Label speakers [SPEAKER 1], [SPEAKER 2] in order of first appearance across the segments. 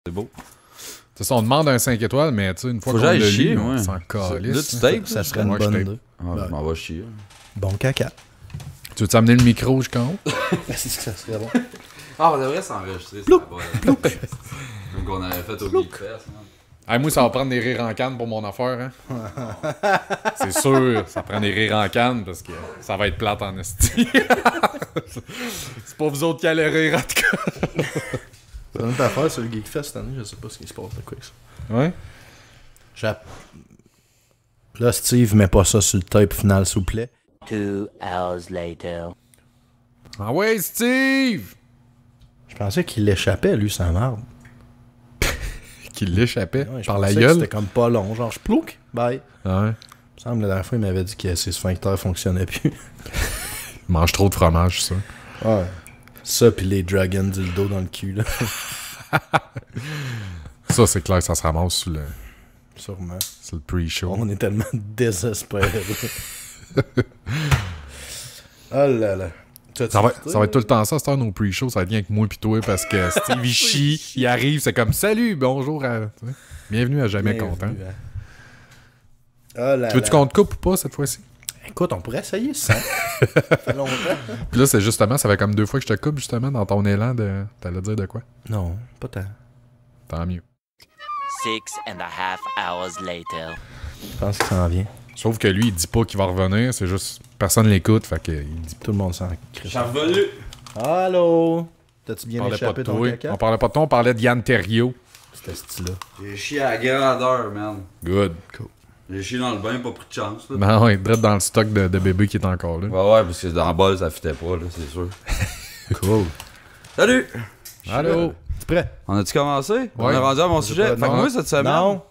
[SPEAKER 1] C'est beau.
[SPEAKER 2] C'est ça, on demande un 5 étoiles, mais tu sais, une fois
[SPEAKER 1] Faut
[SPEAKER 2] qu'on l'a
[SPEAKER 1] que j'aille chier,
[SPEAKER 2] lu,
[SPEAKER 1] ouais.
[SPEAKER 2] on s'en calisse.
[SPEAKER 1] Là, tu tapes,
[SPEAKER 3] Ça serait une
[SPEAKER 2] Moi, je
[SPEAKER 3] bonne
[SPEAKER 2] tape.
[SPEAKER 3] idée.
[SPEAKER 1] Ah, je m'en vais chier.
[SPEAKER 3] Bon caca.
[SPEAKER 2] Tu veux t'amener le micro jusqu'en haut?
[SPEAKER 3] C'est ce que ça serait bon.
[SPEAKER 1] Ah, on devrait s'enregistrer.
[SPEAKER 3] Plouc,
[SPEAKER 1] Comme qu'on avait fait au Geekfest.
[SPEAKER 2] Hey, moi, ça va prendre des rires en canne pour mon affaire. Hein? C'est sûr, ça prend des rires en canne parce que ça va être plate en esti. C'est pas vous autres qui allez rire en tout cas.
[SPEAKER 3] C'est une autre affaire sur le Geekfest cette année, je sais pas ce qui se passe de quoi ça.
[SPEAKER 2] Ouais?
[SPEAKER 3] Là, Steve, mets pas ça sur le tape final, s'il vous plaît.
[SPEAKER 4] 2 hours later.
[SPEAKER 2] Ah ouais, Steve!
[SPEAKER 3] Je pensais qu'il l'échappait, lui, sa merde.
[SPEAKER 2] Qu'il l'échappait
[SPEAKER 3] Ouais, je
[SPEAKER 2] par la
[SPEAKER 3] pensais que
[SPEAKER 2] gueule.
[SPEAKER 3] C'était comme pas long, genre je plouc, bye.
[SPEAKER 2] Ouais.
[SPEAKER 3] Il me semble la dernière fois, il m'avait dit que ses sphincters fonctionnaient plus.
[SPEAKER 2] Il mange trop de fromage, ça.
[SPEAKER 3] Ouais. Ça, pis les dragons dildo dans le cul, là.
[SPEAKER 2] Ça, c'est clair, ça se ramasse sur le
[SPEAKER 3] Sûrement.
[SPEAKER 2] pre-show.
[SPEAKER 3] On est tellement désespérés. Oh là là.
[SPEAKER 2] Ça va être tout le temps ça, cette heure, nos pre-shows, ça va être bien avec moi pis toi, parce que Steve, il chie, il arrive, c'est comme « Salut, bonjour, bienvenue à Jamais Content ».
[SPEAKER 3] Oh là
[SPEAKER 2] Tu veux-tu qu'on te coupe ou pas, cette fois-ci?
[SPEAKER 3] Écoute, on pourrait essayer ça. Ça fait longtemps.
[SPEAKER 2] Puis là, c'est justement, ça fait comme 2 fois que je te coupe, justement, dans ton élan de... T'allais dire de quoi?
[SPEAKER 3] Non, pas tant.
[SPEAKER 2] Tant mieux.
[SPEAKER 4] 6.5 hours later.
[SPEAKER 3] Je pense qu'il s'en vient.
[SPEAKER 2] Sauf que lui, il dit pas qu'il va revenir, c'est juste... Personne l'écoute, fait qu'il dit
[SPEAKER 3] Tout le monde s'en crie.
[SPEAKER 1] suis revenu.
[SPEAKER 3] Allô? T'as-tu bien
[SPEAKER 2] On parlait pas
[SPEAKER 3] échappé
[SPEAKER 2] de
[SPEAKER 3] ton
[SPEAKER 2] toi.
[SPEAKER 3] caca?
[SPEAKER 2] On parlait pas de toi, on parlait de Yann Terriot.
[SPEAKER 3] C'était style-là.
[SPEAKER 1] J'ai chié à la grandeur, man.
[SPEAKER 2] Good.
[SPEAKER 1] J'ai chié dans le bain, pas pris de chance. Là.
[SPEAKER 2] Ben ouais, direct dans le stock de bébé qui est encore là.
[SPEAKER 1] Ouais, parce que dans le bol, ça fitait pas, là, c'est sûr.
[SPEAKER 3] Cool.
[SPEAKER 1] Salut!
[SPEAKER 2] Allô?
[SPEAKER 3] Tu prêt?
[SPEAKER 1] On a-tu commencé? On
[SPEAKER 2] Ouais.
[SPEAKER 1] est rendu à mon sujet.
[SPEAKER 3] pas-
[SPEAKER 1] Fait que
[SPEAKER 3] non.
[SPEAKER 1] moi, cette semaine.
[SPEAKER 3] Non.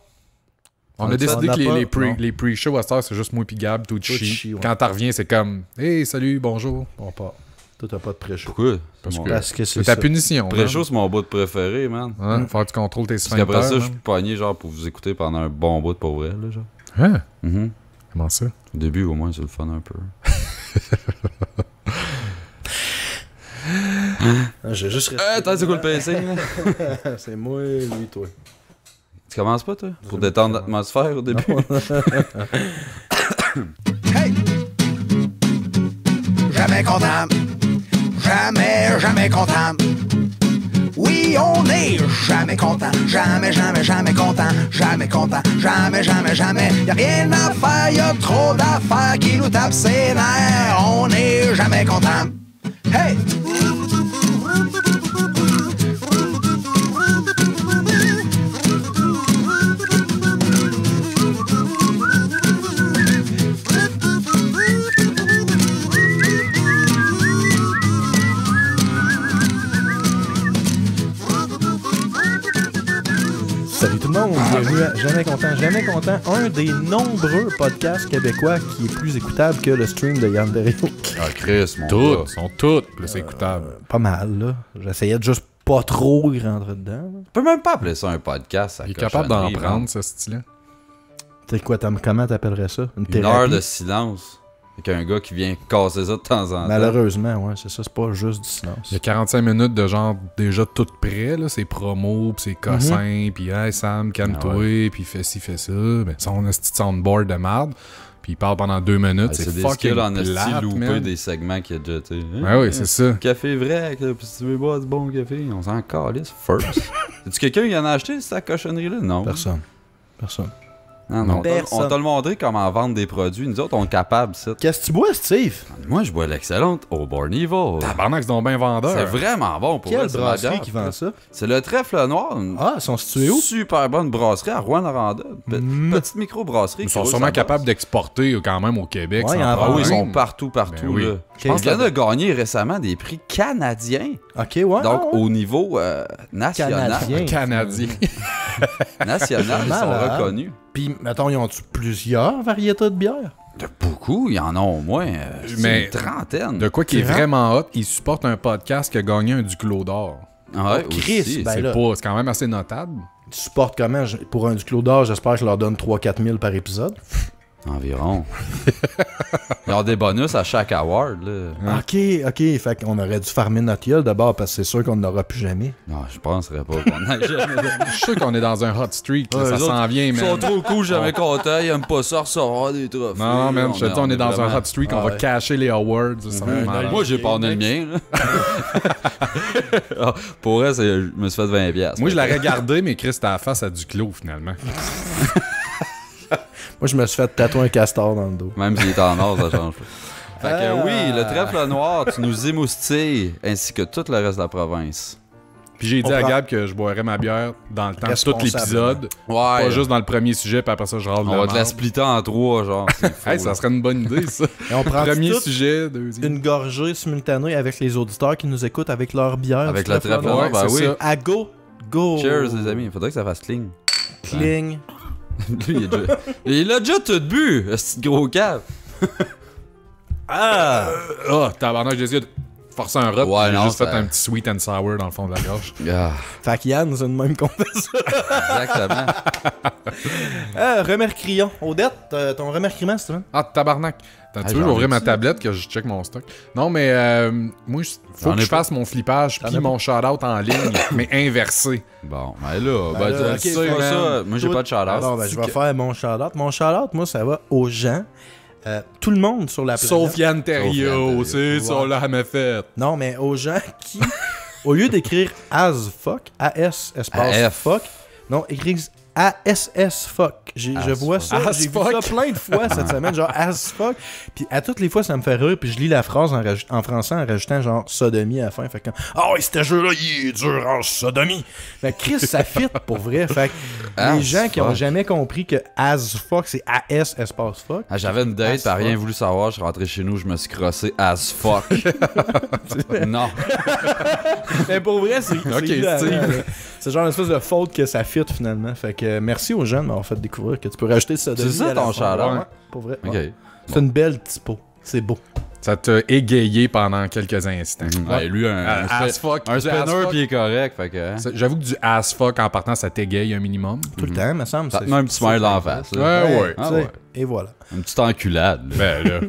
[SPEAKER 2] On a décidé que
[SPEAKER 3] Non.
[SPEAKER 2] les pre-shows à cette heure, c'est juste moi pis Gab, tout
[SPEAKER 3] Tout
[SPEAKER 2] chi.
[SPEAKER 3] chi, ouais.
[SPEAKER 2] Quand t'en reviens, c'est comme « Hey, salut, bonjour.
[SPEAKER 3] On part. Toi, t'as pas de pré-show.
[SPEAKER 1] Pourquoi?
[SPEAKER 2] Parce
[SPEAKER 1] Mon-
[SPEAKER 2] que-
[SPEAKER 3] Parce que
[SPEAKER 2] C'est
[SPEAKER 3] c'est
[SPEAKER 2] ta
[SPEAKER 3] ça.
[SPEAKER 2] punition.
[SPEAKER 1] Pré-show, c'est mon bout de préféré, man.
[SPEAKER 2] Hein? Faut que tu contrôles tes
[SPEAKER 1] Parce qu'après
[SPEAKER 2] sphincters.
[SPEAKER 1] ça, je suis pogné, genre, pour vous écouter pendant un bon bout de pour vrai, là, genre.
[SPEAKER 2] Hein?
[SPEAKER 1] Mhm.
[SPEAKER 2] Comment ça?
[SPEAKER 1] Au début, au moins, c'est le fun un peu.
[SPEAKER 3] Ah, j'ai juste resté.
[SPEAKER 1] Attends, c'est quoi le pacing, là?
[SPEAKER 3] C'est moi, lui, toi.
[SPEAKER 1] Tu commences pas, toi? Pour détendre l'atmosphère au début?
[SPEAKER 5] Jamais content. Jamais, jamais content. Oui, on est jamais content. Jamais, jamais, jamais content. Jamais content. Jamais, jamais, jamais. Y a rien à faire, y a trop d'affaires qui nous tapent ses nerfs. On est jamais content. Hey!
[SPEAKER 3] Salut tout le monde, bienvenue à Jamais Content. Jamais Content, un des nombreux podcasts québécois qui est plus écoutable que le stream de Yann Terriot.
[SPEAKER 1] Ah, Chris, mon
[SPEAKER 2] Toutes,
[SPEAKER 1] gars.
[SPEAKER 2] sont toutes plus écoutables.
[SPEAKER 3] Pas mal, là. J'essayais de juste pas trop rentrer dedans. là.
[SPEAKER 1] Tu peux même pas appeler ça un podcast, ça
[SPEAKER 2] Il est capable d'en prendre, ce style-là.
[SPEAKER 3] Tu sais quoi, comment t'appellerais ça? Une
[SPEAKER 1] Une
[SPEAKER 3] thérapie?
[SPEAKER 1] heure de silence. Avec un gars qui vient casser ça de temps en temps.
[SPEAKER 3] Malheureusement, ouais, c'est ça, c'est pas juste du silence.
[SPEAKER 2] Il y a 45 minutes de genre déjà tout prêt, là. C'est promo, pis c'est cossins, pis hey Sam, calme-toi, pis fais ci, fais ça. Ben, ça, on a ce petit soundboard de merde. Puis il parle pendant 2 minutes.
[SPEAKER 1] Ouais,
[SPEAKER 2] c'est
[SPEAKER 1] c'est des
[SPEAKER 2] fucking
[SPEAKER 1] skills en esti
[SPEAKER 2] plate,
[SPEAKER 1] loupé
[SPEAKER 2] man.
[SPEAKER 1] des segments qu'il y a déjà, tu sais.
[SPEAKER 2] Ben oui, c'est ça.
[SPEAKER 1] Café vrai, là, pis si tu veux boire du bon café, on s'en calisse first. Est-ce quelqu'un qui en a acheté cette cochonnerie-là? Non.
[SPEAKER 3] Personne.
[SPEAKER 1] Non.
[SPEAKER 3] Personne.
[SPEAKER 1] On t'a le montré comment vendre des produits. Nous autres, on est capables, ça.
[SPEAKER 3] Qu'est-ce que tu bois, Steve?
[SPEAKER 1] Moi, je bois l'excellente Old Born Evil.
[SPEAKER 2] Tabarnak, c'est donc bien vendeur.
[SPEAKER 1] C'est vraiment bon pour
[SPEAKER 3] Quelle
[SPEAKER 1] vrai, c'est ma
[SPEAKER 3] brasserie
[SPEAKER 1] bière.
[SPEAKER 3] qui vend ça?
[SPEAKER 1] C'est le Trèfle Noir. Une
[SPEAKER 3] Ah, ils sont situés où?
[SPEAKER 1] super bonne brasserie à Rouen-Noranda. Petite micro-brasserie.
[SPEAKER 2] Ils
[SPEAKER 1] qui
[SPEAKER 2] sont
[SPEAKER 1] roule
[SPEAKER 2] sûrement
[SPEAKER 1] sa
[SPEAKER 2] capables
[SPEAKER 1] base.
[SPEAKER 2] d'exporter quand même au Québec.
[SPEAKER 3] Ouais,
[SPEAKER 2] sans
[SPEAKER 3] il y en a
[SPEAKER 1] Ah oui, ils
[SPEAKER 2] problème.
[SPEAKER 1] sont partout,
[SPEAKER 2] Ben
[SPEAKER 1] oui.
[SPEAKER 2] oui.
[SPEAKER 1] Je pense qu'il y en a gagné récemment des prix canadiens.
[SPEAKER 3] Ok, ouais.
[SPEAKER 1] Donc,
[SPEAKER 3] ouais.
[SPEAKER 1] au niveau national.
[SPEAKER 3] Canadien.
[SPEAKER 2] Canadien.
[SPEAKER 1] National, ils sont
[SPEAKER 3] Malade.
[SPEAKER 1] reconnus.
[SPEAKER 3] Puis, mettons, ils ont-tu plusieurs variétés de bière?
[SPEAKER 1] De beaucoup, il y en a au moins
[SPEAKER 2] Mais
[SPEAKER 1] une trentaine.
[SPEAKER 2] De quoi qui est
[SPEAKER 3] C'est rare.
[SPEAKER 2] vraiment hot, ils supportent un podcast qui a gagné un Duclos d'or.
[SPEAKER 1] Ouais,
[SPEAKER 3] Chris,
[SPEAKER 1] aussi.
[SPEAKER 3] ben
[SPEAKER 2] C'est
[SPEAKER 3] là.
[SPEAKER 2] pas, c'est quand même assez notable.
[SPEAKER 3] Tu supportes comment? Pour un Duclos d'or, j'espère que je leur donne 3-4 000 par épisode.
[SPEAKER 1] Environ. Ils ont des bonus à chaque award, là.
[SPEAKER 3] OK. Fait qu'on aurait dû farmer notre gueule d'abord parce que c'est sûr qu'on n'aura plus jamais.
[SPEAKER 1] Non, je penserais pas qu'on ait jamais.
[SPEAKER 2] Je suis sûr qu'on est dans un hot streak. Là,
[SPEAKER 1] Ouais,
[SPEAKER 2] ça
[SPEAKER 1] eux autres,
[SPEAKER 2] s'en vient,
[SPEAKER 1] Ils sont
[SPEAKER 2] man.
[SPEAKER 1] trop cool, jamais contents, ils aiment pas ça recevoir des trophées.
[SPEAKER 2] Non, man, je te dis, on est dans un
[SPEAKER 1] vraiment-
[SPEAKER 2] hot streak. On
[SPEAKER 3] Ah
[SPEAKER 2] va
[SPEAKER 3] ouais.
[SPEAKER 2] cacher les awards. Ça va être malade.
[SPEAKER 1] Moi, j'ai pas emmené le mien, là. Ah, pour vrai, je me suis fait 20$.
[SPEAKER 2] Moi, je l'aurais gardé, mais Chris, t'as la face à Duclos, finalement.
[SPEAKER 3] Moi, je me suis fait tatouer un castor dans le dos.
[SPEAKER 1] Même s'il est en or, ça change pas. Fait que oui, le trèfle noir, tu nous émoustilles, ainsi que tout le reste de la province.
[SPEAKER 2] Puis j'ai dit
[SPEAKER 3] On
[SPEAKER 2] à
[SPEAKER 3] prend-
[SPEAKER 2] Gab que je boirais ma bière dans le temps de tout l'épisode.
[SPEAKER 1] Ouais.
[SPEAKER 2] Pas juste dans le premier sujet, puis après ça, je râle de
[SPEAKER 1] On va te la
[SPEAKER 2] merde.
[SPEAKER 1] splitter en 3, genre. C'est fou,
[SPEAKER 2] Hey,
[SPEAKER 1] là.
[SPEAKER 2] ça serait une bonne idée, ça.
[SPEAKER 3] Et on prend
[SPEAKER 2] Premier
[SPEAKER 3] tout
[SPEAKER 2] sujet, deuxième.
[SPEAKER 3] une gorgée simultanée avec les auditeurs qui nous écoutent avec leur bière.
[SPEAKER 1] Avec
[SPEAKER 3] du
[SPEAKER 1] le
[SPEAKER 3] trèfle
[SPEAKER 1] trèfle
[SPEAKER 3] noir.
[SPEAKER 1] noir, ben
[SPEAKER 2] c'est
[SPEAKER 1] oui.
[SPEAKER 2] ça.
[SPEAKER 3] À go!
[SPEAKER 1] Cheers, les amis. Faudrait que ça fasse cling.
[SPEAKER 3] Cling.
[SPEAKER 1] Lui, il a déjà tout bu, ce petit gros cave.
[SPEAKER 3] Ah!
[SPEAKER 2] Ah, tabarnak, j'ai essayé de forcer un rot.
[SPEAKER 1] Ouais,
[SPEAKER 2] J'ai
[SPEAKER 1] non,
[SPEAKER 2] juste fait
[SPEAKER 1] ça-
[SPEAKER 2] un petit sweet and sour dans le fond de la gorge.
[SPEAKER 1] Ah,
[SPEAKER 3] Fait que Yann, c'est une même qu'on fait ça.
[SPEAKER 1] exactement.
[SPEAKER 3] Remercrions. Odette, ton remerciement, Steven?
[SPEAKER 2] Ah, tabarnak. Attends,
[SPEAKER 1] Ah,
[SPEAKER 2] tu veux,
[SPEAKER 1] j'en
[SPEAKER 2] j'ouvrir
[SPEAKER 1] ai
[SPEAKER 2] ma
[SPEAKER 1] dit.
[SPEAKER 2] tablette que je check mon stock. Non, mais moi, faut
[SPEAKER 1] J'en
[SPEAKER 2] que
[SPEAKER 1] ai
[SPEAKER 2] je
[SPEAKER 1] pas.
[SPEAKER 2] fasse mon flippage puis mon shout-out en ligne, mais inversé.
[SPEAKER 1] Bon, ben là,
[SPEAKER 3] Ben là,
[SPEAKER 1] tu
[SPEAKER 3] ok,
[SPEAKER 1] sais
[SPEAKER 3] fais
[SPEAKER 1] pas
[SPEAKER 2] man.
[SPEAKER 1] ça. Moi, j'ai
[SPEAKER 3] Tout-
[SPEAKER 1] pas de shout-out.
[SPEAKER 3] Alors, ben, je vais faire mon shout-out. Mon shout-out, moi, ça va aux gens. Tout le monde sur la planète.
[SPEAKER 2] Sauf Yann
[SPEAKER 1] Sauf Yann
[SPEAKER 2] Terriot,
[SPEAKER 1] Terriot.
[SPEAKER 2] c'est ça,
[SPEAKER 3] Ouais.
[SPEAKER 2] là, elle m'a fait.
[SPEAKER 3] Non, mais aux gens qui, au lieu d'écrire as fuck, as espace
[SPEAKER 1] AF.
[SPEAKER 3] fuck, non, écrivent ASS fuck. Je vois ça,
[SPEAKER 2] As
[SPEAKER 3] j'ai vu
[SPEAKER 2] fuck.
[SPEAKER 3] ça plein de fois cette semaine, genre as fuck. Puis à toutes les fois, ça me fait rire, puis je lis la phrase en français en rajoutant genre sodomie à la fin. Fait que, ah ouais, ce jeu-là, il est dur en sodomie. Fait que Chris, ça fit pour vrai. Fait que
[SPEAKER 1] As
[SPEAKER 3] les gens qui ont
[SPEAKER 1] fuck.
[SPEAKER 3] jamais compris que as fuck, c'est AS espace fuck.
[SPEAKER 1] Ah, j'avais une date,
[SPEAKER 3] As
[SPEAKER 1] t'as rien
[SPEAKER 3] fuck.
[SPEAKER 1] voulu savoir, je suis rentré chez nous, je me suis crossé as fuck. Non.
[SPEAKER 3] Mais pour vrai, c'est
[SPEAKER 2] Ok,
[SPEAKER 3] hilarant,
[SPEAKER 2] Steve.
[SPEAKER 3] là. C'est genre une espèce de faute que ça fit finalement. Fait que merci aux gens de m'avoir fait découvrir que tu peux rajouter ça.
[SPEAKER 1] C'est ça ton shout-out?
[SPEAKER 3] Ouais, pour vrai.
[SPEAKER 1] Ok.
[SPEAKER 3] ouais. C'est une belle typo. C'est beau.
[SPEAKER 2] Ça t'a égayé pendant quelques instants.
[SPEAKER 1] Ouais, lui,
[SPEAKER 2] As fuck.
[SPEAKER 1] un
[SPEAKER 2] Du as
[SPEAKER 1] spinner
[SPEAKER 2] fuck.
[SPEAKER 1] puis il est correct, fait que. hein.
[SPEAKER 2] J'avoue que du as fuck en partant, ça t'égaye un minimum.
[SPEAKER 3] Tout le temps, me semble.
[SPEAKER 1] Ça te met un petit smile d'en face. là.
[SPEAKER 2] Ouais.
[SPEAKER 1] Ah
[SPEAKER 3] tu sais,
[SPEAKER 1] ouais.
[SPEAKER 3] Et voilà.
[SPEAKER 1] Une petite enculade. là.
[SPEAKER 2] Ben là.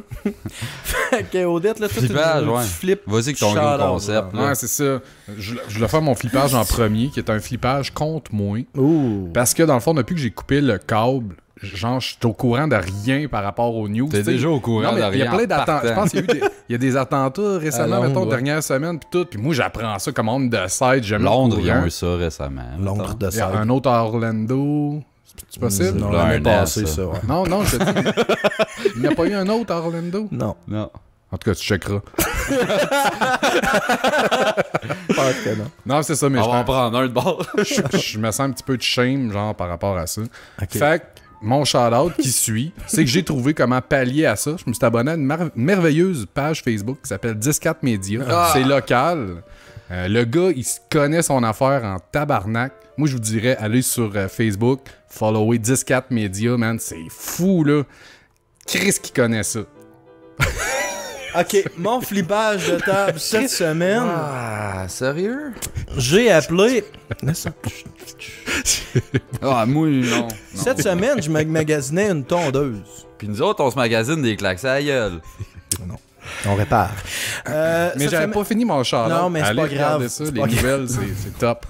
[SPEAKER 3] Fait que Odette, là, toi,
[SPEAKER 1] Flippage,
[SPEAKER 3] tu
[SPEAKER 1] ouais.
[SPEAKER 3] flippes.
[SPEAKER 1] Vas-y que ton gros
[SPEAKER 3] shout-out,
[SPEAKER 1] concept.
[SPEAKER 3] là.
[SPEAKER 1] là.
[SPEAKER 2] Ouais, c'est ça. Je voulais faire mon flippage en premier, qui est un flippage contre moi.
[SPEAKER 3] Ouh.
[SPEAKER 2] Parce que dans le fond, depuis que j'ai coupé le câble, genre, je suis au courant de rien par rapport aux news.
[SPEAKER 1] T'es
[SPEAKER 2] tu sais.
[SPEAKER 1] déjà au courant
[SPEAKER 2] Non, mais
[SPEAKER 1] de
[SPEAKER 2] il y a
[SPEAKER 1] rien
[SPEAKER 2] plein
[SPEAKER 1] en
[SPEAKER 2] d'attentats. Je
[SPEAKER 1] partant.
[SPEAKER 2] pense qu'il y a eu il y a des attentats récemment,
[SPEAKER 3] À Londres,
[SPEAKER 2] mettons,
[SPEAKER 3] ouais.
[SPEAKER 2] dernière semaine, puis tout. Puis moi, j'apprends ça comme on de site. J'aime
[SPEAKER 1] Londres, ils
[SPEAKER 2] le
[SPEAKER 1] ont
[SPEAKER 2] courant.
[SPEAKER 1] eu ça récemment.
[SPEAKER 3] L'ombre de
[SPEAKER 2] Il y a
[SPEAKER 3] ça.
[SPEAKER 2] un autre à Orlando. C'est possible?
[SPEAKER 3] Non,
[SPEAKER 1] Là,
[SPEAKER 3] l'année
[SPEAKER 1] un
[SPEAKER 3] passée,
[SPEAKER 1] an, ça.
[SPEAKER 3] ça, ouais.
[SPEAKER 2] Non, je te dis. Il n'y a pas eu un autre à Orlando?
[SPEAKER 3] Non,
[SPEAKER 1] Non.
[SPEAKER 2] En tout cas, tu checkeras.
[SPEAKER 3] pas que non.
[SPEAKER 2] Non, c'est ça, mais
[SPEAKER 1] On va en prendre un de bord.
[SPEAKER 2] je me sens un petit peu de shame, genre, par rapport à ça.
[SPEAKER 3] Ok.
[SPEAKER 2] Fait que mon shout-out qui suit, c'est que j'ai trouvé comment pallier à ça. Je me suis abonné à une merveilleuse page Facebook qui s'appelle 104 Médias. C'est local. Le gars, il se connaît son affaire en tabarnak. Moi, je vous dirais, allez sur Facebook, follower 104 Médias, man. C'est fou, là. Chris qui connaît ça.
[SPEAKER 3] Ok, mon flippage de table cette semaine,
[SPEAKER 1] Ah, sérieux?
[SPEAKER 3] j'ai appelé.
[SPEAKER 1] Ah, moi, non.
[SPEAKER 3] Cette semaine, je me magasinais une tondeuse.
[SPEAKER 1] Puis nous autres, on se magasine des claques à la gueule.
[SPEAKER 3] On répare.
[SPEAKER 2] Mais
[SPEAKER 3] Cette
[SPEAKER 2] j'avais
[SPEAKER 3] semaine-
[SPEAKER 2] pas fini mon shout-out.
[SPEAKER 3] Non, mais c'est
[SPEAKER 2] Allez
[SPEAKER 3] pas grave,
[SPEAKER 2] regarder ça,
[SPEAKER 3] c'est
[SPEAKER 2] les
[SPEAKER 3] pas grave.
[SPEAKER 2] nouvelles, c'est top.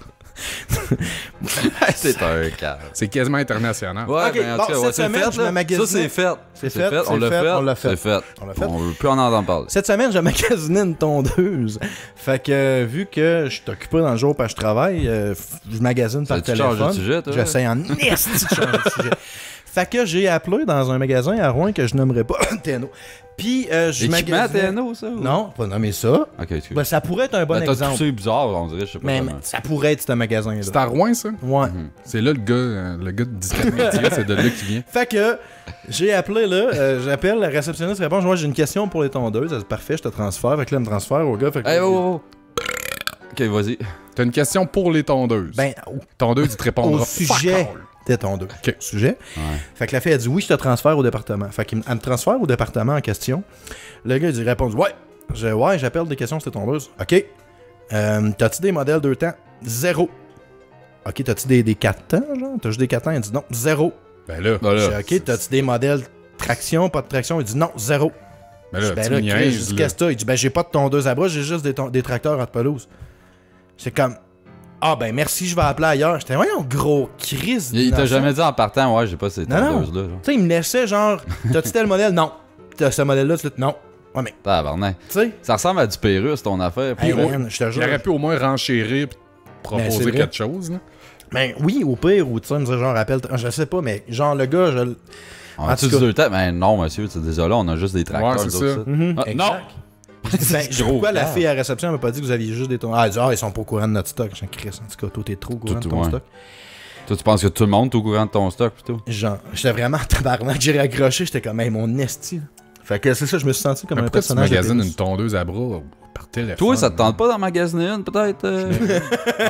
[SPEAKER 1] C'est un cas.
[SPEAKER 2] C'est quasiment international.
[SPEAKER 1] Ouais,
[SPEAKER 3] Ok,
[SPEAKER 1] ben, en
[SPEAKER 3] bon,
[SPEAKER 1] tout cas,
[SPEAKER 3] cette
[SPEAKER 1] ouais, c'est
[SPEAKER 3] semaine,
[SPEAKER 1] fait,
[SPEAKER 3] je me
[SPEAKER 1] là.
[SPEAKER 3] magasinais.
[SPEAKER 1] Ça, c'est fait.
[SPEAKER 3] C'est
[SPEAKER 1] C'est
[SPEAKER 3] fait,
[SPEAKER 1] fait. On
[SPEAKER 3] c'est
[SPEAKER 1] l'a
[SPEAKER 3] fait,
[SPEAKER 1] fait.
[SPEAKER 3] on l'a fait.
[SPEAKER 1] C'est fait.
[SPEAKER 3] On l'a fait.
[SPEAKER 1] On veut plus en entendre parler.
[SPEAKER 3] Cette semaine, j'ai magasiné une tondeuse. Fait que, vu que je suis occupé dans le jour parce que je travaille, je magasine par
[SPEAKER 1] Ça a-tu changé de
[SPEAKER 3] téléphone.
[SPEAKER 1] sujet, toi?
[SPEAKER 3] J'essaie en esti de changer de sujet. Fait que j'ai appelé dans un magasin à Rouen que je nommerai pas Téno. Puis, je
[SPEAKER 1] Équipement
[SPEAKER 3] magasinais...
[SPEAKER 1] TNO, ça? ou?
[SPEAKER 3] Non, pas nommer ça.
[SPEAKER 1] Ok, excuse.
[SPEAKER 3] Ben, ça pourrait être un bon
[SPEAKER 1] Ben, t'as
[SPEAKER 3] exemple.
[SPEAKER 1] toussé bizarre, on dirait, je sais pas
[SPEAKER 3] Mais
[SPEAKER 1] comment.
[SPEAKER 3] ça pourrait être ce magasin-là.
[SPEAKER 2] C'est à Rouen, ça?
[SPEAKER 3] Ouais.
[SPEAKER 2] C'est là le gars de 17 médias, c'est de là qu'il vient.
[SPEAKER 3] Fait que j'ai appelé là, j'appelle, la réceptionniste répond, moi j'ai une question pour les tondeuses. Elle dit parfait, je te transfère. Fait que là, elle me transfère au gars. Fait que,
[SPEAKER 1] Hey, oh, oh. Ok, vas-y.
[SPEAKER 2] T'as une question pour les tondeuses.
[SPEAKER 3] ben,
[SPEAKER 2] Tondeuse, il te répondra.
[SPEAKER 3] au sujet
[SPEAKER 2] fuck all.
[SPEAKER 3] des tondeuses.
[SPEAKER 2] Ok.
[SPEAKER 3] Sujet.
[SPEAKER 1] Ouais.
[SPEAKER 3] Fait que la fille a dit oui, je te transfère au département. Fait qu'elle me transfère au département en question. Le gars il dit répond ouais. Ouais, j'appelle des questions sur tes tondeuses. Ok. T'as-tu des modèles 2 temps? 0. Ok, t'as-tu des 4 temps, genre? T'as juste des 4 temps? Il dit non, 0.
[SPEAKER 2] Ben là.
[SPEAKER 1] Voilà.
[SPEAKER 3] J'ai dit, ok, t'as-tu des modèles traction, pas de traction. Il dit non, 0.
[SPEAKER 2] Mais
[SPEAKER 3] Je
[SPEAKER 2] là,
[SPEAKER 3] dis,
[SPEAKER 2] tu
[SPEAKER 3] ben là, Chris,
[SPEAKER 2] niaises,
[SPEAKER 3] je dis,
[SPEAKER 2] là.
[SPEAKER 3] qu'est-ce que t'as? Il dit, ben j'ai pas de tondeuse à bras, j'ai juste des tracteurs à pelouse. C'est comme, ah ben merci, je vais appeler ailleurs. J'étais, voyons, gros Chris.
[SPEAKER 1] Il t'a
[SPEAKER 3] d'innocent.
[SPEAKER 1] jamais dit en partant, ouais, j'ai pas ces
[SPEAKER 3] Non, non.
[SPEAKER 1] tondeuses-là. genre.
[SPEAKER 3] Tu sais, il me laissait genre, t'as-tu tel modèle? Non. T'as ce modèle-là? Non. Ouais, mais,
[SPEAKER 1] Tabarnak.
[SPEAKER 3] tu sais,
[SPEAKER 1] Ça ressemble à du Pérus, ton affaire. Puis
[SPEAKER 3] hey,
[SPEAKER 2] au-
[SPEAKER 3] man, je te
[SPEAKER 2] Il
[SPEAKER 3] jure.
[SPEAKER 2] aurait pu au moins renchérir et
[SPEAKER 3] Ben, c'est
[SPEAKER 2] proposer
[SPEAKER 3] vrai.
[SPEAKER 2] quelque chose. Là.
[SPEAKER 3] Ben oui, au pire, ou tu sais, me dire genre, appelle, je sais pas, mais genre, le gars, je.
[SPEAKER 1] On
[SPEAKER 3] En
[SPEAKER 1] a-tu
[SPEAKER 3] tout
[SPEAKER 1] du
[SPEAKER 3] cas-
[SPEAKER 1] deux temps? Ben non, monsieur, c'est désolé, on a juste des tracteurs.
[SPEAKER 2] Ouais, c'est
[SPEAKER 1] nous autres,
[SPEAKER 2] ça.
[SPEAKER 3] Mhm,
[SPEAKER 1] Ah,
[SPEAKER 3] exact.
[SPEAKER 1] non!
[SPEAKER 3] Je dis, ben,
[SPEAKER 1] Gros
[SPEAKER 3] pourquoi la
[SPEAKER 1] cave.
[SPEAKER 3] fille à la réception m'a pas dit que vous aviez juste des tondeuses? Ah, elle dit, ah, ils sont pas au courant de notre stock. J'ai dit, Chris, en tout cas, toi, t'es trop au courant de
[SPEAKER 1] Tout,
[SPEAKER 3] ton
[SPEAKER 1] ouais.
[SPEAKER 3] stock.
[SPEAKER 1] Toi, tu penses que tout le monde est au courant de ton stock, plutôt?
[SPEAKER 3] Genre, j'étais vraiment tabarnak, j'ai raccroché, j'étais comme, hey, mon esti. Là. Fait que c'est ça, je me suis senti comme
[SPEAKER 2] Mais
[SPEAKER 3] un
[SPEAKER 2] pourquoi tu
[SPEAKER 3] personnage. de
[SPEAKER 2] magasines
[SPEAKER 3] Pérus.
[SPEAKER 2] une tondeuse à bras par téléphone?
[SPEAKER 1] Toi, ça te tente pas d'en magasiner une, peut-être?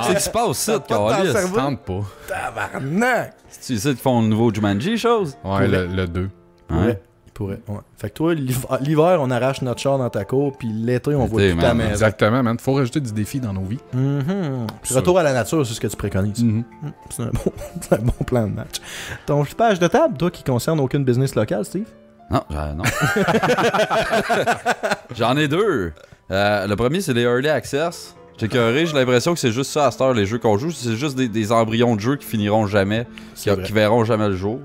[SPEAKER 1] C'est qui se passe, ça, de
[SPEAKER 3] pas dans le
[SPEAKER 1] calice?
[SPEAKER 3] cerveau.
[SPEAKER 2] Ça te tente pas.
[SPEAKER 3] Tabarnak!
[SPEAKER 1] Tu sais qu'ils font le nouveau Jumanji, chose?
[SPEAKER 2] Ouais, le 2.
[SPEAKER 1] Hein?
[SPEAKER 3] Il pourrait, ouais. Fait que toi, l'hiver, on arrache notre char dans ta cour, puis l'été, on voit
[SPEAKER 1] L'été,
[SPEAKER 3] toute ta
[SPEAKER 1] man,
[SPEAKER 3] maison.
[SPEAKER 2] Exactement, man. Faut rajouter du défi dans nos vies.
[SPEAKER 3] Mhm. Puis
[SPEAKER 2] Ça.
[SPEAKER 3] retour à la nature, c'est ce que tu préconises. C'est un, bon, c'est un bon plan de match. Ton flippage de table, toi, qui concerne aucune business locale, Steve?
[SPEAKER 1] Non, non. J'en ai deux. Le premier, c'est les Early Access. J'ai écœuré, j'ai l'impression que c'est juste ça à cette heure, les jeux qu'on joue. C'est juste des embryons de jeux qui finiront jamais,
[SPEAKER 3] C'est vrai.
[SPEAKER 1] qui verront jamais le jour.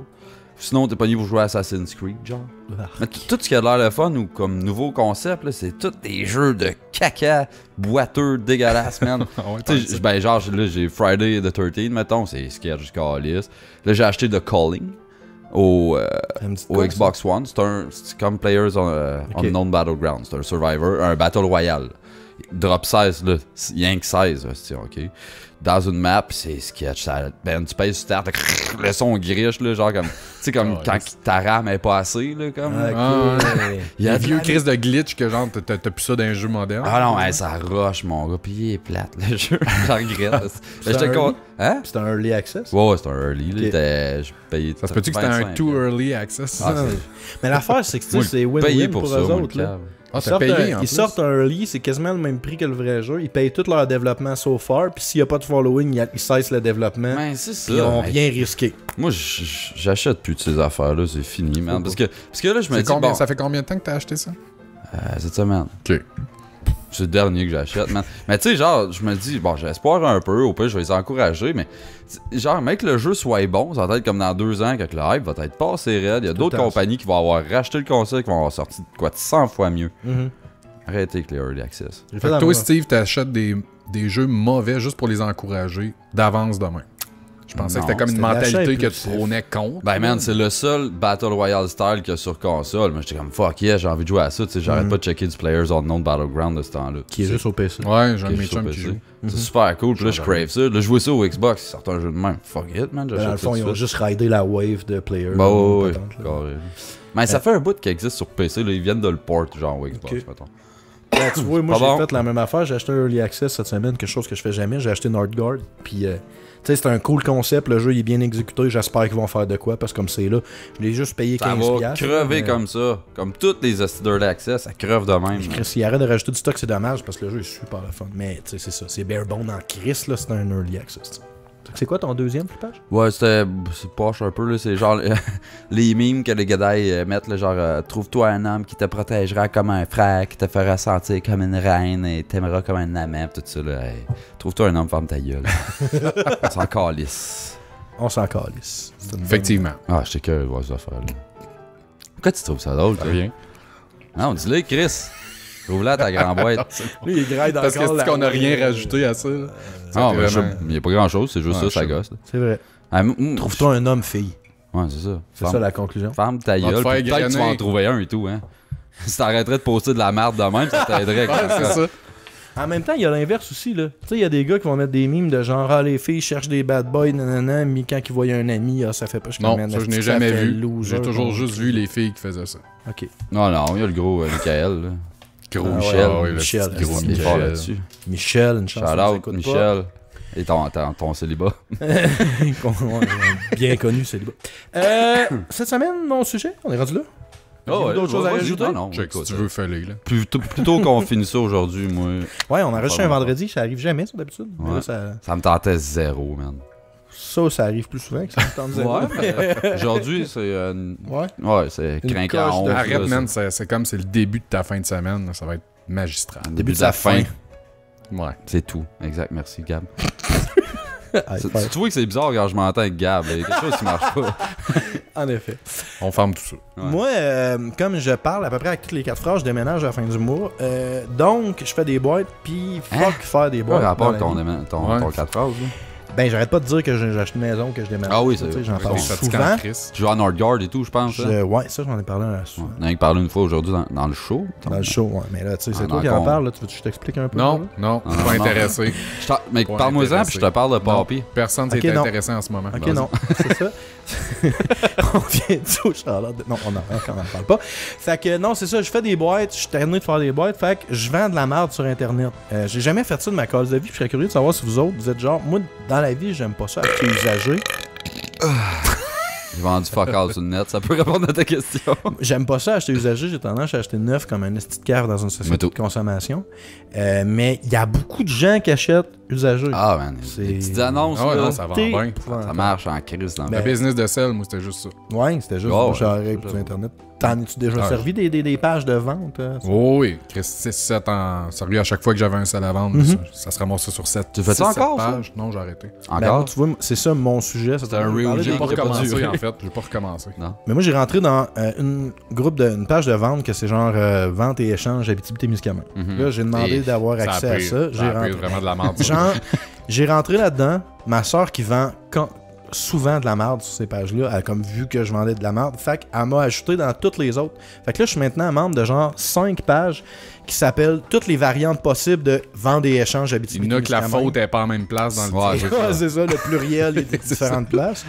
[SPEAKER 1] Sinon, t'es pas niveau pour jouer à Assassin's Creed, genre.
[SPEAKER 3] Ah.
[SPEAKER 1] Mais tout ce qui a l'air le fun ou comme nouveau concept, là, c'est tous des jeux de caca boiteux, dégueulasses, man.
[SPEAKER 2] Ouais,
[SPEAKER 1] Tu sais, ben genre, là, j'ai Friday the 13, mettons, c'est sketch jusqu'à Alice. Là, j'ai acheté The Calling au Xbox One. C'est comme Players
[SPEAKER 3] Ok.
[SPEAKER 1] Unknown Battlegrounds. C'est un Survivor, un Battle Royale. Drop 16, là. Rien que 16, c'est ok. Dans une map, c'est sketch. Ben, tu payes sur terre, le son griche, là, genre comme. Tu sais, comme
[SPEAKER 2] Oh,
[SPEAKER 1] quand
[SPEAKER 2] yes.
[SPEAKER 1] ta RAM est pas assez, là, comme.
[SPEAKER 3] Ok.
[SPEAKER 1] Il y a
[SPEAKER 2] Les
[SPEAKER 1] de
[SPEAKER 2] vieux
[SPEAKER 1] la-
[SPEAKER 2] crises de glitch que genre t'as plus ça dans un jeu moderne.
[SPEAKER 1] Ah non, hey, ça rush, mon gars. Puis il est plate, le jeu. J'en regrette.
[SPEAKER 3] C'est
[SPEAKER 1] J'étais
[SPEAKER 3] un
[SPEAKER 1] con. Hein?
[SPEAKER 3] C'est un early access?
[SPEAKER 1] Ouais, c'est un early.
[SPEAKER 3] Ok.
[SPEAKER 1] Là, j'ai payé.
[SPEAKER 2] Ça se peut-tu que c'était un
[SPEAKER 1] 25,
[SPEAKER 2] too
[SPEAKER 1] là.
[SPEAKER 2] early access?
[SPEAKER 1] Ah,
[SPEAKER 3] Non,
[SPEAKER 1] c'est-
[SPEAKER 3] mais l'affaire, c'est que tu sais,
[SPEAKER 1] Moi,
[SPEAKER 3] c'est
[SPEAKER 1] payé
[SPEAKER 3] win-win
[SPEAKER 1] pour
[SPEAKER 3] pour
[SPEAKER 1] ça,
[SPEAKER 3] eux
[SPEAKER 1] moi, le
[SPEAKER 3] autres. là.
[SPEAKER 1] cave.
[SPEAKER 2] Ah,
[SPEAKER 3] Ils
[SPEAKER 2] t'as
[SPEAKER 3] sortent,
[SPEAKER 2] payé en
[SPEAKER 3] ils
[SPEAKER 2] plus.
[SPEAKER 3] sortent un early, c'est quasiment le même prix que le vrai jeu. Ils payent tout leur développement so far, puis s'il n'y a pas de following, ils cessent le développement.
[SPEAKER 1] Ben, c'est ça.
[SPEAKER 3] Puis ils n'ont
[SPEAKER 1] Hey,
[SPEAKER 3] rien risqué.
[SPEAKER 1] Moi, j'achète plus de ces affaires-là, c'est fini, man. Parce que là, je me
[SPEAKER 2] C'est
[SPEAKER 1] dis,
[SPEAKER 2] combien-
[SPEAKER 1] bon,
[SPEAKER 2] Ça fait combien de temps que t'as acheté ça?
[SPEAKER 1] cette semaine,
[SPEAKER 2] Ok.
[SPEAKER 1] c'est le dernier que j'achète, man. Mais tu sais, genre, je me dis, bon, j'espère un peu, au pire, je vais les encourager, mais genre, mec, que le jeu soit bon, ça va être comme dans 2 ans, quand le hype va être passé raide. Il y a d'autres
[SPEAKER 3] le temps,
[SPEAKER 1] compagnies qui vont avoir racheté le concept, qui vont avoir sorti de quoi de 100 fois mieux.
[SPEAKER 3] Mhm.
[SPEAKER 1] Arrêtez avec les early access.
[SPEAKER 3] J'ai
[SPEAKER 2] Fait que
[SPEAKER 3] la
[SPEAKER 2] toi,
[SPEAKER 3] même-
[SPEAKER 2] Steve, t'achètes des jeux mauvais juste pour les encourager d'avance demain. Je pensais
[SPEAKER 1] Non,
[SPEAKER 2] que c'était comme une
[SPEAKER 3] c'était l'achat
[SPEAKER 2] mentalité que
[SPEAKER 3] impulsif.
[SPEAKER 2] tu prônais contre.
[SPEAKER 1] Ben man, c'est le seul Battle Royale style qu'il y a sur console. Moi j'étais comme fuck yeah, j'ai envie de jouer à ça, tu sais, j'arrête pas de checker du Players Unknown Battleground de ce temps-là.
[SPEAKER 3] Qui est juste au PC.
[SPEAKER 2] Ouais, j'ai un
[SPEAKER 1] Qui est
[SPEAKER 2] de mes
[SPEAKER 1] juste au
[SPEAKER 2] chums qui
[SPEAKER 1] PC.
[SPEAKER 2] joue.
[SPEAKER 1] C'est super cool, puis là je crave ça. Là je jouais ça au Xbox, ils sortent un jeu de même. Fuck it man,
[SPEAKER 3] Ben, dans le
[SPEAKER 1] j'achète
[SPEAKER 3] fond,
[SPEAKER 1] ça
[SPEAKER 3] ils
[SPEAKER 1] tout
[SPEAKER 3] ont
[SPEAKER 1] de suite.
[SPEAKER 3] juste raidé la wave de players.
[SPEAKER 1] Bah ouais,
[SPEAKER 3] patente, là.
[SPEAKER 1] carré. Mais ça fait un bout qui existe sur PC, là, ils viennent de le port genre au Xbox,
[SPEAKER 3] Ok.
[SPEAKER 1] mettons.
[SPEAKER 3] Ben, tu vois, moi
[SPEAKER 1] Pas
[SPEAKER 3] j'ai
[SPEAKER 1] bon.
[SPEAKER 3] fait la même affaire. J'ai acheté un Early Access cette semaine, quelque chose que je fais jamais. J'ai acheté Northgard. Puis, tu sais, c'est un cool concept. Le jeu il est bien exécuté. J'espère qu'ils vont faire de quoi parce que comme c'est là, je l'ai juste payé
[SPEAKER 1] Ça
[SPEAKER 3] 15$.
[SPEAKER 1] va
[SPEAKER 3] piastres,
[SPEAKER 1] crever
[SPEAKER 3] mais-
[SPEAKER 1] comme ça. Comme toutes les Early Access, ça creve de même.
[SPEAKER 3] Chris, s'il arrête de rajouter du stock, c'est dommage parce que le jeu est super le fun. Mais tu sais, c'est ça. C'est bare bone en Chris, là. C'est un Early Access. t'sais. C'est quoi ton deuxième flippage?
[SPEAKER 1] Ouais, c'est poche un peu, là. C'est genre les memes que les gadailles mettent, là, genre trouve-toi un homme qui te protégera comme un frère, qui te fera sentir comme une reine et t'aimera comme un amant, pis tout ça, là. Hey, trouve-toi un homme, ferme ta gueule. On s'en calisse.
[SPEAKER 3] On s'en calisse. C'est une bonne-
[SPEAKER 2] Effectivement.
[SPEAKER 1] Ah, je sais que de voir cette affaire-là. Pourquoi tu trouves ça drôle, toi?
[SPEAKER 2] Rien.
[SPEAKER 1] Non, dis-le, Chris. Ouvre-la ta grande boîte.
[SPEAKER 3] Lui, il graille
[SPEAKER 2] Parce que
[SPEAKER 3] encore
[SPEAKER 2] c'est
[SPEAKER 3] la-
[SPEAKER 2] qu'on n'a rien rajouté à ça.
[SPEAKER 1] Ah,
[SPEAKER 2] c'est
[SPEAKER 1] mais
[SPEAKER 2] vraiment-
[SPEAKER 1] il n'y a pas grand-chose, c'est juste
[SPEAKER 2] Ouais,
[SPEAKER 1] ça, ça
[SPEAKER 2] je sais.
[SPEAKER 1] gosse. là.
[SPEAKER 3] C'est vrai.
[SPEAKER 1] Ah,
[SPEAKER 3] Trouve-toi un homme-fille.
[SPEAKER 1] Ouais, c'est ça.
[SPEAKER 3] C'est ça la conclusion.
[SPEAKER 1] Ferme ta
[SPEAKER 2] Va te
[SPEAKER 1] gueule,
[SPEAKER 2] faire
[SPEAKER 1] puis peut-être que tu vas en
[SPEAKER 2] grainer.
[SPEAKER 1] trouver un et tout, hein. Si t'arrêterais de poster de la merde de même, ça t'aiderait.
[SPEAKER 2] Ouais, c'est ça.
[SPEAKER 3] En même temps, il y a l'inverse aussi, là. Tu sais, il y a des gars qui vont mettre des mimes de genre, ah, les filles cherchent des bad boys, nanana, mais quand ils voient un ami, ah, ça fait pas.
[SPEAKER 2] Non, ça, je n'ai jamais vu. J'ai toujours
[SPEAKER 3] juste
[SPEAKER 2] juste vu les filles qui faisaient ça.
[SPEAKER 3] Ok.
[SPEAKER 1] Non, non, il y a le gros Michael, là.
[SPEAKER 2] Gros
[SPEAKER 3] Ah ouais,
[SPEAKER 1] Michel.
[SPEAKER 2] ouais, le
[SPEAKER 3] Michel,
[SPEAKER 2] petit gros
[SPEAKER 3] c'est
[SPEAKER 1] Il est fort
[SPEAKER 2] Michel.
[SPEAKER 1] là-dessus.
[SPEAKER 3] Michel, une chance.
[SPEAKER 1] Shout out, Michel. Et ton célibat.
[SPEAKER 3] Bien connu, c'est le cette semaine, mon sujet, on est rendu là.
[SPEAKER 1] Oh,
[SPEAKER 3] d'autres choses à rajouter?
[SPEAKER 1] Non, non,
[SPEAKER 2] Check si
[SPEAKER 1] écoute,
[SPEAKER 2] tu veux fallait là.
[SPEAKER 1] plutôt qu'on finisse ça aujourd'hui, moi,
[SPEAKER 3] Ouais, on enregistre
[SPEAKER 1] Pas
[SPEAKER 3] un
[SPEAKER 1] bon.
[SPEAKER 3] vendredi, ça arrive jamais, ça, d'habitude. Mais
[SPEAKER 1] Ouais.
[SPEAKER 3] là, ça...
[SPEAKER 1] ça me tentait zéro, man.
[SPEAKER 3] Ça arrive plus souvent que ça me tente zéro.
[SPEAKER 1] Ouais, mais aujourd'hui, c'est.
[SPEAKER 3] Ouais.
[SPEAKER 1] Ouais, c'est
[SPEAKER 3] Une
[SPEAKER 1] crinquant
[SPEAKER 3] coche de-
[SPEAKER 1] 11.
[SPEAKER 2] Arrête,
[SPEAKER 1] là,
[SPEAKER 2] man, c'est comme c'est le début de ta fin de semaine. Là, ça va être magistral.
[SPEAKER 3] Début de sa fin.
[SPEAKER 2] Ouais.
[SPEAKER 1] C'est tout. Exact, merci, Gab.
[SPEAKER 3] Allez, faire.
[SPEAKER 1] Tu vois que c'est bizarre quand je m'entends avec Gab. Il y a quelque chose qui marche pas.
[SPEAKER 3] En effet.
[SPEAKER 2] On ferme tout ça.
[SPEAKER 1] Ouais.
[SPEAKER 3] Moi, comme je parle à peu près à toutes les 4 phrases, je déménage à la fin du mois. Donc, je fais des boîtes, puis fuck faire des
[SPEAKER 1] Pas
[SPEAKER 3] boîtes.
[SPEAKER 1] rapport
[SPEAKER 3] dans
[SPEAKER 1] avec
[SPEAKER 3] la vie.
[SPEAKER 1] ton
[SPEAKER 2] Ouais.
[SPEAKER 1] 4 phrases. Là.
[SPEAKER 3] Ben, j'arrête pas de dire que j'achète une maison, que je déménage.
[SPEAKER 1] Ah oui,
[SPEAKER 3] Tu sais,
[SPEAKER 1] c'est
[SPEAKER 3] j'en
[SPEAKER 1] vrai.
[SPEAKER 3] parle
[SPEAKER 2] C'est fatigant,
[SPEAKER 3] souvent.
[SPEAKER 2] Chris.
[SPEAKER 1] Tu joues à Northgard et tout, je pense. hein?
[SPEAKER 3] Ouais, ça, j'en ai parlé souvent.
[SPEAKER 1] On a parlé une fois aujourd'hui dans le show.
[SPEAKER 3] Dans le show, ouais. Mais là, tu sais, c'est
[SPEAKER 1] Ah,
[SPEAKER 3] toi qui
[SPEAKER 1] dans
[SPEAKER 3] en
[SPEAKER 1] con.
[SPEAKER 3] parles, là. Tu veux que je t'explique un peu?
[SPEAKER 2] Non,
[SPEAKER 3] là?
[SPEAKER 2] non,
[SPEAKER 1] Ah,
[SPEAKER 2] pas
[SPEAKER 1] non.
[SPEAKER 2] intéressé.
[SPEAKER 1] Mais
[SPEAKER 2] Pas
[SPEAKER 1] parle-moi-en,
[SPEAKER 2] intéressé.
[SPEAKER 1] puis je te parle de Papy.
[SPEAKER 2] Non, personne s'est
[SPEAKER 3] Ok, non.
[SPEAKER 2] intéressé en ce moment.
[SPEAKER 3] Ok,
[SPEAKER 2] Vas-y.
[SPEAKER 3] non, c'est ça. On vient du au Charlotte. Non, on en parle pas. Fait que non, c'est ça, je fais des boîtes, je suis terminé de faire des boîtes, fait que je vends de la merde sur Internet. J'ai jamais fait ça de ma cause de vie, puis je serais curieux de savoir si vous autres, vous êtes genre, moi, dans la vie, j'aime pas ça acheter usagé.
[SPEAKER 1] J'ai vendu fuck all sur le net, ça peut répondre à ta question.
[SPEAKER 3] J'aime pas ça acheter usagé, j'ai tendance à acheter neuf comme un esti de cave dans une société
[SPEAKER 1] Métaux.
[SPEAKER 3] de consommation. Mais il y a beaucoup de gens qui achètent usagé.
[SPEAKER 1] Ah, man,
[SPEAKER 3] C'est-
[SPEAKER 1] les petites annonces,
[SPEAKER 2] Ah ouais,
[SPEAKER 1] là,
[SPEAKER 2] non, ça va
[SPEAKER 3] T'es-
[SPEAKER 2] bien.
[SPEAKER 1] ça marche en crise dans
[SPEAKER 3] Ben,
[SPEAKER 2] Le business de sel, moi, c'était juste ça.
[SPEAKER 3] Ouais, c'était juste
[SPEAKER 1] Oh,
[SPEAKER 3] moi, j'aurais
[SPEAKER 1] ouais,
[SPEAKER 3] sur Internet. T'en as-tu déjà
[SPEAKER 2] Ah,
[SPEAKER 3] servi des pages de vente?
[SPEAKER 2] Oh oui, Chris, 6-7 ans. Sérieux, à chaque fois que j'avais un sel à vendre,
[SPEAKER 3] Mhm.
[SPEAKER 2] ça se ramassait sur 7.
[SPEAKER 1] Tu fais ça encore, ça?
[SPEAKER 2] pages. Non, j'ai arrêté.
[SPEAKER 3] Ben,
[SPEAKER 1] Encore?
[SPEAKER 3] moi, tu vois, c'est ça mon sujet.
[SPEAKER 1] C'est un real
[SPEAKER 2] J'ai
[SPEAKER 1] Jake
[SPEAKER 2] pas
[SPEAKER 1] qui a pas
[SPEAKER 2] recommencé,
[SPEAKER 1] duré.
[SPEAKER 2] en fait. J'ai pas recommencé.
[SPEAKER 1] Non.
[SPEAKER 3] Mais moi, j'ai rentré dans une page de vente que c'est genre vente et échange Abitibi-Témiscamingue.
[SPEAKER 1] Mhm.
[SPEAKER 3] Là, j'ai demandé
[SPEAKER 1] Et
[SPEAKER 3] d'avoir
[SPEAKER 2] Ça a
[SPEAKER 3] accès à
[SPEAKER 2] pris-
[SPEAKER 3] ça.
[SPEAKER 2] ça a pris
[SPEAKER 3] rentré-
[SPEAKER 2] vraiment de la merde.
[SPEAKER 3] Genre, j'ai rentré là-dedans. Ma soeur qui vend souvent de la merde sur ces pages-là, elle a comme vu que je vendais de la merde. Fait qu'elle m'a ajouté dans toutes les autres. Fait que là, je suis maintenant membre de genre 5 pages qui s'appellent toutes les variantes possibles de vente et échange
[SPEAKER 2] Il y
[SPEAKER 3] Abitibi-Témiscamingue.
[SPEAKER 2] en a que la faute est pas en même place dans le
[SPEAKER 1] Ouais,
[SPEAKER 2] titre.
[SPEAKER 3] Ouais, c'est ça, le pluriel est de différentes places.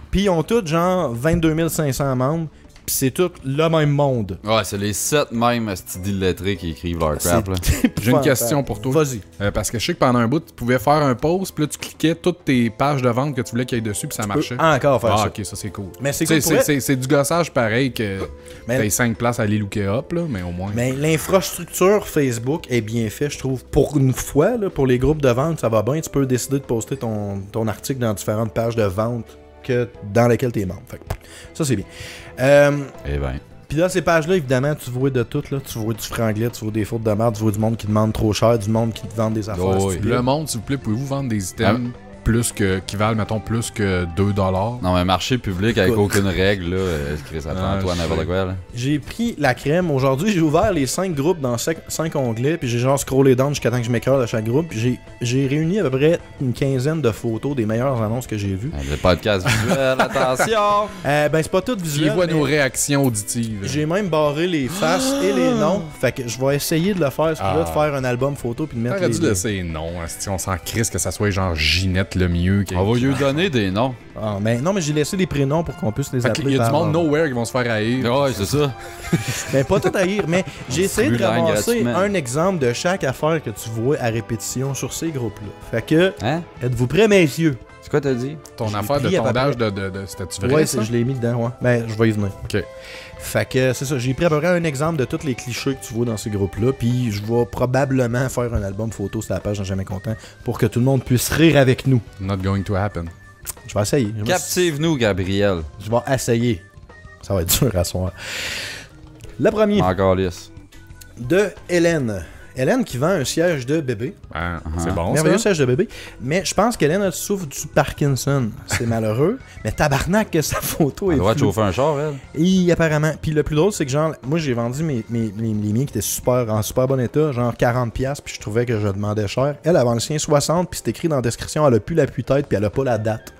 [SPEAKER 3] Puis ils ont tous genre 22 500 membres. Puis c'est tout le même monde.
[SPEAKER 1] Ouais, c'est les 7 mêmes styles lettrés qui écrivent leur crap, là.
[SPEAKER 2] J'ai une question pour toi.
[SPEAKER 3] Vas-y.
[SPEAKER 2] Parce que je sais que pendant un bout, tu pouvais faire un post, puis là, tu cliquais toutes tes pages de vente que tu voulais qu'il y ait dessus, puis ça marchait.
[SPEAKER 3] Encore faire
[SPEAKER 2] Ah,
[SPEAKER 3] ça.
[SPEAKER 2] ok, ça c'est cool.
[SPEAKER 3] Mais c'est
[SPEAKER 2] Tu sais,
[SPEAKER 3] cool pour
[SPEAKER 2] c'est du gossage pareil que
[SPEAKER 3] Mais-
[SPEAKER 2] t'as 5 places à aller looker up, là, mais au moins.
[SPEAKER 3] Mais l'infrastructure Facebook est bien faite, je trouve. Pour une fois, là, pour les groupes de vente, ça va bien. Tu peux décider de poster ton article dans différentes pages de vente dans lesquelles tu es membre. Fait que ça, c'est bien.
[SPEAKER 1] Eh ben.
[SPEAKER 3] Puis là, ces pages-là, évidemment, tu vois de tout. Là. Tu vois du franglais, tu vois des fautes de merde, tu vois du monde qui demande trop cher, du monde qui te vend des affaires.
[SPEAKER 1] Oh, oui.
[SPEAKER 3] stupides.
[SPEAKER 2] Le monde, s'il vous plaît, pouvez-vous vendre des items qui valent, mettons, plus que 2$?
[SPEAKER 1] Non, mais marché public avec
[SPEAKER 3] Écoute.
[SPEAKER 1] aucune règle, là, Chris, attends-toi à
[SPEAKER 2] je
[SPEAKER 1] n'importe
[SPEAKER 2] sais.
[SPEAKER 1] quoi, là.
[SPEAKER 3] J'ai pris la crème. Aujourd'hui, j'ai ouvert les 5 groupes dans 5 onglets, puis j'ai genre scrollé down jusqu'à temps que je m'écœure de chaque groupe. Puis j'ai réuni à peu près une quinzaine de photos des meilleures annonces que j'ai vues.
[SPEAKER 1] Le podcast visuel, attention!
[SPEAKER 3] Ben, c'est pas tout
[SPEAKER 2] Tu
[SPEAKER 3] visuel.
[SPEAKER 2] vois
[SPEAKER 3] mais
[SPEAKER 2] nos réactions auditives.
[SPEAKER 3] j'ai même barré les faces et les noms. Fait que je vais essayer de le faire, ce coup-là, de faire un album photo puis de mettre
[SPEAKER 2] T'aurais
[SPEAKER 3] les...
[SPEAKER 2] dû laisser non. Si on s'en crisse que ça soit genre Ginette le mieux.
[SPEAKER 1] On va lui donner des noms.
[SPEAKER 3] Ah, ben, non, mais j'ai laissé des prénoms pour qu'on puisse les
[SPEAKER 2] Fait
[SPEAKER 3] appeler
[SPEAKER 2] qu'il y a du
[SPEAKER 3] par
[SPEAKER 2] monde
[SPEAKER 3] leur-
[SPEAKER 2] nowhere qui vont se faire haïr.
[SPEAKER 1] Ouais, c'est ça.
[SPEAKER 3] Ben, pas tout à rire, mais j'ai essayé de
[SPEAKER 1] Brûlant
[SPEAKER 3] ramasser
[SPEAKER 1] gratuitement.
[SPEAKER 3] un exemple de chaque affaire que tu vois à répétition sur ces groupes-là. Fait que,
[SPEAKER 1] Hein?
[SPEAKER 3] êtes-vous prêts, messieurs?
[SPEAKER 1] C'est quoi t'as dit?
[SPEAKER 2] Ton
[SPEAKER 3] J'ai
[SPEAKER 2] affaire de
[SPEAKER 3] pris à peu
[SPEAKER 2] tondage de c'était-tu vrai,
[SPEAKER 3] Ouais,
[SPEAKER 2] ça?
[SPEAKER 3] je l'ai mis dedans, ouais. Ben, je vais y venir.
[SPEAKER 2] Ok.
[SPEAKER 3] Fait que c'est ça, j'ai pris à peu près un exemple de tous les clichés que tu vois dans ces groupes-là, puis je vais probablement faire un album photo sur la page de Jamais Content pour que tout le monde puisse rire avec nous.
[SPEAKER 2] Not going to happen.
[SPEAKER 3] Je vais essayer.
[SPEAKER 1] Captive-nous, Gabriel.
[SPEAKER 3] Je vais essayer. Ça va être dur à soir. Le premier,
[SPEAKER 1] Encore lisse.
[SPEAKER 3] de Hélène. Hélène qui vend un siège de bébé.
[SPEAKER 2] Ah, c'est bon,
[SPEAKER 3] Merveilleux
[SPEAKER 2] ça?
[SPEAKER 3] siège de bébé. Mais je pense qu'Hélène elle souffre du Parkinson. C'est malheureux. Mais tabarnak que sa photo
[SPEAKER 1] Elle
[SPEAKER 3] est
[SPEAKER 1] doit
[SPEAKER 3] floue.
[SPEAKER 1] chauffer un char, elle.
[SPEAKER 3] Et apparemment. Puis le plus drôle, c'est que genre, moi j'ai vendu les miens qui étaient en super bon état, genre 40$, puis je trouvais que je demandais cher. Elle vend le sien 60$, puis c'est écrit dans la description, elle a plus l'appui-tête, puis elle a pas la date.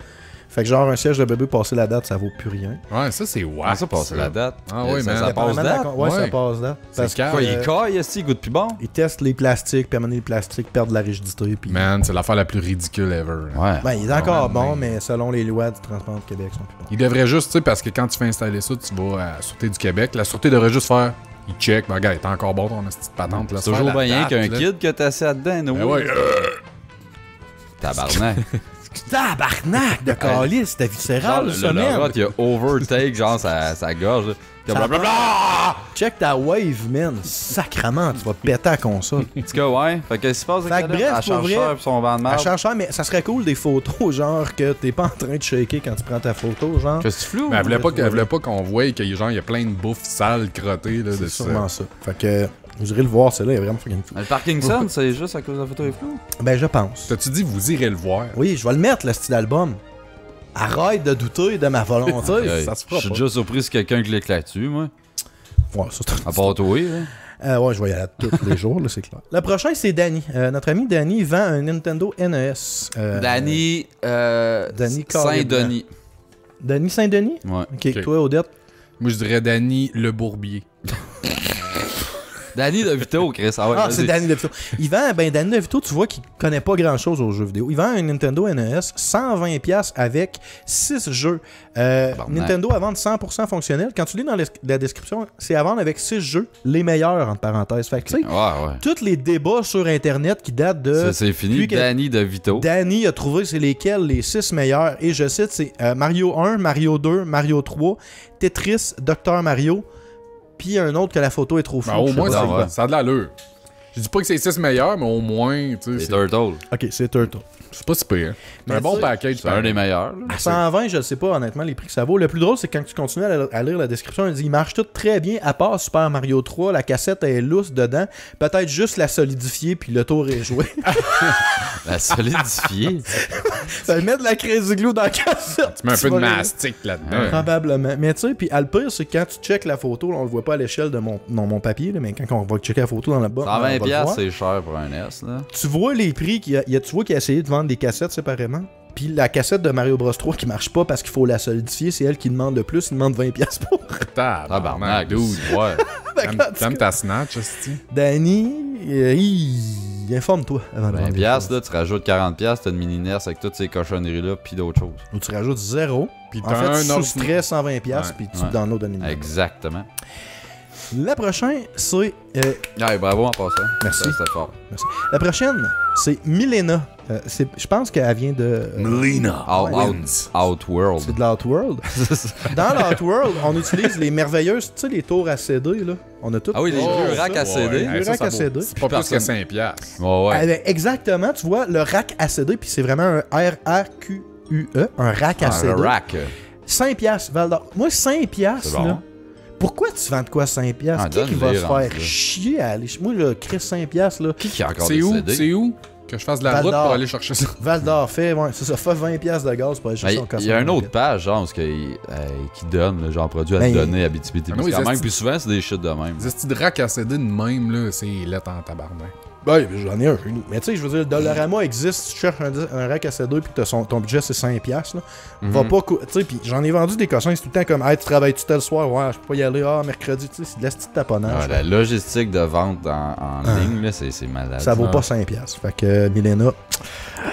[SPEAKER 3] Fait que genre un siège de bébé passé la date, ça vaut plus rien.
[SPEAKER 2] Ouais, ça c'est wow.
[SPEAKER 1] Ah, ça passe la date.
[SPEAKER 2] Ah oui, man.
[SPEAKER 1] Ça passe
[SPEAKER 3] Apparemment,
[SPEAKER 1] date.
[SPEAKER 3] Ouais, ça
[SPEAKER 2] Ouais.
[SPEAKER 3] passe date. Parce
[SPEAKER 2] calme.
[SPEAKER 1] Quoi,
[SPEAKER 3] que,
[SPEAKER 1] il caille, est-ce qu'il goûte plus bon?
[SPEAKER 3] ils testent les plastiques, puis à un moment donné, les plastiques perdent de la rigidité. Puis...
[SPEAKER 2] Man, c'est l'affaire la plus ridicule ever.
[SPEAKER 1] Ouais.
[SPEAKER 3] Ben, il est encore
[SPEAKER 2] Ouais,
[SPEAKER 3] bon, mais selon les lois du transport du Québec, ils sont plus bons.
[SPEAKER 2] Il devrait juste, tu sais, parce que quand tu fais installer ça, tu vas à la Sûreté du Québec. La Sûreté devrait juste faire. Il check, ben regarde, il est encore bon ton petite patente. Là,
[SPEAKER 1] C'est toujours
[SPEAKER 2] Faire la
[SPEAKER 1] bien
[SPEAKER 2] date,
[SPEAKER 1] qu'un
[SPEAKER 2] là.
[SPEAKER 1] kid que t'as assis là-dedans,
[SPEAKER 2] Ben
[SPEAKER 1] nous.
[SPEAKER 2] ouais.
[SPEAKER 1] Tabarnak.
[SPEAKER 3] Tabarnak de calice, c'était
[SPEAKER 1] Genre,
[SPEAKER 3] viscéral, ça,
[SPEAKER 1] le
[SPEAKER 3] man.
[SPEAKER 1] rot, il a overtake, genre, sa gorge. Là.
[SPEAKER 3] Ça
[SPEAKER 1] Blablabla.
[SPEAKER 3] Check ta wave, man. Sacrement, tu vas péter la console.
[SPEAKER 1] En tout cas, ouais. Fait que qu'est-ce qui se passe
[SPEAKER 3] Fait que
[SPEAKER 1] avec
[SPEAKER 3] bref,
[SPEAKER 1] elle
[SPEAKER 3] pour
[SPEAKER 1] charge
[SPEAKER 3] vrai,
[SPEAKER 1] cher pis son vent de
[SPEAKER 3] Elle
[SPEAKER 1] marde?
[SPEAKER 3] charge cher, mais ça serait cool des photos, genre que t'es pas en train de shaker quand tu prends ta photo, genre.
[SPEAKER 1] Qu'est-ce que tu flou?
[SPEAKER 2] Mais elle voulait pas qu'on voie qu'il y a plein de bouffe sale, crottée, là, de
[SPEAKER 3] C'est
[SPEAKER 2] ça.
[SPEAKER 3] sûrement ça. Fait que vous irez le voir, celle-là, elle est vraiment fucking fou.
[SPEAKER 1] Le Parkinson, c'est juste à cause de la photo est floue?
[SPEAKER 3] Ben, je pense.
[SPEAKER 2] T'as-tu dit vous irez le voir?
[SPEAKER 3] Oui, je vais le mettre, le style album. Arrête de douter de ma volonté.
[SPEAKER 1] Hey,
[SPEAKER 3] Ça se
[SPEAKER 1] je
[SPEAKER 3] fera
[SPEAKER 1] suis
[SPEAKER 3] pas.
[SPEAKER 1] déjà surpris si quelqu'un clique là-dessus, moi.
[SPEAKER 3] Ouais, ça, c'est
[SPEAKER 1] À part toi, là.
[SPEAKER 3] ouais, je vais y aller tous les jours, là, c'est clair. Le prochain, c'est Danny. Notre ami Danny vend un Nintendo NES.
[SPEAKER 1] Danny,
[SPEAKER 3] Danny
[SPEAKER 1] Saint-Denis.
[SPEAKER 3] Danny Saint-Denis?
[SPEAKER 1] Ouais.
[SPEAKER 3] Ok, toi, Odette.
[SPEAKER 2] Moi, je dirais Danny Le Bourbier.
[SPEAKER 1] Danny DeVito, Chris. Ah ouais,
[SPEAKER 3] Ah,
[SPEAKER 1] vas-y.
[SPEAKER 3] c'est Danny DeVito. Il vend, ben Danny DeVito, tu vois qu'il connaît pas grand-chose aux jeux vidéo. Il vend un Nintendo NES 120$ avec 6 jeux. Nintendo à vendre 100% fonctionnel. Quand tu lis dans la description, c'est à vendre avec 6 jeux, les meilleurs, entre parenthèses. Fait que, tu sais,
[SPEAKER 1] Ouais.
[SPEAKER 3] tous les débats sur Internet qui datent de...
[SPEAKER 1] Ça, c'est fini.
[SPEAKER 3] Puis que-
[SPEAKER 1] Danny DeVito.
[SPEAKER 3] Danny a trouvé c'est lesquels les 6 meilleurs. Et je cite, c'est Mario 1, Mario 2, Mario 3, Tetris, Dr. Mario, puis un autre que la photo est trop floue.
[SPEAKER 2] Ben, au
[SPEAKER 3] je sais
[SPEAKER 2] moins,
[SPEAKER 3] pas.
[SPEAKER 1] ça va.
[SPEAKER 2] ça a de l'allure. Je dis pas que c'est 6 meilleurs, mais au moins, tu sais,
[SPEAKER 1] Les
[SPEAKER 2] c'est
[SPEAKER 1] Turtles.
[SPEAKER 3] Ok, c'est Turtle.
[SPEAKER 2] c'est pas si pire. C'est
[SPEAKER 3] Mais
[SPEAKER 2] un bon
[SPEAKER 3] tu sais,
[SPEAKER 2] package.
[SPEAKER 1] C'est un des meilleurs. là.
[SPEAKER 3] À 120, je ne sais pas honnêtement les prix que ça vaut. Le plus drôle, c'est quand tu continues à lire la description, il dit il marche tout très bien, à part Super Mario 3, la cassette est lousse dedans. Peut-être juste la solidifier, puis le tour est joué.
[SPEAKER 1] La solidifiée.
[SPEAKER 3] Ça met de la Crazy Glue dans la cassette.
[SPEAKER 2] Tu mets un peu de
[SPEAKER 3] vas-
[SPEAKER 2] mastic là-dedans.
[SPEAKER 3] Probablement. Mais tu sais, puis le pire, c'est que quand tu checkes la photo, là, on le voit pas à l'échelle de mon papier, là, mais quand on va checker la photo dans la boîte,
[SPEAKER 1] 120$, c'est cher pour un S, là.
[SPEAKER 3] tu vois les prix, tu vois qu'il a essayé de vendre des cassettes séparément. Puis la cassette de Mario Bros 3 qui marche pas parce qu'il faut la solidifier, c'est elle qui demande le plus, il demande 20$ pour.
[SPEAKER 1] Tabarnak, dude. Ouais.
[SPEAKER 2] T'aimes ta Snatch, hostie?
[SPEAKER 3] Danny, informe-toi avant de vendre des
[SPEAKER 1] 20$,
[SPEAKER 3] choses.
[SPEAKER 1] là, tu rajoutes 40$, t'as une mini NES avec toutes ces cochonneries-là, pis d'autres choses.
[SPEAKER 3] Ou tu rajoutes 0.
[SPEAKER 2] Puis
[SPEAKER 3] En
[SPEAKER 2] t'as
[SPEAKER 3] fait,
[SPEAKER 2] un
[SPEAKER 3] tu
[SPEAKER 2] autre-
[SPEAKER 3] soustrais 120$, puis tu
[SPEAKER 1] Ouais.
[SPEAKER 3] downloads un numéro.
[SPEAKER 1] Exactement.
[SPEAKER 3] La prochaine, c'est...
[SPEAKER 1] Ouais, bravo en passant.
[SPEAKER 3] Merci.
[SPEAKER 1] Ça, c'était fort.
[SPEAKER 3] La prochaine, c'est Milena. Je pense qu'elle vient de...
[SPEAKER 1] Outworld.
[SPEAKER 3] c'est de l'Outworld. Dans l'Outworld, on utilise les merveilleuses, tu sais, les tours à CD, là. On a tout...
[SPEAKER 1] Ah oui, les
[SPEAKER 2] Oh,
[SPEAKER 1] vieux racks
[SPEAKER 2] ça,
[SPEAKER 1] à CD.
[SPEAKER 3] ouais.
[SPEAKER 2] Ça,
[SPEAKER 3] rack
[SPEAKER 2] ça
[SPEAKER 3] à
[SPEAKER 2] vaut-
[SPEAKER 3] CD.
[SPEAKER 2] C'est pas plus que 5$.
[SPEAKER 1] Ouais, ouais.
[SPEAKER 3] Ah, ben, exactement, tu vois, le rack à CD, puis c'est vraiment un R-A-Q-U-E, un rack à CD.
[SPEAKER 1] Un rack.
[SPEAKER 3] 5$ Val d'Or. Moi, 5$,
[SPEAKER 1] C'est bon.
[SPEAKER 3] là. Pourquoi tu vends de quoi 5$?
[SPEAKER 1] Ah,
[SPEAKER 3] Qui va
[SPEAKER 1] donne-les,
[SPEAKER 3] se
[SPEAKER 1] rendu
[SPEAKER 3] faire
[SPEAKER 1] là.
[SPEAKER 3] chier à aller... Moi, le Chris 5$, là,
[SPEAKER 1] Qui a encore
[SPEAKER 2] C'est
[SPEAKER 1] des
[SPEAKER 2] où?
[SPEAKER 1] CD?
[SPEAKER 2] C'est où? Que je fasse de la
[SPEAKER 3] Val
[SPEAKER 2] route
[SPEAKER 3] d'Or.
[SPEAKER 2] pour aller chercher ça.
[SPEAKER 3] Val d'Or fait, ouais, c'est ça, fait 20$ de gaz pour aller chercher son
[SPEAKER 1] Ben, il y a une autre page, genre, parce qui donne, là, genre, produit à
[SPEAKER 3] Ben,
[SPEAKER 1] donner à BTB.
[SPEAKER 2] Ah oui,
[SPEAKER 1] quand même,
[SPEAKER 2] c'est-
[SPEAKER 1] puis souvent, c'est des shit de même.
[SPEAKER 2] Des petits dracs à CD de même, là, c'est lettre en tabarnak.
[SPEAKER 3] Ben, j'en ai un chez nous. Mais tu sais, je veux dire, le Dollarama existe, si tu cherches un rack à CD puis que ton budget c'est 5$, là, va pas... Tu sais, puis j'en ai vendu des cossins, c'est tout le temps comme, hey, tu travailles-tu tel soir? Ouais, je peux pas y aller, mercredi, tu sais, c'est de la petite taponnage.
[SPEAKER 1] Ah, la logistique de vente en ligne, là, c'est malade.
[SPEAKER 3] Ça vaut
[SPEAKER 2] Ah.
[SPEAKER 3] pas 5$. Fait que, Milena,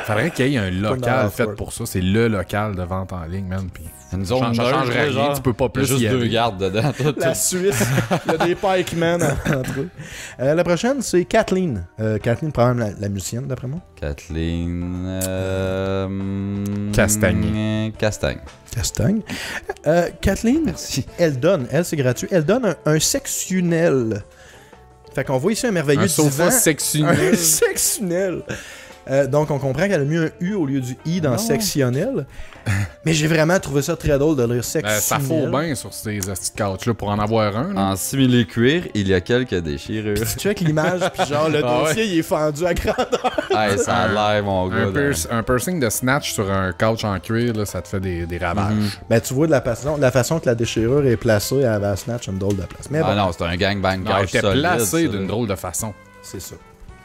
[SPEAKER 2] Faudrait qu'il y ait un
[SPEAKER 3] dans
[SPEAKER 2] local
[SPEAKER 3] la
[SPEAKER 2] fait
[SPEAKER 3] Ford.
[SPEAKER 2] pour ça. C'est le local de vente en ligne, man. Puis
[SPEAKER 1] Une
[SPEAKER 2] ça
[SPEAKER 1] zone
[SPEAKER 2] changerait
[SPEAKER 1] neutre,
[SPEAKER 2] rien.
[SPEAKER 1] genre.
[SPEAKER 2] Tu peux pas
[SPEAKER 1] Il y a
[SPEAKER 2] plus
[SPEAKER 1] juste
[SPEAKER 2] y
[SPEAKER 1] deux
[SPEAKER 2] aller.
[SPEAKER 1] gardes dedans. Tout,
[SPEAKER 3] la Suisse, il y a des pikemen entre eux. La prochaine, c'est Kathleen. Kathleen, probablement la musicienne, d'après moi.
[SPEAKER 1] Kathleen.
[SPEAKER 2] Castagne.
[SPEAKER 1] Castagne.
[SPEAKER 3] Castagne. Kathleen,
[SPEAKER 1] Merci.
[SPEAKER 3] elle donne, c'est gratuit, elle donne un sectionnel. Fait qu'on voit ici un merveilleux
[SPEAKER 2] Un sofa
[SPEAKER 3] divan.
[SPEAKER 2] sectionnel.
[SPEAKER 3] Un sectionnel. Donc, on comprend qu'elle a mis un U au lieu du I dans sectionnel. Mais j'ai vraiment trouvé ça très drôle de lire sectionnel.
[SPEAKER 2] Ça faut bien sur ces petites couches-là pour en avoir un. là.
[SPEAKER 1] En simili-cuir, il y a quelques déchirures.
[SPEAKER 3] Tu check l'image, puis genre, le
[SPEAKER 2] Ah
[SPEAKER 3] dossier, il est fendu à grandeur.
[SPEAKER 1] Hey, ça a l'air, mon gars.
[SPEAKER 2] Un piercing de snatch sur un couch en cuir, là, ça te fait des ravages.
[SPEAKER 3] Ben, tu vois de la façon que la déchirure est placée, elle avait à snatch une drôle de place. Mais bon,
[SPEAKER 1] Ah non, c'est un gangbang
[SPEAKER 2] Non, elle
[SPEAKER 1] couch
[SPEAKER 2] était
[SPEAKER 1] solide.
[SPEAKER 2] placée
[SPEAKER 1] ça,
[SPEAKER 2] d'une
[SPEAKER 1] là.
[SPEAKER 2] drôle de façon.
[SPEAKER 3] c'est ça.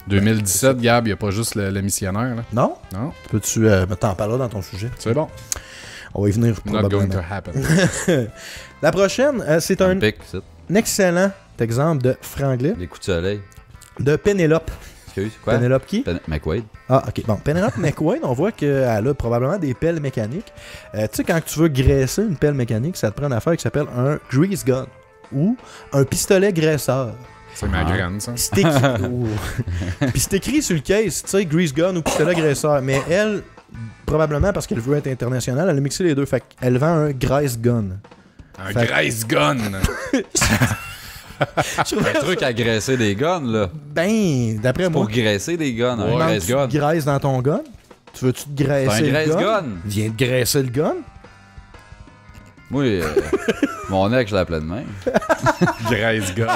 [SPEAKER 2] 2017, Gab, il n'y a pas juste le missionnaire. Là.
[SPEAKER 3] Non?
[SPEAKER 2] Non,
[SPEAKER 3] Peux-tu t'en parler dans ton sujet?
[SPEAKER 2] c'est bon.
[SPEAKER 3] On va y venir
[SPEAKER 2] Not going to
[SPEAKER 3] probablement.
[SPEAKER 2] happen.
[SPEAKER 3] La prochaine, c'est
[SPEAKER 1] Un
[SPEAKER 3] un
[SPEAKER 1] pic, c'est
[SPEAKER 3] excellent exemple de franglais
[SPEAKER 1] les coups de soleil.
[SPEAKER 3] de Pénélope.
[SPEAKER 1] Excuse, quoi?
[SPEAKER 3] Pénélope qui?
[SPEAKER 1] McQuaid.
[SPEAKER 3] Ah, ok. Bon, Pénélope McQuaid, on voit qu'elle a probablement des pelles mécaniques. Tu sais, quand tu veux graisser une pelle mécanique, ça te prend une affaire qui s'appelle un grease gun ou un pistolet graisseur.
[SPEAKER 2] C'est ma graine, ça.
[SPEAKER 3] C'est écrit... Ouh. Puis c'est écrit sur le case, tu sais, grease gun ou pistolet graisseur. Mais elle, probablement parce qu'elle veut être internationale, elle a mixé les deux. Fait qu'elle vend un Grace Gun.
[SPEAKER 2] Un
[SPEAKER 3] Fait-
[SPEAKER 2] Grace Gun.
[SPEAKER 1] Un truc à graisser des guns, là.
[SPEAKER 3] Ben, d'après moi,
[SPEAKER 1] Pour graisser des guns, un
[SPEAKER 3] manques-tu
[SPEAKER 1] graisse gun.
[SPEAKER 3] de graisse dans ton gun? Tu veux-tu te graisser
[SPEAKER 1] C'est un
[SPEAKER 3] le
[SPEAKER 1] graisse
[SPEAKER 3] gun?
[SPEAKER 1] gun.
[SPEAKER 3] Viens de graisser le gun?
[SPEAKER 1] Moi, mon ex, je l'appelais de même.
[SPEAKER 2] Grace Gun.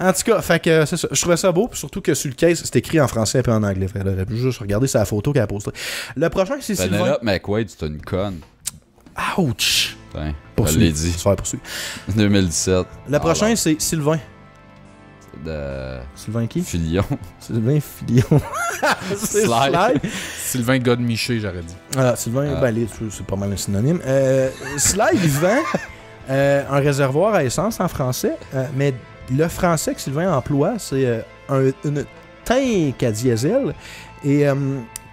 [SPEAKER 3] En tout cas, fait que c'est ça. Je trouvais ça beau, puis surtout que sur le case, c'est écrit en français et en anglais. Fait qu'elle aurait pu juste regarder sa photo qu'elle a postée. Le prochain, c'est Sylvain.
[SPEAKER 1] Penelope McQuaid, c'est une conne.
[SPEAKER 3] Ouch!
[SPEAKER 1] Putain, je
[SPEAKER 3] Poursuis.
[SPEAKER 1] l'ai dit.
[SPEAKER 3] Se faire poursuivre.
[SPEAKER 1] 2017.
[SPEAKER 3] Le prochain,
[SPEAKER 1] Alors,
[SPEAKER 3] c'est Sylvain.
[SPEAKER 1] de
[SPEAKER 3] Sylvain qui?
[SPEAKER 1] Filion.
[SPEAKER 3] Sylvain Filion. C'est
[SPEAKER 1] Slide.
[SPEAKER 3] Slide.
[SPEAKER 2] Sylvain Godmiché, j'aurais dit.
[SPEAKER 3] Voilà, Sylvain, ben, c'est pas mal un synonyme. Slide, il vend un réservoir à essence en français, mais le français que Sylvain emploie, c'est une tank à diesel. Et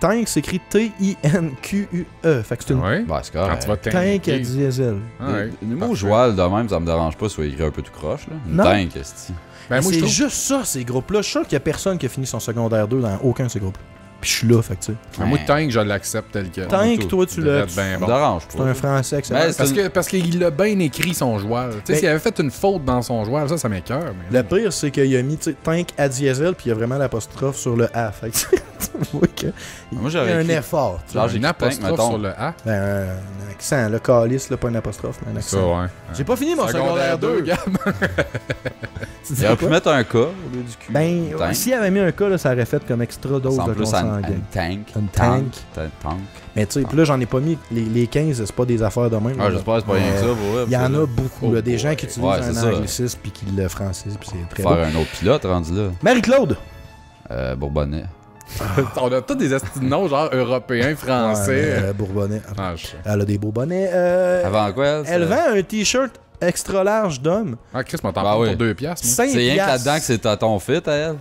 [SPEAKER 3] tank s'écrit T-I-N-Q-U-E. Fait que c'est une
[SPEAKER 2] Ouais.
[SPEAKER 1] Bah, c'est
[SPEAKER 2] Quand
[SPEAKER 1] correct.
[SPEAKER 2] tu vas
[SPEAKER 3] tank à
[SPEAKER 2] t'inquiéter.
[SPEAKER 3] diesel.
[SPEAKER 2] Ouais.
[SPEAKER 1] Les mots
[SPEAKER 2] Parfait.
[SPEAKER 1] joual de même, ça me dérange pas, soit écrit un peu tout croche, là. Une
[SPEAKER 3] Non.
[SPEAKER 1] tank, esti.
[SPEAKER 2] Ben, moi, je
[SPEAKER 3] C'est
[SPEAKER 2] trouve...
[SPEAKER 3] juste ça, ces groupes-là. Je suis sûr qu'il y a personne qui a fini son secondaire 2 dans aucun de ces groupes. Puis je suis là, fait que tu sais.
[SPEAKER 2] Ben, moi, Tank, je l'accepte tel quel.
[SPEAKER 3] Tank,
[SPEAKER 1] tout.
[SPEAKER 3] toi, tu
[SPEAKER 2] devrait
[SPEAKER 3] l'as.
[SPEAKER 2] être bien
[SPEAKER 1] Ça
[SPEAKER 2] bon.
[SPEAKER 1] me dérange
[SPEAKER 3] C'est
[SPEAKER 1] pas.
[SPEAKER 3] un français excellent.
[SPEAKER 1] Ben, c'est
[SPEAKER 2] Parce qu'il a bien écrit son joual. Tu sais,
[SPEAKER 3] Ben-
[SPEAKER 2] s'il avait fait une faute dans son joual, ça m'écoeure. Mais...
[SPEAKER 3] Le pire, c'est qu'il a mis tu sais, tank à diesel, puis il y a vraiment l'apostrophe sur le A. Fait que tu vois qu'il
[SPEAKER 1] Moi,
[SPEAKER 3] y a
[SPEAKER 1] j'aurais
[SPEAKER 3] un
[SPEAKER 1] écrit...
[SPEAKER 3] effort. tu sais.
[SPEAKER 1] Genre, j'ai
[SPEAKER 2] une
[SPEAKER 1] écrit tank,
[SPEAKER 2] apostrophe
[SPEAKER 1] mettons.
[SPEAKER 2] sur le A.
[SPEAKER 3] Ben, un accent, le calice, là, pas une apostrophe, mais un
[SPEAKER 2] Ça,
[SPEAKER 3] accent.
[SPEAKER 2] ouais.
[SPEAKER 3] J'ai pas fini mon secondaire 2.
[SPEAKER 2] gars.
[SPEAKER 3] Tu dis
[SPEAKER 1] Il aurait pu
[SPEAKER 3] quoi?
[SPEAKER 1] mettre un K au lieu du cul.
[SPEAKER 3] Ben,
[SPEAKER 1] Tank.
[SPEAKER 3] s'il avait mis un cas, là, ça aurait fait comme extra dose
[SPEAKER 1] Ça
[SPEAKER 3] de
[SPEAKER 1] ressemble plus à
[SPEAKER 3] consanguin.
[SPEAKER 1] une tank.
[SPEAKER 3] Une tank.
[SPEAKER 1] Tank.
[SPEAKER 3] Mais tu sais, puis là, j'en ai pas mis. Les 15, c'est pas des affaires de même.
[SPEAKER 1] Ah,
[SPEAKER 3] là.
[SPEAKER 1] j'espère que c'est pas rien que ça, pour vrai.
[SPEAKER 3] Il y en a beaucoup,
[SPEAKER 2] Oh
[SPEAKER 3] là, des gens
[SPEAKER 2] boy.
[SPEAKER 3] qui utilisent
[SPEAKER 1] Ouais, c'est
[SPEAKER 3] un
[SPEAKER 1] ça.
[SPEAKER 3] anglicisme puis qui le francisent, puis c'est très
[SPEAKER 1] Faire
[SPEAKER 3] beau.
[SPEAKER 1] un autre pilote rendu là.
[SPEAKER 3] Marie-Claude!
[SPEAKER 1] Bourbonnais.
[SPEAKER 2] On a tous des estis de noms, genre européens, français.
[SPEAKER 3] Ouais, Bourbonnais.
[SPEAKER 2] Ah, je sais.
[SPEAKER 3] Elle a des beaux bonnets.
[SPEAKER 1] Avant quoi, elle?
[SPEAKER 3] Elle vend un t-shirt extra large d'homme.
[SPEAKER 2] Ah, Chris m'a t'en
[SPEAKER 1] Bah
[SPEAKER 2] prends
[SPEAKER 1] oui.
[SPEAKER 2] pour 2 piastres.
[SPEAKER 3] 5
[SPEAKER 1] C'est rien que
[SPEAKER 3] piastres.
[SPEAKER 1] là-dedans que c'est à ton fit à elle.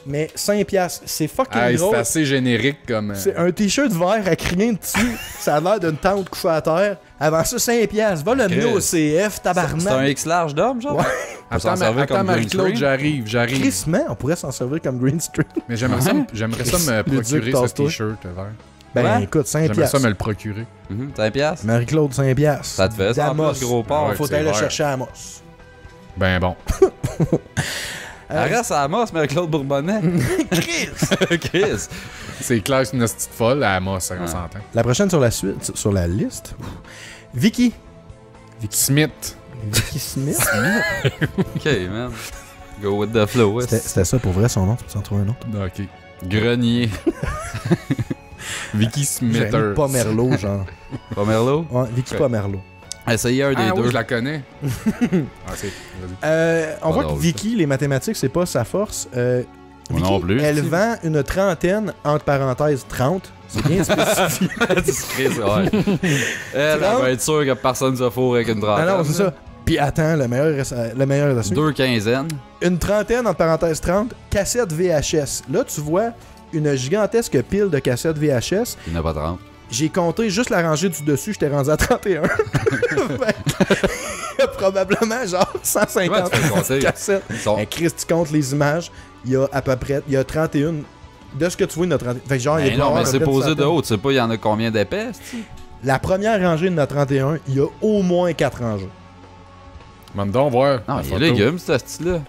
[SPEAKER 3] Mais 5 piastres. C'est fucking
[SPEAKER 2] Ah,
[SPEAKER 3] gros.
[SPEAKER 2] c'est assez générique comme.
[SPEAKER 3] C'est un t-shirt vert avec rien dessus. Ça a l'air d'une tente couchée à terre. Avant ça, 5 piastres. Va le mener au CF,
[SPEAKER 1] C'est un
[SPEAKER 3] tabarnak.
[SPEAKER 1] X large d'homme, genre?
[SPEAKER 3] Ouais.
[SPEAKER 1] On peut s'en servir
[SPEAKER 2] Attends,
[SPEAKER 1] comme green
[SPEAKER 2] Marie-Claude,
[SPEAKER 1] screen.
[SPEAKER 2] j'arrive.
[SPEAKER 3] Crissement, on pourrait s'en servir comme green screen.
[SPEAKER 2] Mais j'aimerais ça me
[SPEAKER 3] Le
[SPEAKER 2] procurer
[SPEAKER 3] Duc,
[SPEAKER 2] ce
[SPEAKER 3] tasse-toi.
[SPEAKER 2] t-shirt vert.
[SPEAKER 3] Ben
[SPEAKER 1] Ouais.
[SPEAKER 3] écoute, 5
[SPEAKER 2] J'aimerais ça
[SPEAKER 3] piastres.
[SPEAKER 2] me le procurer.
[SPEAKER 1] 5 piastres?
[SPEAKER 3] Marie-Claude, 5 piastres.
[SPEAKER 1] Ça te fait ça en
[SPEAKER 3] D'Amos.
[SPEAKER 1] plus, gros porc.
[SPEAKER 2] Ouais.
[SPEAKER 3] Faut
[SPEAKER 2] c'est
[SPEAKER 3] aller le
[SPEAKER 2] vert.
[SPEAKER 3] chercher à Amos.
[SPEAKER 2] Ben bon.
[SPEAKER 1] Elle reste à Amos, Marie-Claude Bourbonnais. Chris!
[SPEAKER 2] C'est clair que c'est une petite folle à Amos, ça, on s'entend.
[SPEAKER 3] La prochaine sur la suite, sur la liste, Vicky.
[SPEAKER 2] Smith.
[SPEAKER 3] Vicky Smith.
[SPEAKER 1] Ok, man. Go with the flow.
[SPEAKER 3] C'était ça pour vrai son nom, tu peux s'en trouver un autre.
[SPEAKER 2] Ok.
[SPEAKER 1] Grenier.
[SPEAKER 2] Vicky
[SPEAKER 3] J'ai
[SPEAKER 2] Smitter.
[SPEAKER 3] mis Pomerleau, genre.
[SPEAKER 1] Pomerleau?
[SPEAKER 3] Ouais, Vicky
[SPEAKER 1] Ouais.
[SPEAKER 3] Pomerleau.
[SPEAKER 1] Essayez un des
[SPEAKER 2] Ah
[SPEAKER 1] deux.
[SPEAKER 2] oui, je la connais. Ah, c'est... Vas-y.
[SPEAKER 3] On
[SPEAKER 1] Pas
[SPEAKER 3] voit que
[SPEAKER 1] drôle,
[SPEAKER 3] Vicky, les mathématiques, c'est pas sa force.
[SPEAKER 1] Moi
[SPEAKER 3] Vicky,
[SPEAKER 1] non plus.
[SPEAKER 3] elle vend une trentaine, entre parenthèses 30. C'est bien spécifié.
[SPEAKER 1] Chris, ouais. Elle va être sûre que personne se fourre avec une
[SPEAKER 3] Ah
[SPEAKER 1] trentaine.
[SPEAKER 3] non, c'est ça. Puis attends, le meilleur est à suivre.
[SPEAKER 1] 2 quinzaines.
[SPEAKER 3] Une trentaine, entre parenthèses 30, cassettes VHS. Là, tu vois une gigantesque pile de cassettes VHS.
[SPEAKER 1] Il n'y en a pas 30.
[SPEAKER 3] J'ai compté juste la rangée du dessus, j'étais rendu à 31. Fait que, il y a probablement genre
[SPEAKER 1] Comment
[SPEAKER 3] 150
[SPEAKER 1] tu fais compter?
[SPEAKER 3] cassettes.
[SPEAKER 1] Ils sont...
[SPEAKER 3] Ben, Chris, tu comptes les images, il y a à peu près, il y a 31. De ce que tu vois, il y en a 31. Fait que genre, il y a
[SPEAKER 1] Ben
[SPEAKER 3] doit
[SPEAKER 1] non,
[SPEAKER 3] avoir
[SPEAKER 1] mais
[SPEAKER 3] à
[SPEAKER 1] c'est
[SPEAKER 3] peu près
[SPEAKER 1] posé
[SPEAKER 3] une
[SPEAKER 1] de
[SPEAKER 3] centaine.
[SPEAKER 1] haut. Tu sais pas, il y en a combien d'épais?
[SPEAKER 3] La première rangée, il y en a 31. Il y a au moins 4 rangées.
[SPEAKER 2] Mande donc voir.
[SPEAKER 1] Non,
[SPEAKER 2] la
[SPEAKER 1] il y a
[SPEAKER 2] photo.
[SPEAKER 1] légumes, ce style-là.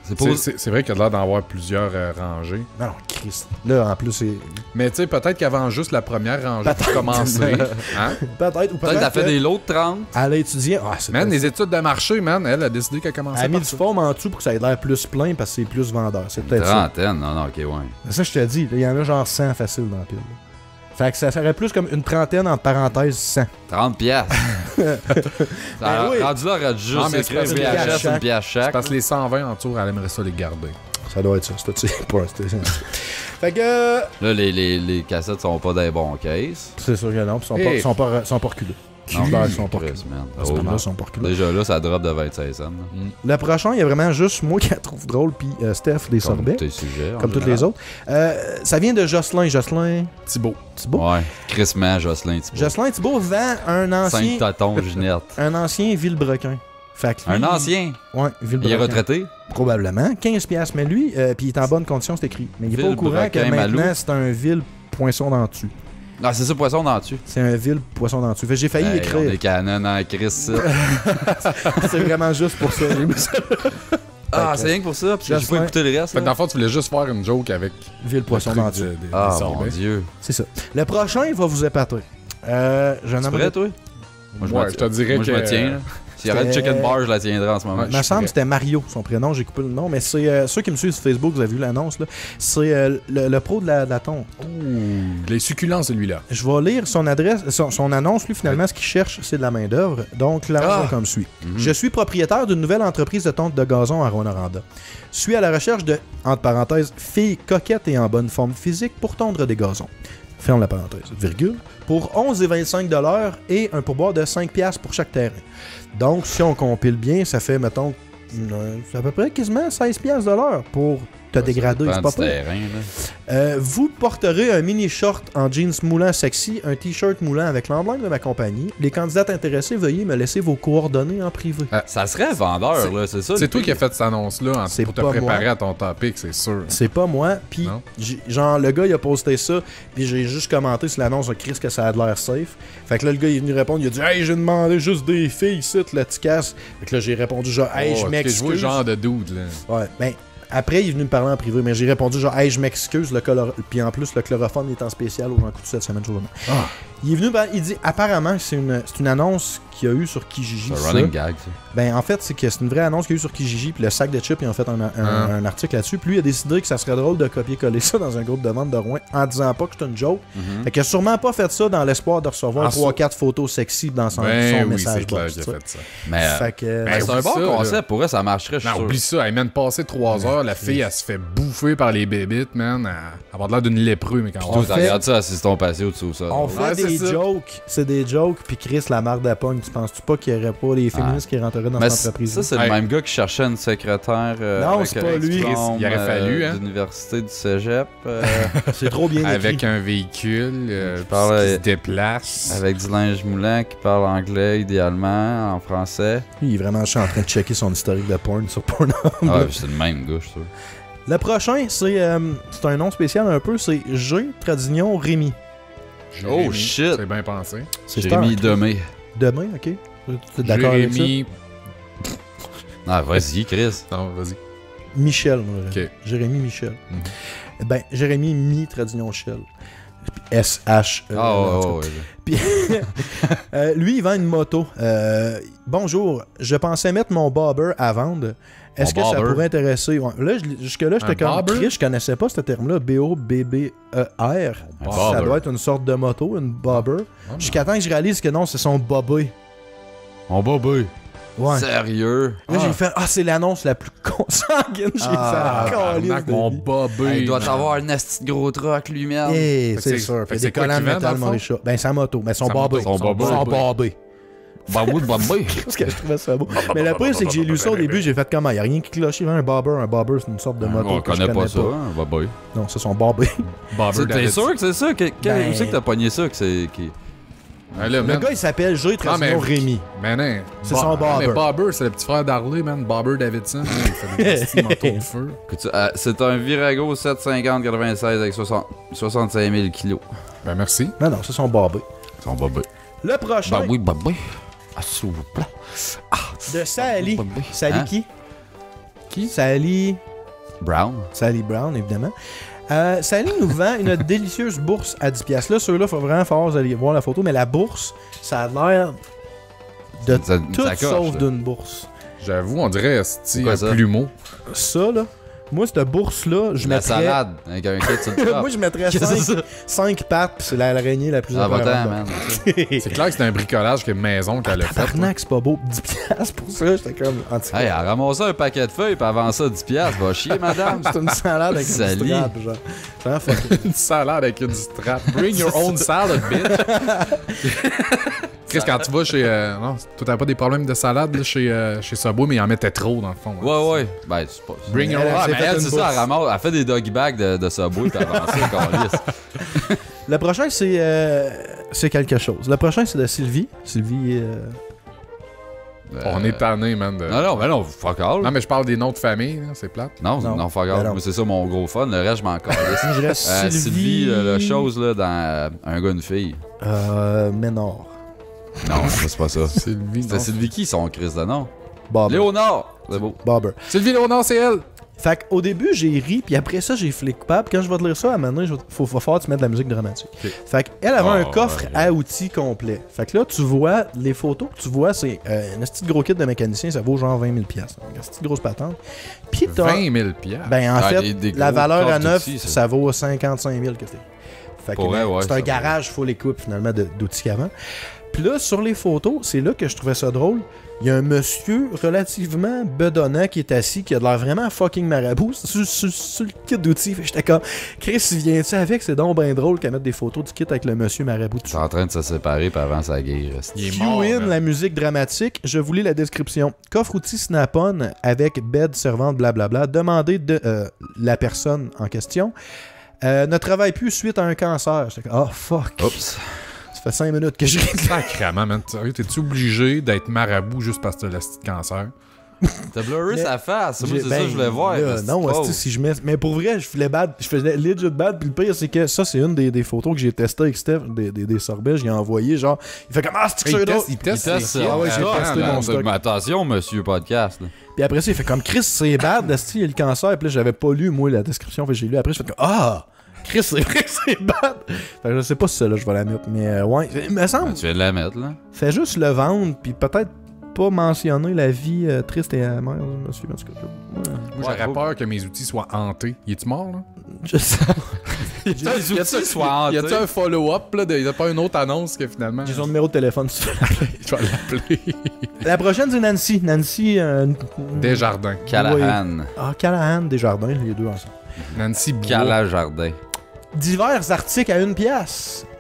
[SPEAKER 1] C'est posé.
[SPEAKER 2] C'est vrai qu'il y a l'air d'en avoir plusieurs rangées.
[SPEAKER 3] Non, non, Chris. Là, en plus, c'est.
[SPEAKER 2] Mais tu sais, peut-être qu'avant juste la première rangée pour commencer. Hein?
[SPEAKER 3] Peut-être, ou
[SPEAKER 1] Peut-être qu'elle fait
[SPEAKER 3] que
[SPEAKER 1] des lots de 30.
[SPEAKER 3] elle a étudié. Ah, c'est
[SPEAKER 2] Man,
[SPEAKER 3] pas-
[SPEAKER 2] les études de marché, man, elle a décidé qu'elle
[SPEAKER 3] Elle
[SPEAKER 2] commençait
[SPEAKER 3] a mis
[SPEAKER 2] par
[SPEAKER 3] du
[SPEAKER 2] ça.
[SPEAKER 3] foam en dessous pour que ça ait l'air plus plein parce que c'est plus vendeur. C'est peut-être ça.
[SPEAKER 1] Trentaine. Non, non, ok, ouais.
[SPEAKER 3] C'est ça que je te dis. là, il y en a genre 100 facile dans la pile. là. Fait que ça serait plus comme une trentaine entre parenthèses 100.
[SPEAKER 1] 30 piastres.
[SPEAKER 3] Ben oui.
[SPEAKER 1] Rendu là, aurait dû
[SPEAKER 2] Non,
[SPEAKER 1] juste
[SPEAKER 2] mais
[SPEAKER 1] écrire
[SPEAKER 2] c'est
[SPEAKER 3] parce que
[SPEAKER 1] VHS,
[SPEAKER 3] chaque-
[SPEAKER 1] une pièce chaque.
[SPEAKER 2] Parce que les 120 en tour, elle aimerait ça les garder.
[SPEAKER 3] Ça doit être ça. C'est pas c'était- Fait que.
[SPEAKER 1] Là, les cassettes sont pas des bons cases.
[SPEAKER 3] C'est sûr que non. Puis ils
[SPEAKER 2] Hey.
[SPEAKER 3] sont pas reculés.
[SPEAKER 1] Non,
[SPEAKER 3] Ils sont pas
[SPEAKER 1] Chris,
[SPEAKER 3] reculés.
[SPEAKER 1] man.
[SPEAKER 3] À ce
[SPEAKER 1] Oh,
[SPEAKER 3] moment-là,
[SPEAKER 1] non.
[SPEAKER 3] ils sont pas reculés.
[SPEAKER 1] Déjà là, ça drop de 25 cents. là.
[SPEAKER 3] Le prochain, il y a vraiment juste moi qui la trouve drôle, puis Steph des
[SPEAKER 1] Comme
[SPEAKER 3] sorbets,
[SPEAKER 1] tes sujets. en
[SPEAKER 3] comme toutes
[SPEAKER 1] général.
[SPEAKER 3] les autres. Ça vient de Jocelyn. Jocelyn
[SPEAKER 2] Thibaut.
[SPEAKER 3] Thibault.
[SPEAKER 1] Ouais. Chris Man, Jocelyn Thibault.
[SPEAKER 3] Jocelyn Thibault vend un
[SPEAKER 1] 5
[SPEAKER 3] ancien,
[SPEAKER 1] totons, Ginette.
[SPEAKER 3] un ancien Villebrequin. Fait que
[SPEAKER 1] Un
[SPEAKER 3] lui,
[SPEAKER 1] ancien.
[SPEAKER 3] Ouais,
[SPEAKER 1] Il est
[SPEAKER 3] Villebrequin.
[SPEAKER 1] retraité.
[SPEAKER 3] Probablement. 15$, mais lui, puis il est en bonne condition, c'est écrit. Mais il est pas au courant que
[SPEAKER 1] Villebrequin,
[SPEAKER 3] maintenant,
[SPEAKER 1] Malou.
[SPEAKER 3] c'est un vil poisson dans dessus.
[SPEAKER 1] Non, c'est ça, poisson dans dessus.
[SPEAKER 3] C'est un vil poisson dans dessus. Fait que j'ai failli
[SPEAKER 1] On
[SPEAKER 3] écrire.
[SPEAKER 1] est canon en Chris, ça.
[SPEAKER 3] C'est vraiment juste pour ça. J'ai mis ça.
[SPEAKER 1] Ah,
[SPEAKER 3] Fait
[SPEAKER 1] c'est
[SPEAKER 3] que-
[SPEAKER 1] rien que pour ça, puis j'ai
[SPEAKER 3] Just
[SPEAKER 1] pas
[SPEAKER 3] like-
[SPEAKER 1] écouté le reste.
[SPEAKER 2] Fait que
[SPEAKER 1] là.
[SPEAKER 2] dans le fond, tu voulais juste faire une joke avec
[SPEAKER 3] Vil poisson
[SPEAKER 2] le
[SPEAKER 3] dans
[SPEAKER 2] truc
[SPEAKER 3] dessus.
[SPEAKER 2] des
[SPEAKER 1] Ah, mon
[SPEAKER 2] sorbets.
[SPEAKER 1] Dieu.
[SPEAKER 3] C'est ça. Le prochain, il va vous épater. Je
[SPEAKER 1] Tu
[SPEAKER 3] n'aimerais
[SPEAKER 1] prêt, toi? Moi,
[SPEAKER 2] Ouais, je te dirais
[SPEAKER 1] moi, je me
[SPEAKER 2] que-
[SPEAKER 1] tiens, là. S'il y aurait une
[SPEAKER 3] C'était-
[SPEAKER 1] chicken bar, je la tiendrais en ce moment.
[SPEAKER 2] Ouais.
[SPEAKER 3] Il me semble que c'était Mario, son prénom, j'ai coupé le nom, mais c'est ceux qui me suivent sur Facebook, vous avez vu l'annonce, là. C'est le pro de la tonte.
[SPEAKER 2] Il est succulent, celui-là.
[SPEAKER 3] Je vais lire son adresse, son annonce, lui, finalement, ce qu'il cherche, c'est de la main-d'œuvre. Donc, l'annonce va comme suit. Je suis propriétaire d'une nouvelle entreprise de tonte de gazon à Rwanda. Suis à la recherche de, entre parenthèses, filles coquettes et en bonne forme physique pour tondre des gazons. Ferme la parenthèse, virgule. Pour 11,25$ et un pourboire de 5$ pour chaque terrain. Donc, si on compile bien, ça fait, mettons, c'est à peu près quasiment 16$ pour te dégrader. C'est pas
[SPEAKER 1] Prends du
[SPEAKER 3] pire.
[SPEAKER 1] terrain, là.
[SPEAKER 3] Vous porterez un mini short en jeans moulant sexy, un t-shirt moulant avec l'emblème de ma compagnie. Les candidates intéressées, veuillez me laisser vos coordonnées en privé.
[SPEAKER 1] Ça serait vendeur, là, c'est ça.
[SPEAKER 2] C'est
[SPEAKER 1] le
[SPEAKER 2] toi
[SPEAKER 1] pire.
[SPEAKER 2] qui as fait cette annonce-là
[SPEAKER 3] C'est
[SPEAKER 2] pour te
[SPEAKER 3] pas
[SPEAKER 2] préparer
[SPEAKER 3] moi.
[SPEAKER 2] à ton topic, c'est sûr.
[SPEAKER 3] C'est pas moi, puis
[SPEAKER 2] Non?
[SPEAKER 3] genre le gars il a posté ça, puis j'ai juste commenté sur l'annonce, Chris que ça a de l'air safe. Fait que là le gars il est venu répondre, il a dit hey j'ai demandé juste des filles ici, là tu casses. Fait que là j'ai répondu genre hey je
[SPEAKER 2] Oh, t'es joué
[SPEAKER 3] m'excuse.
[SPEAKER 2] genre de dude, là.
[SPEAKER 3] Ouais, ben après il est venu me parler en privé, mais j'ai répondu genre hey je m'excuse, puis en plus le chloroforme est en spécial au Jean Coutu cette semaine jour de main. Il est venu, il dit apparemment c'est une annonce qu'il y a eu sur Kijiji.
[SPEAKER 1] C'est
[SPEAKER 3] ça.
[SPEAKER 1] un running gag, ça.
[SPEAKER 3] Ben en fait c'est que c'est une vraie annonce qu'il y a eu sur Kijiji, puis le sac de chips ils ont fait un article là-dessus, puis lui il a décidé que ça serait drôle de copier-coller ça dans un groupe de vente de Rouen en disant pas que c'est une joke. Fait qu'il a sûrement pas fait ça dans l'espoir de recevoir
[SPEAKER 2] Ah,
[SPEAKER 3] 3-4 photos sexy dans son
[SPEAKER 2] Ben oui,
[SPEAKER 3] message
[SPEAKER 2] c'est clair
[SPEAKER 3] box.
[SPEAKER 2] qu'il a
[SPEAKER 3] tu sais.
[SPEAKER 2] fait ça.
[SPEAKER 1] Mais
[SPEAKER 3] Fait que
[SPEAKER 1] ben, c'est un
[SPEAKER 2] oublie
[SPEAKER 1] bon
[SPEAKER 2] ça, là.
[SPEAKER 1] concept. Pour eux, ça marcherait, je suis
[SPEAKER 2] Non,
[SPEAKER 1] sûr.
[SPEAKER 2] oublie ça. Elle mène passer 3 heures, la fille, elle se fait bouffer par les bébites, man. Elle avoir l'air d'une lépreux, mais quand
[SPEAKER 1] Toi,
[SPEAKER 2] on
[SPEAKER 1] tu
[SPEAKER 3] fait-
[SPEAKER 1] regardes ça, assis ton passé au-dessous de ça.
[SPEAKER 3] on fait
[SPEAKER 2] Ouais, c'est
[SPEAKER 3] des
[SPEAKER 2] ça.
[SPEAKER 3] jokes, c'est des jokes, puis Chris la marque d'Apogne, tu penses-tu pas qu'il y aurait pas les féministes qui rentreraient dans
[SPEAKER 1] Mais
[SPEAKER 3] cette entreprise?
[SPEAKER 1] ça, c'est
[SPEAKER 2] Hey.
[SPEAKER 1] le même gars qui cherchait une secrétaire.
[SPEAKER 3] Non,
[SPEAKER 1] avec
[SPEAKER 3] c'est
[SPEAKER 1] un
[SPEAKER 3] pas lui.
[SPEAKER 1] diplôme,
[SPEAKER 2] Il aurait fallu, hein.
[SPEAKER 1] D'université du cégep.
[SPEAKER 3] C'est trop bien
[SPEAKER 2] avec
[SPEAKER 3] écrit.
[SPEAKER 2] un véhicule
[SPEAKER 1] parle-
[SPEAKER 2] qui se déplace.
[SPEAKER 1] avec du linge moulant qui parle anglais, idéalement, en français.
[SPEAKER 3] Lui, il est vraiment chiant en train de checker son historique de porn sur Pornhub.
[SPEAKER 1] Ah, c'est le même gars, je suis sûr.
[SPEAKER 3] Le prochain, c'est un nom spécial un peu, c'est G. Tradignon Rémy.
[SPEAKER 2] Jérémy,
[SPEAKER 1] Oh, shit.
[SPEAKER 2] C'est bien pensé.
[SPEAKER 3] C'est
[SPEAKER 1] Jérémy
[SPEAKER 3] Star,
[SPEAKER 1] Demé.
[SPEAKER 3] Demain, ok? Tu es d'accord avec ça?
[SPEAKER 2] Jérémy.
[SPEAKER 1] Ah, vas-y, Chris.
[SPEAKER 2] Non, vas-y.
[SPEAKER 3] Michel, moi.
[SPEAKER 2] Ok.
[SPEAKER 3] Jérémy Michel.
[SPEAKER 2] Mhm.
[SPEAKER 3] Ben, Jérémy Mi Tradignon Shell. S-H.
[SPEAKER 1] Ah,
[SPEAKER 3] en tout
[SPEAKER 1] ouais,
[SPEAKER 3] cas.
[SPEAKER 1] ouais.
[SPEAKER 3] Puis, lui, il vend une moto. Bonjour, je pensais mettre mon bobber à vendre. Est-ce que
[SPEAKER 1] Mon
[SPEAKER 3] ça
[SPEAKER 1] bobber?
[SPEAKER 3] pourrait intéresser... Ouais, là, jusque-là, j'étais
[SPEAKER 2] Un
[SPEAKER 3] comme
[SPEAKER 2] bobber?
[SPEAKER 3] triste, je connaissais pas ce terme-là. B-O-B-B-E-R.
[SPEAKER 1] Un
[SPEAKER 3] Ça
[SPEAKER 1] bobber.
[SPEAKER 3] doit être une sorte de moto, une bobber. Jusqu'à temps que je réalise que non, c'est son bobber.
[SPEAKER 1] Mon bobé.
[SPEAKER 3] Ouais.
[SPEAKER 1] Sérieux?
[SPEAKER 3] Là, j'ai fait, c'est l'annonce la plus consanguine. J'ai fait, calice
[SPEAKER 2] Arnaque,
[SPEAKER 3] de
[SPEAKER 2] mon
[SPEAKER 3] vie.
[SPEAKER 2] bobé.
[SPEAKER 1] Il doit
[SPEAKER 2] man.
[SPEAKER 1] avoir un asti de gros truck lui-même.
[SPEAKER 3] Eh,
[SPEAKER 2] que
[SPEAKER 3] c'est
[SPEAKER 2] c'est-
[SPEAKER 3] sûr.
[SPEAKER 2] fait que
[SPEAKER 3] Fait
[SPEAKER 2] c'est
[SPEAKER 3] des
[SPEAKER 2] quoi
[SPEAKER 3] collants
[SPEAKER 2] qu'il
[SPEAKER 3] de
[SPEAKER 2] vend, dans
[SPEAKER 3] métal
[SPEAKER 2] le fond?
[SPEAKER 3] Mauricia. Ben, sa moto. Ben, son
[SPEAKER 2] Sa moto,
[SPEAKER 3] bobé.
[SPEAKER 2] son bobé.
[SPEAKER 3] Son bobé.
[SPEAKER 1] Bah oui, bobé.
[SPEAKER 3] Parce que je trouvais ça beau. Mais le pire, c'est que j'ai lu ça au début, j'ai fait comment? Il n'y a rien qui cloche. Il y avait un bobber. Un bobber, c'est une sorte de moto.
[SPEAKER 1] On
[SPEAKER 3] que je
[SPEAKER 1] connaît pas ça, hein, bobé.
[SPEAKER 3] Non, c'est son bobber.
[SPEAKER 2] Bobber
[SPEAKER 1] T'es
[SPEAKER 2] David.
[SPEAKER 1] sûr que c'est ça?
[SPEAKER 3] Ben-
[SPEAKER 1] Où c'est que t'as pogné ça? Que c'est... qui-
[SPEAKER 2] Ouais, là,
[SPEAKER 3] Le
[SPEAKER 2] man.
[SPEAKER 3] gars, il s'appelle G. Tradignon Rémy.
[SPEAKER 2] Mais non.
[SPEAKER 3] C'est son Bobber.
[SPEAKER 2] Mais Bobber, c'est le petit frère d'Harley, man. Bobber Davidson. Il fait des petits motos de feu.
[SPEAKER 1] Écoute, c'est un Virago 750-96 avec 65 000 kilos.
[SPEAKER 2] Ben, merci.
[SPEAKER 3] Non, non, c'est son bobber.
[SPEAKER 1] Son bobé.
[SPEAKER 3] Le prochain,
[SPEAKER 1] Bah oui, bobé. Ah, s'il vous plaît.
[SPEAKER 3] de Sally.
[SPEAKER 1] Bobé.
[SPEAKER 3] Sally
[SPEAKER 1] Hein?
[SPEAKER 3] qui? Sally...
[SPEAKER 1] Brown.
[SPEAKER 3] Sally Brown, évidemment. Sally nous vend une délicieuse bourse à 10$. Là, ceux-là, il faut vraiment falloir aller voir la photo, mais la bourse, ça a l'air de
[SPEAKER 1] Ça-
[SPEAKER 3] tout
[SPEAKER 1] ça coche,
[SPEAKER 3] sauf
[SPEAKER 1] là.
[SPEAKER 3] d'une bourse.
[SPEAKER 2] J'avoue, on dirait
[SPEAKER 1] C'est quoi
[SPEAKER 2] un
[SPEAKER 1] ça?
[SPEAKER 2] plumeau.
[SPEAKER 3] Ça, là, moi, cette bourse-là, je
[SPEAKER 1] La
[SPEAKER 3] mettrais...
[SPEAKER 1] salade avec un kit sur le top.
[SPEAKER 3] moi, je mettrais
[SPEAKER 1] Qu'est-ce que c'est ça?
[SPEAKER 3] 5 pattes, puis c'est l'araignée la plus
[SPEAKER 1] Ah, va-t'en,
[SPEAKER 3] importante.
[SPEAKER 1] man.
[SPEAKER 2] C'est clair que c'est un bricolage que maison qu'elle a fait.
[SPEAKER 3] Tabarnak, c'est pas beau. 10$ pour ça, j'étais comme... En tout cas,
[SPEAKER 1] Hey, elle a ramassé un paquet de feuilles, puis avant ça, 10$. Va chier, madame.
[SPEAKER 3] c'est une salade avec une
[SPEAKER 1] Sally.
[SPEAKER 3] strap, genre. Vraiment fucké.
[SPEAKER 2] Une salade avec une strap. Bring your own salad, bitch. Chris, quand tu vas chez. Non, toi, t'avais pas des problèmes de salade là, chez Subway, mais ils en mettaient trop dans le fond. hein.
[SPEAKER 1] Ouais, ouais. Ben, c'est pas...
[SPEAKER 2] Bring your
[SPEAKER 3] Elle,
[SPEAKER 2] own.
[SPEAKER 1] Ah,
[SPEAKER 3] s'est
[SPEAKER 1] mais
[SPEAKER 3] fait
[SPEAKER 1] elle,
[SPEAKER 3] une
[SPEAKER 1] c'est ça,
[SPEAKER 3] bourse.
[SPEAKER 1] elle ramasse, elle fait des doggy bags de Subway, puis avant ça, câlisse.
[SPEAKER 3] Le prochain, c'est quelque chose. Le prochain, c'est de Sylvie. Sylvie...
[SPEAKER 2] On est tanné, man.
[SPEAKER 1] Non, fuck all.
[SPEAKER 2] Non, mais je parle des noms de famille, là, c'est plate.
[SPEAKER 1] Non, fuck all.
[SPEAKER 3] non.
[SPEAKER 1] Moi, c'est ça mon gros fun. Le reste, je m'en calisse.
[SPEAKER 3] Je reste
[SPEAKER 1] Sylvie, la chose, là, dans Un gars, une fille.
[SPEAKER 3] Ménard.
[SPEAKER 1] Non, c'est pas ça.
[SPEAKER 2] Sylvie,
[SPEAKER 1] C'était Sylvie qui, son Chris de nom?
[SPEAKER 3] Bobber.
[SPEAKER 1] Léonard! C'est beau.
[SPEAKER 3] Bobber.
[SPEAKER 2] Sylvie Léonard, c'est elle.
[SPEAKER 3] Fait qu'au début, j'ai ri, puis après ça, j'ai flé coupable. Quand je vais te lire ça, à un moment donné, faut falloir que tu mettes de la musique dramatique.
[SPEAKER 1] Ok.
[SPEAKER 3] Fait qu'elle avait un
[SPEAKER 1] Oh,
[SPEAKER 3] coffre
[SPEAKER 1] ouais.
[SPEAKER 3] à outils complet. Fait que là, tu vois, les photos que tu vois, c'est un petit gros kit de mécanicien, ça vaut genre 20 000 $. Une petite grosse patente. Puis t'as...
[SPEAKER 2] 20 000 piastres.
[SPEAKER 3] Ben, en
[SPEAKER 1] Ah,
[SPEAKER 3] fait,
[SPEAKER 1] des
[SPEAKER 3] la
[SPEAKER 1] gros
[SPEAKER 3] valeur à
[SPEAKER 1] coffres
[SPEAKER 3] neuf,
[SPEAKER 1] d'outils,
[SPEAKER 3] ça
[SPEAKER 1] ça.
[SPEAKER 3] vaut 55 000 que c'est. Fait que
[SPEAKER 1] Pour vrai, ouais,
[SPEAKER 3] c'est
[SPEAKER 1] ça
[SPEAKER 3] un
[SPEAKER 1] vaut.
[SPEAKER 3] garage full équipe, finalement, d'outils qu'avant. Puis là, sur les photos, c'est là que je trouvais ça drôle. Il y a un monsieur relativement bedonnant qui est assis, qui a de l'air vraiment fucking marabout sur le kit d'outils. Fait que j'étais comme, Chris, il vient-tu avec? C'est donc bien drôle qu'à mettre des photos du kit avec le monsieur marabout dessus.
[SPEAKER 1] T'es en train de se séparer, puis avant, ça guérit.
[SPEAKER 2] Il est
[SPEAKER 3] Cue
[SPEAKER 2] mort,
[SPEAKER 3] in
[SPEAKER 2] man.
[SPEAKER 3] la musique dramatique. Je vous lis la description. Coffre outil Snap-on avec bed, servante, blablabla. Demandez de la personne en question. Ne travaille plus suite à un cancer. J'étais comme, oh fuck.
[SPEAKER 1] Oups.
[SPEAKER 3] Ça fait 5 minutes que je ris.
[SPEAKER 2] Sacrément, man. Sérieux, t'es-tu obligé d'être marabout juste parce que t'as le petit cancer?
[SPEAKER 1] T'as blurré
[SPEAKER 3] Mais-
[SPEAKER 1] sa face. Moi, c'est
[SPEAKER 3] Ben,
[SPEAKER 1] ça que je voulais voir.
[SPEAKER 3] là,
[SPEAKER 1] mais c'est
[SPEAKER 3] non,
[SPEAKER 1] trop.
[SPEAKER 3] asti, si je mets. Mais pour vrai, je faisais legit bad. Puis le pire, c'est que ça, c'est une des photos que j'ai testées avec Steph, des sorbets. J'ai envoyé, genre, il fait comme, ah, c'est que c'est drôle.
[SPEAKER 2] Il
[SPEAKER 1] Il
[SPEAKER 2] teste
[SPEAKER 1] teste
[SPEAKER 2] ses
[SPEAKER 1] ça.
[SPEAKER 3] Ah ouais, j'ai
[SPEAKER 1] Ah,
[SPEAKER 3] testé
[SPEAKER 1] man,
[SPEAKER 3] mon stock.
[SPEAKER 1] mais attention, monsieur podcast. là.
[SPEAKER 3] Puis après ça, il fait comme, Chris, c'est bad, asti, il y a le cancer. Puis là, j'avais pas lu, moi, la description. Fait que j'ai lu après, je fais comme, ah, Chris, c'est vrai que c'est bad. Fait que je sais pas si celle-là, je vais la mettre. Mais ouais, il me semble,
[SPEAKER 1] Ben, tu viens de la mettre, là.
[SPEAKER 3] fais juste le vendre. Puis peut-être pas mentionner la vie triste et amère du monsieur. En tout cas,
[SPEAKER 2] Moi,
[SPEAKER 1] Ouais,
[SPEAKER 2] j'aurais
[SPEAKER 1] faut-
[SPEAKER 2] peur que mes outils soient hantés. Il est-tu mort, là?
[SPEAKER 3] je sais.
[SPEAKER 1] Les outils soient
[SPEAKER 2] Y a-tu un
[SPEAKER 1] hantés.
[SPEAKER 2] follow-up, là? Y a pas une autre annonce que finalement.
[SPEAKER 3] J'ai son numéro de téléphone. Si tu veux l'appeler.
[SPEAKER 2] Je vais l'appeler.
[SPEAKER 3] La prochaine, c'est Nancy. Nancy.
[SPEAKER 2] Desjardins.
[SPEAKER 1] Callahan.
[SPEAKER 3] Ah, Callahan, Desjardins, les deux ensemble.
[SPEAKER 2] Nancy Bois.
[SPEAKER 1] Calajardin.
[SPEAKER 3] Divers articles à 1$.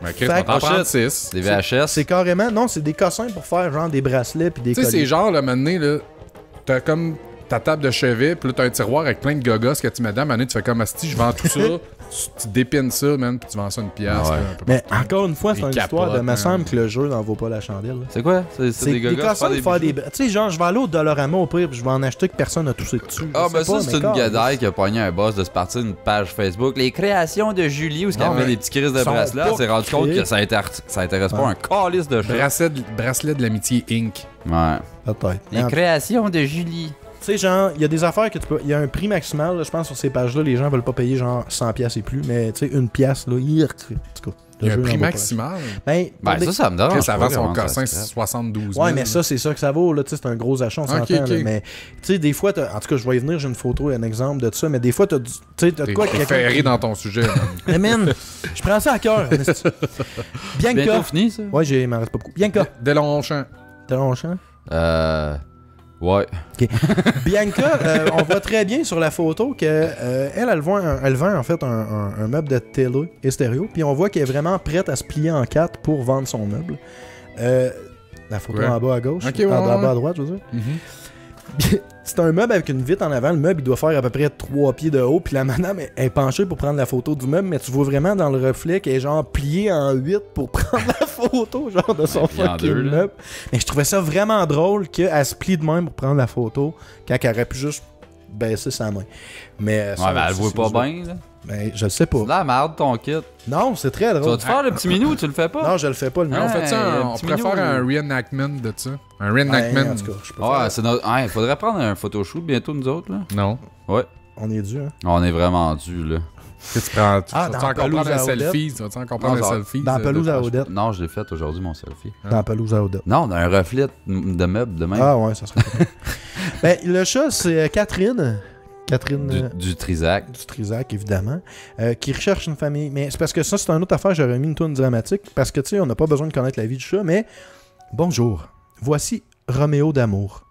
[SPEAKER 2] Ben, Chris,
[SPEAKER 3] Fait
[SPEAKER 2] on t'en
[SPEAKER 1] que-
[SPEAKER 2] prend 6.
[SPEAKER 1] Des VHS.
[SPEAKER 3] C'est carrément. Non, c'est des cossins pour faire genre des bracelets puis des
[SPEAKER 2] Tu sais, c'est
[SPEAKER 3] colliers.
[SPEAKER 2] genre, là, maintenant, là, t'as comme ta table de chevet, puis là, t'as un tiroir avec plein de gogos que tu mets dedans. Maintenant, tu fais comme, asti, je vends tout ça. tu dépines ça, man, puis tu vends ça une pièce.
[SPEAKER 1] Ouais.
[SPEAKER 2] là, un peu
[SPEAKER 3] Mais encore une fois, c'est
[SPEAKER 2] Des
[SPEAKER 3] une histoire de.
[SPEAKER 2] capotes,
[SPEAKER 3] Me
[SPEAKER 2] hein.
[SPEAKER 3] semble que le jeu n'en vaut pas la chandelle. là.
[SPEAKER 1] C'est quoi? C'est
[SPEAKER 3] C'est
[SPEAKER 1] des
[SPEAKER 3] des
[SPEAKER 1] gogos
[SPEAKER 3] cossins pour faire des.
[SPEAKER 1] bijoux?
[SPEAKER 3] Tu sais, genre, je vais aller au Dollarama au pire, puis je vais en acheter que personne n'a touché dessus.
[SPEAKER 1] Ah,
[SPEAKER 3] Je
[SPEAKER 1] ben
[SPEAKER 3] sais pas,
[SPEAKER 1] ça, c'est une
[SPEAKER 3] calme.
[SPEAKER 1] gadaille qui a pogné un boss de se partir d'une page Facebook. Les créations de Julie, où ce qu'elle
[SPEAKER 3] Non,
[SPEAKER 1] avait
[SPEAKER 3] mais
[SPEAKER 1] des petits crises de
[SPEAKER 3] sont
[SPEAKER 1] bracelets. Elle
[SPEAKER 3] pas
[SPEAKER 1] s'est rendu compte
[SPEAKER 3] créés.
[SPEAKER 1] que ça intéresse pas
[SPEAKER 3] Ouais.
[SPEAKER 1] un calice de chat.
[SPEAKER 2] Bracelet de l'amitié Inc.
[SPEAKER 1] Ouais.
[SPEAKER 3] Peut-être.
[SPEAKER 1] Les créations de Julie.
[SPEAKER 3] Tu sais, genre, il y a des affaires que tu peux. Il y a un prix maximal, là, je pense, sur ces pages-là. Les gens veulent pas payer genre 100$ et plus, mais tu sais, une pièce, là, en tout cas.
[SPEAKER 2] Il y a un
[SPEAKER 3] le jeu
[SPEAKER 2] prix
[SPEAKER 3] n'en vaut pas.
[SPEAKER 2] maximal.
[SPEAKER 3] Ben,
[SPEAKER 1] Ben,
[SPEAKER 3] pour des-
[SPEAKER 1] ça me dérange.
[SPEAKER 2] Chris, avant
[SPEAKER 1] pas
[SPEAKER 2] son
[SPEAKER 1] vraiment, ça
[SPEAKER 2] cossin,
[SPEAKER 1] se
[SPEAKER 2] c'est
[SPEAKER 1] crève.
[SPEAKER 2] 72 000.
[SPEAKER 3] Ouais, mais ça, c'est ça que ça vaut, là, tu sais, c'est un gros achat, on s'entend,
[SPEAKER 2] Ok,
[SPEAKER 3] là,
[SPEAKER 2] ok.
[SPEAKER 3] mais, tu sais, des fois, en tout cas, je vais y venir, j'ai une photo, un exemple de ça, mais des fois, tu sais, t'as de
[SPEAKER 2] T'es
[SPEAKER 3] quoi
[SPEAKER 2] t'es ferré dans ton sujet. man.
[SPEAKER 3] Mais man, je prends ça à cœur, honnêtement. Bianca.
[SPEAKER 1] Bientôt fini, ça?
[SPEAKER 3] Ouais, il m'en reste pas beaucoup. Bianca.
[SPEAKER 2] Delonchamp.
[SPEAKER 3] T'as longtemps?
[SPEAKER 1] Ouais.
[SPEAKER 3] Bianca, on voit très bien sur la photo que elle vend en fait un meuble de télé et stéréo, puis on voit qu'elle est vraiment prête à se plier en 4 pour vendre son meuble. La photo
[SPEAKER 2] Ouais.
[SPEAKER 3] en bas à gauche,
[SPEAKER 2] Ok, ouais,
[SPEAKER 3] en bas
[SPEAKER 2] ouais.
[SPEAKER 3] à droite, je veux dire.
[SPEAKER 2] Mhm.
[SPEAKER 3] C'est un meuble avec une vitre en avant. Le meuble, il doit faire à peu près 3 pieds de haut. Puis la madame est penchée pour prendre la photo du meuble, mais tu vois vraiment dans le reflet qu'elle est genre pliée en 8 pour prendre la photo, genre de son
[SPEAKER 1] pliée en
[SPEAKER 3] fucking
[SPEAKER 1] deux, là.
[SPEAKER 3] meuble. Mais je trouvais ça vraiment drôle qu'elle se plie de même pour prendre la photo quand elle aurait pu juste baisser sa main. Mais ça,
[SPEAKER 1] Ouais, mais elle
[SPEAKER 3] c'est-
[SPEAKER 1] voit pas
[SPEAKER 3] c'est-
[SPEAKER 1] bien, là.
[SPEAKER 3] Ben, je le sais pas.
[SPEAKER 1] C'est de la merde, ton kit.
[SPEAKER 3] Non, c'est très
[SPEAKER 1] Tu
[SPEAKER 3] drôle.
[SPEAKER 1] vas-te faire le petit minou ou tu le fais pas?
[SPEAKER 3] Non, je le fais pas, le
[SPEAKER 2] Mais
[SPEAKER 3] mien.
[SPEAKER 2] on fait ça,
[SPEAKER 1] un
[SPEAKER 2] on
[SPEAKER 1] petit
[SPEAKER 2] préfère
[SPEAKER 1] minou.
[SPEAKER 2] un reenactment de ça. Un
[SPEAKER 3] Ouais,
[SPEAKER 2] reenactment.
[SPEAKER 3] en tout cas, je peux
[SPEAKER 1] Ouais,
[SPEAKER 3] faire.
[SPEAKER 1] c'est notre. Ouais, faudrait prendre un photoshoot bientôt, nous autres, là.
[SPEAKER 2] Non.
[SPEAKER 1] Ouais.
[SPEAKER 3] On est dû, hein.
[SPEAKER 1] On est vraiment dû, là.
[SPEAKER 2] Qu'est-ce que tu prends? Tu
[SPEAKER 3] Ah,
[SPEAKER 2] vas-tu
[SPEAKER 3] dans
[SPEAKER 2] encore
[SPEAKER 3] Pelouse
[SPEAKER 2] prendre un
[SPEAKER 3] à Odette.
[SPEAKER 2] selfie? Tu vas-tu encore prendre
[SPEAKER 1] Non,
[SPEAKER 2] un
[SPEAKER 1] genre,
[SPEAKER 2] selfie?
[SPEAKER 3] Dans Pelouse à Odette.
[SPEAKER 1] Non, je l'ai fait aujourd'hui, mon selfie.
[SPEAKER 3] Dans Pelouse à Odette.
[SPEAKER 1] Non, un reflet de meuble de même.
[SPEAKER 3] Ah ouais, ça serait pas. Ben, le chat, c'est Catherine. Catherine
[SPEAKER 1] Du Trisac.
[SPEAKER 3] du Trisac, évidemment, qui recherche une famille. Mais c'est parce que ça, c'est une autre affaire, j'aurais mis une tourne dramatique, parce que, tu sais, on n'a pas besoin de connaître la vie du chat, mais bonjour, voici Roméo d'amour.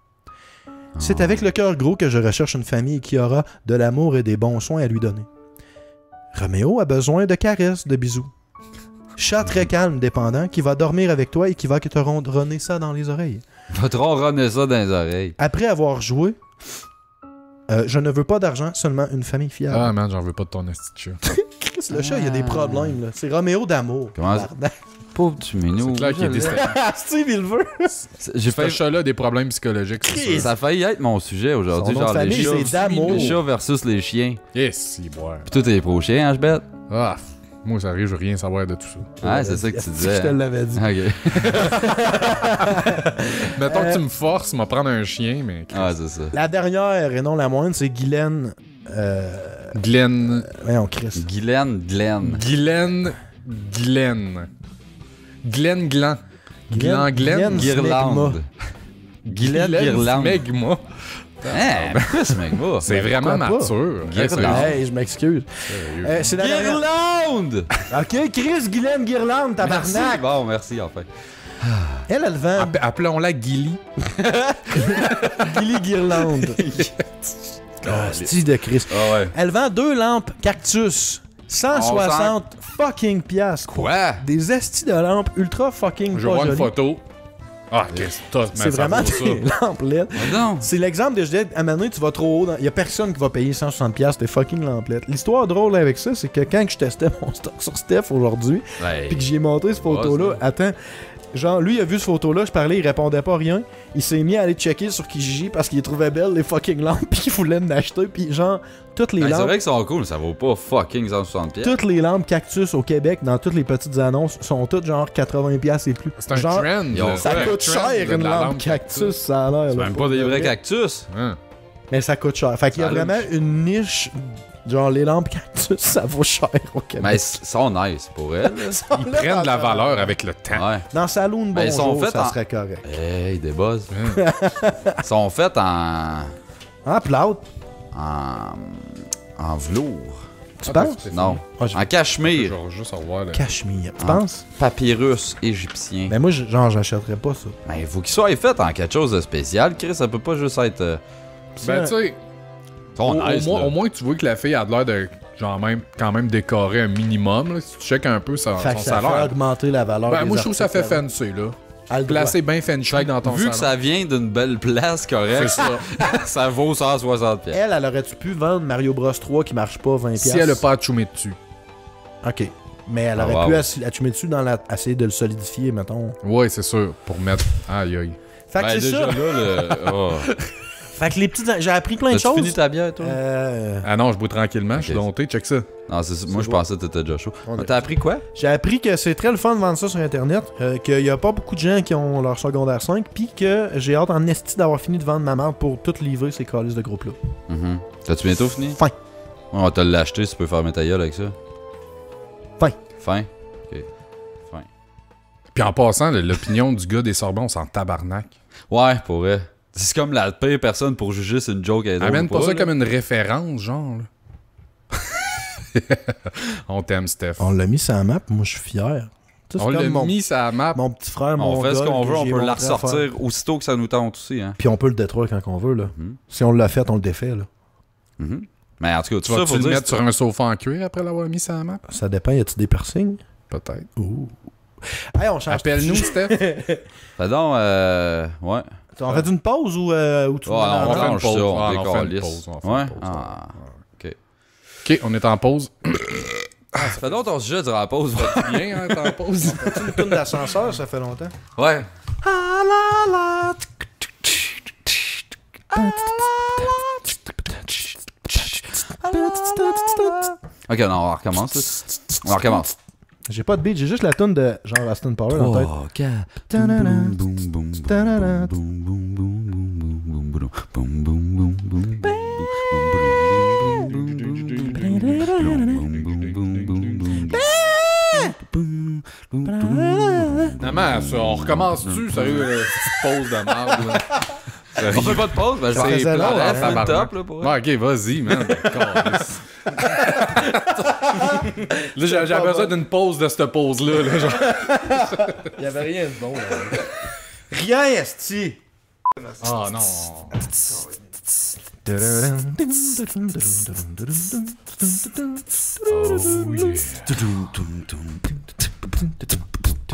[SPEAKER 3] C'est avec le cœur gros que je recherche une famille qui aura de l'amour et des bons soins à lui donner. Roméo a besoin de caresses, de bisous. Chat très calme, dépendant, qui va dormir avec toi et qui va te ronronner ça dans les oreilles.
[SPEAKER 1] Va te ronronner ça dans les oreilles.
[SPEAKER 3] Après avoir joué, je ne veux pas d'argent, seulement une famille fiable.
[SPEAKER 2] Ah, man, j'en veux pas de ton esti de chat.
[SPEAKER 3] Chris, le chat, il y a des problèmes, là. C'est Roméo d'amour.
[SPEAKER 1] Comment-
[SPEAKER 3] Tabarnak.
[SPEAKER 1] pauvre petit minou.
[SPEAKER 2] C'est clair qu'il est déstabilisé.
[SPEAKER 3] Steve, il le veut.
[SPEAKER 1] J'ai
[SPEAKER 2] Ce
[SPEAKER 1] failli...
[SPEAKER 2] chat-là a des problèmes psychologiques, c'est sûr.
[SPEAKER 1] Ça a failli être mon sujet aujourd'hui,
[SPEAKER 3] Son nom
[SPEAKER 1] genre
[SPEAKER 3] de
[SPEAKER 1] les
[SPEAKER 3] famille,
[SPEAKER 1] chats.
[SPEAKER 3] c'est d'amour.
[SPEAKER 1] Les chats versus les chiens.
[SPEAKER 2] Yes, il boit.
[SPEAKER 1] Pis toi, t'es pro-chien, hein, je bête?
[SPEAKER 2] Ah, moi, ça arrive, je veux rien savoir de tout ça.
[SPEAKER 1] Ouais, c'est ça que tu disais.
[SPEAKER 3] Je te l'avais dit.
[SPEAKER 1] Ok.
[SPEAKER 2] Mettons que tu me forces, m'en prendre un chien, mais...
[SPEAKER 1] Ouais, c'est ça.
[SPEAKER 3] La dernière, et non la moindre, c'est Guylaine.
[SPEAKER 2] Glenn...
[SPEAKER 3] Voyons, Chris.
[SPEAKER 1] Guylaine Glenn.
[SPEAKER 2] Glenn... Glenn... Glenn Glan. Glan Glenn...
[SPEAKER 1] Guirlande. Guylaine Guirlande.
[SPEAKER 2] Smegma.
[SPEAKER 1] Hein, pourquoi Smegma?
[SPEAKER 2] C'est vraiment
[SPEAKER 3] pourquoi pas?
[SPEAKER 2] mature.
[SPEAKER 1] Guirlande.
[SPEAKER 3] Hey, je m'excuse. C'est la dernière.
[SPEAKER 1] Guirlande!
[SPEAKER 3] Ok, Chris Guylaine Guirlande,
[SPEAKER 1] Merci.
[SPEAKER 3] tabarnak.
[SPEAKER 1] Bon, merci, enfin.
[SPEAKER 3] Elle vend
[SPEAKER 2] Appelons-la Gilly.
[SPEAKER 3] Gilly Guirlande. Style de Chris.
[SPEAKER 1] Ah ouais.
[SPEAKER 3] Elle vend 2 lampes cactus. 160 fucking piastres.
[SPEAKER 1] Quoi?
[SPEAKER 3] Des estis de lampes ultra fucking
[SPEAKER 2] Je
[SPEAKER 3] pas
[SPEAKER 2] vois une
[SPEAKER 3] jolies.
[SPEAKER 2] photo. Ah, qu'est-ce que t'as?
[SPEAKER 3] C'est vraiment des lampes LED.
[SPEAKER 1] Non.
[SPEAKER 3] C'est l'exemple de je disais, à un moment donné, tu vas trop haut. Il y a personne qui va payer 160$ des fucking lamplettes. L'histoire drôle avec ça, c'est que quand je testais mon stock sur Steph aujourd'hui,
[SPEAKER 1] Ouais.
[SPEAKER 3] puis que j'ai montré cette photo-là, attends, genre, lui, il a vu cette photo-là, je parlais, il répondait pas rien. Il s'est mis à aller checker sur Kijiji parce qu'il trouvait belles les fucking lampes, puis il voulait en acheter, puis genre, toutes les
[SPEAKER 1] C'est
[SPEAKER 3] lampes.
[SPEAKER 1] vrai qu'ils sont cool, mais ça vaut pas fucking 160 pièces.
[SPEAKER 3] Toutes les lampes cactus au Québec, dans toutes les petites annonces, sont toutes genre 80$ et plus.
[SPEAKER 2] C'est un
[SPEAKER 3] genre,
[SPEAKER 2] trend.
[SPEAKER 1] ont-
[SPEAKER 2] là.
[SPEAKER 3] ça
[SPEAKER 2] Ouais,
[SPEAKER 3] coûte
[SPEAKER 2] un trend
[SPEAKER 3] cher
[SPEAKER 2] de
[SPEAKER 3] une
[SPEAKER 2] la
[SPEAKER 3] lampe cactus, ça a l'air.
[SPEAKER 1] C'est
[SPEAKER 3] là,
[SPEAKER 1] même
[SPEAKER 3] pour
[SPEAKER 1] pas des
[SPEAKER 3] de
[SPEAKER 1] vrais
[SPEAKER 3] vrai.
[SPEAKER 1] cactus.
[SPEAKER 2] Hein.
[SPEAKER 3] Mais ça coûte cher. Fait qu'il y a
[SPEAKER 1] Ça
[SPEAKER 3] vraiment
[SPEAKER 1] louche.
[SPEAKER 3] une niche. Genre, les lampes cactus, ça vaut cher au Québec.
[SPEAKER 1] Mais ils sont nice pour elle.
[SPEAKER 2] Ils prennent de la valeur avec le temps.
[SPEAKER 1] Ouais.
[SPEAKER 3] Dans Saloon
[SPEAKER 1] Ben, ils sont
[SPEAKER 3] Bonjour,
[SPEAKER 1] faits
[SPEAKER 3] ça
[SPEAKER 1] en-
[SPEAKER 3] serait correct.
[SPEAKER 1] Hey, des buzz.
[SPEAKER 2] Hein.
[SPEAKER 1] Ils sont faits en.
[SPEAKER 3] Ah, plate,
[SPEAKER 1] en velours.
[SPEAKER 3] tu
[SPEAKER 2] Ah,
[SPEAKER 3] penses?
[SPEAKER 2] c'est
[SPEAKER 1] Non.
[SPEAKER 3] Ah, j'ai-
[SPEAKER 1] En cachemire.
[SPEAKER 2] Genre, juste revoir le...
[SPEAKER 3] Cachemire. Tu
[SPEAKER 1] Ah.
[SPEAKER 3] penses?
[SPEAKER 1] Papyrus égyptien.
[SPEAKER 3] Ben moi, genre, j'achèterais pas ça.
[SPEAKER 1] Ben, il faut qu'ils soient faits en quelque chose de spécial, Chris. Ça peut pas juste être.
[SPEAKER 2] Ben, tu sais,
[SPEAKER 1] Ils sont nice, là.
[SPEAKER 2] au moins, tu vois que la fille a l'air de genre même, quand même décorer un minimum. Là. Si tu checkes un peu son
[SPEAKER 3] Fait que ça fait
[SPEAKER 2] salaire.
[SPEAKER 3] augmenter la valeur
[SPEAKER 2] Ben,
[SPEAKER 3] des
[SPEAKER 2] moi, je trouve que ça fait
[SPEAKER 3] articles.
[SPEAKER 2] fancy, là.
[SPEAKER 3] Elle le doit.
[SPEAKER 2] Placé bien fancy dans ton
[SPEAKER 1] Vu
[SPEAKER 2] salon.
[SPEAKER 1] que ça vient d'une belle place,
[SPEAKER 2] C'est
[SPEAKER 1] correct,
[SPEAKER 2] ça.
[SPEAKER 1] ça vaut 160 pièces.
[SPEAKER 3] Elle aurait-tu pu vendre Mario Bros 3 qui marche pas 20$?
[SPEAKER 2] Si elle a pas à choumer dessus.
[SPEAKER 3] Ok. Mais elle
[SPEAKER 1] Ah,
[SPEAKER 3] aurait
[SPEAKER 1] wow.
[SPEAKER 3] pu attumer dessus dans la... essayer de le solidifier, mettons.
[SPEAKER 2] Ouais, c'est sûr. Pour mettre. Aïe, aïe.
[SPEAKER 3] Fait que
[SPEAKER 1] Ben,
[SPEAKER 3] c'est
[SPEAKER 1] déjà
[SPEAKER 3] ça.
[SPEAKER 1] là, le. Oh.
[SPEAKER 3] Fait que les petites... J'ai appris plein de
[SPEAKER 1] T'as-tu
[SPEAKER 3] choses.
[SPEAKER 1] fini ta bière, toi?
[SPEAKER 2] Ah non, je bois tranquillement. Je suis
[SPEAKER 1] Ok.
[SPEAKER 2] dompté. Check ça.
[SPEAKER 1] Non, c'est ça. Moi, je
[SPEAKER 3] beau.
[SPEAKER 1] pensais que t'étais déjà chaud.
[SPEAKER 3] On est-
[SPEAKER 1] T'as appris quoi?
[SPEAKER 3] J'ai appris que c'est très le fun de vendre ça sur Internet, qu'il y a pas beaucoup de gens qui ont leur secondaire 5, puis que j'ai hâte en esti d'avoir fini de vendre ma marque pour tout livrer ces calices de groupes-là.
[SPEAKER 1] Mhm. T'as-tu bientôt fini?
[SPEAKER 3] Fin.
[SPEAKER 1] Ouais, on va te l'acheter si tu peux fermer ta gueule avec ça.
[SPEAKER 3] Fin.
[SPEAKER 1] Fin? Ok. Fin.
[SPEAKER 2] Puis en passant, l'opinion du gars des Sorbons, on s'en tabarnak.
[SPEAKER 1] Ouais, pour vrai. C'est comme la pire personne pour juger si une joke est drôle
[SPEAKER 2] Amène
[SPEAKER 1] ou
[SPEAKER 2] pas ça
[SPEAKER 1] là.
[SPEAKER 2] comme une référence, genre. là. On t'aime, Steph.
[SPEAKER 3] On l'a mis sur la map, moi je suis fier. Tu sais,
[SPEAKER 2] On
[SPEAKER 3] c'est
[SPEAKER 2] l'a
[SPEAKER 3] comme mon,
[SPEAKER 2] mis sur la map.
[SPEAKER 3] mon petit frère, mon
[SPEAKER 1] On fait ce qu'on veut, on peut la
[SPEAKER 3] ressortir.
[SPEAKER 1] ressortir aussitôt que ça nous tente aussi. Hein.
[SPEAKER 3] Puis on peut le détruire quand on veut, là.
[SPEAKER 1] Mhm.
[SPEAKER 3] Si on l'a fait, on le défait, là.
[SPEAKER 1] Mhm. Mais en tout cas,
[SPEAKER 2] Tu
[SPEAKER 1] tout ça
[SPEAKER 2] vas-tu
[SPEAKER 1] pour
[SPEAKER 2] le
[SPEAKER 1] dire...
[SPEAKER 2] mettre sur un sofa en cuir après l'avoir mis sur la map?
[SPEAKER 3] Ça dépend, y a-tu des piercings?
[SPEAKER 2] Peut-être.
[SPEAKER 3] Ouh. Hey, on change.
[SPEAKER 2] Appelle-nous, Steph.
[SPEAKER 1] Fait donc, ouais.
[SPEAKER 3] On fait une pause ou tu
[SPEAKER 1] Ouais,
[SPEAKER 3] veux
[SPEAKER 1] on
[SPEAKER 3] m'en
[SPEAKER 2] fait
[SPEAKER 3] avoir?
[SPEAKER 2] une
[SPEAKER 1] range
[SPEAKER 2] pause.
[SPEAKER 1] ça, on
[SPEAKER 2] Ah, on fait une
[SPEAKER 1] décalisse.
[SPEAKER 2] pause, on fait
[SPEAKER 1] Ouais?
[SPEAKER 2] une pause,
[SPEAKER 1] Ah.
[SPEAKER 2] OK, on est en pause.
[SPEAKER 1] Ça fait longtemps ton sujet durant la pause.
[SPEAKER 2] Bien, hein, t'es en pause.
[SPEAKER 3] Une tourne d'ascenseur, ça fait longtemps.
[SPEAKER 1] Ouais. Ok, non, on recommence. Là. On recommence.
[SPEAKER 3] J'ai pas de beat, j'ai juste la tourne de genre Aston Power dans la tête.
[SPEAKER 1] 3, 4.
[SPEAKER 3] Ta-da-da.
[SPEAKER 1] Boum, boum, boum,
[SPEAKER 3] Ta-da-da.
[SPEAKER 1] boum, boum, boum, boum, boum, boum, boum, boum, boum, boum, boum,
[SPEAKER 2] Maman, ça, on recommence-tu? Sérieux, petite pause de merde, là.
[SPEAKER 1] On fait pas de pause, ben je vais
[SPEAKER 3] C'est long, hein,
[SPEAKER 1] faire le top là pour
[SPEAKER 2] Ouais, ok, vas-y, man. Câlisse. Là, j'ai besoin d'une pause de cette pause-là. Là, genre.
[SPEAKER 3] Il y avait rien de bon, là. Rien, esti!
[SPEAKER 2] Ah non.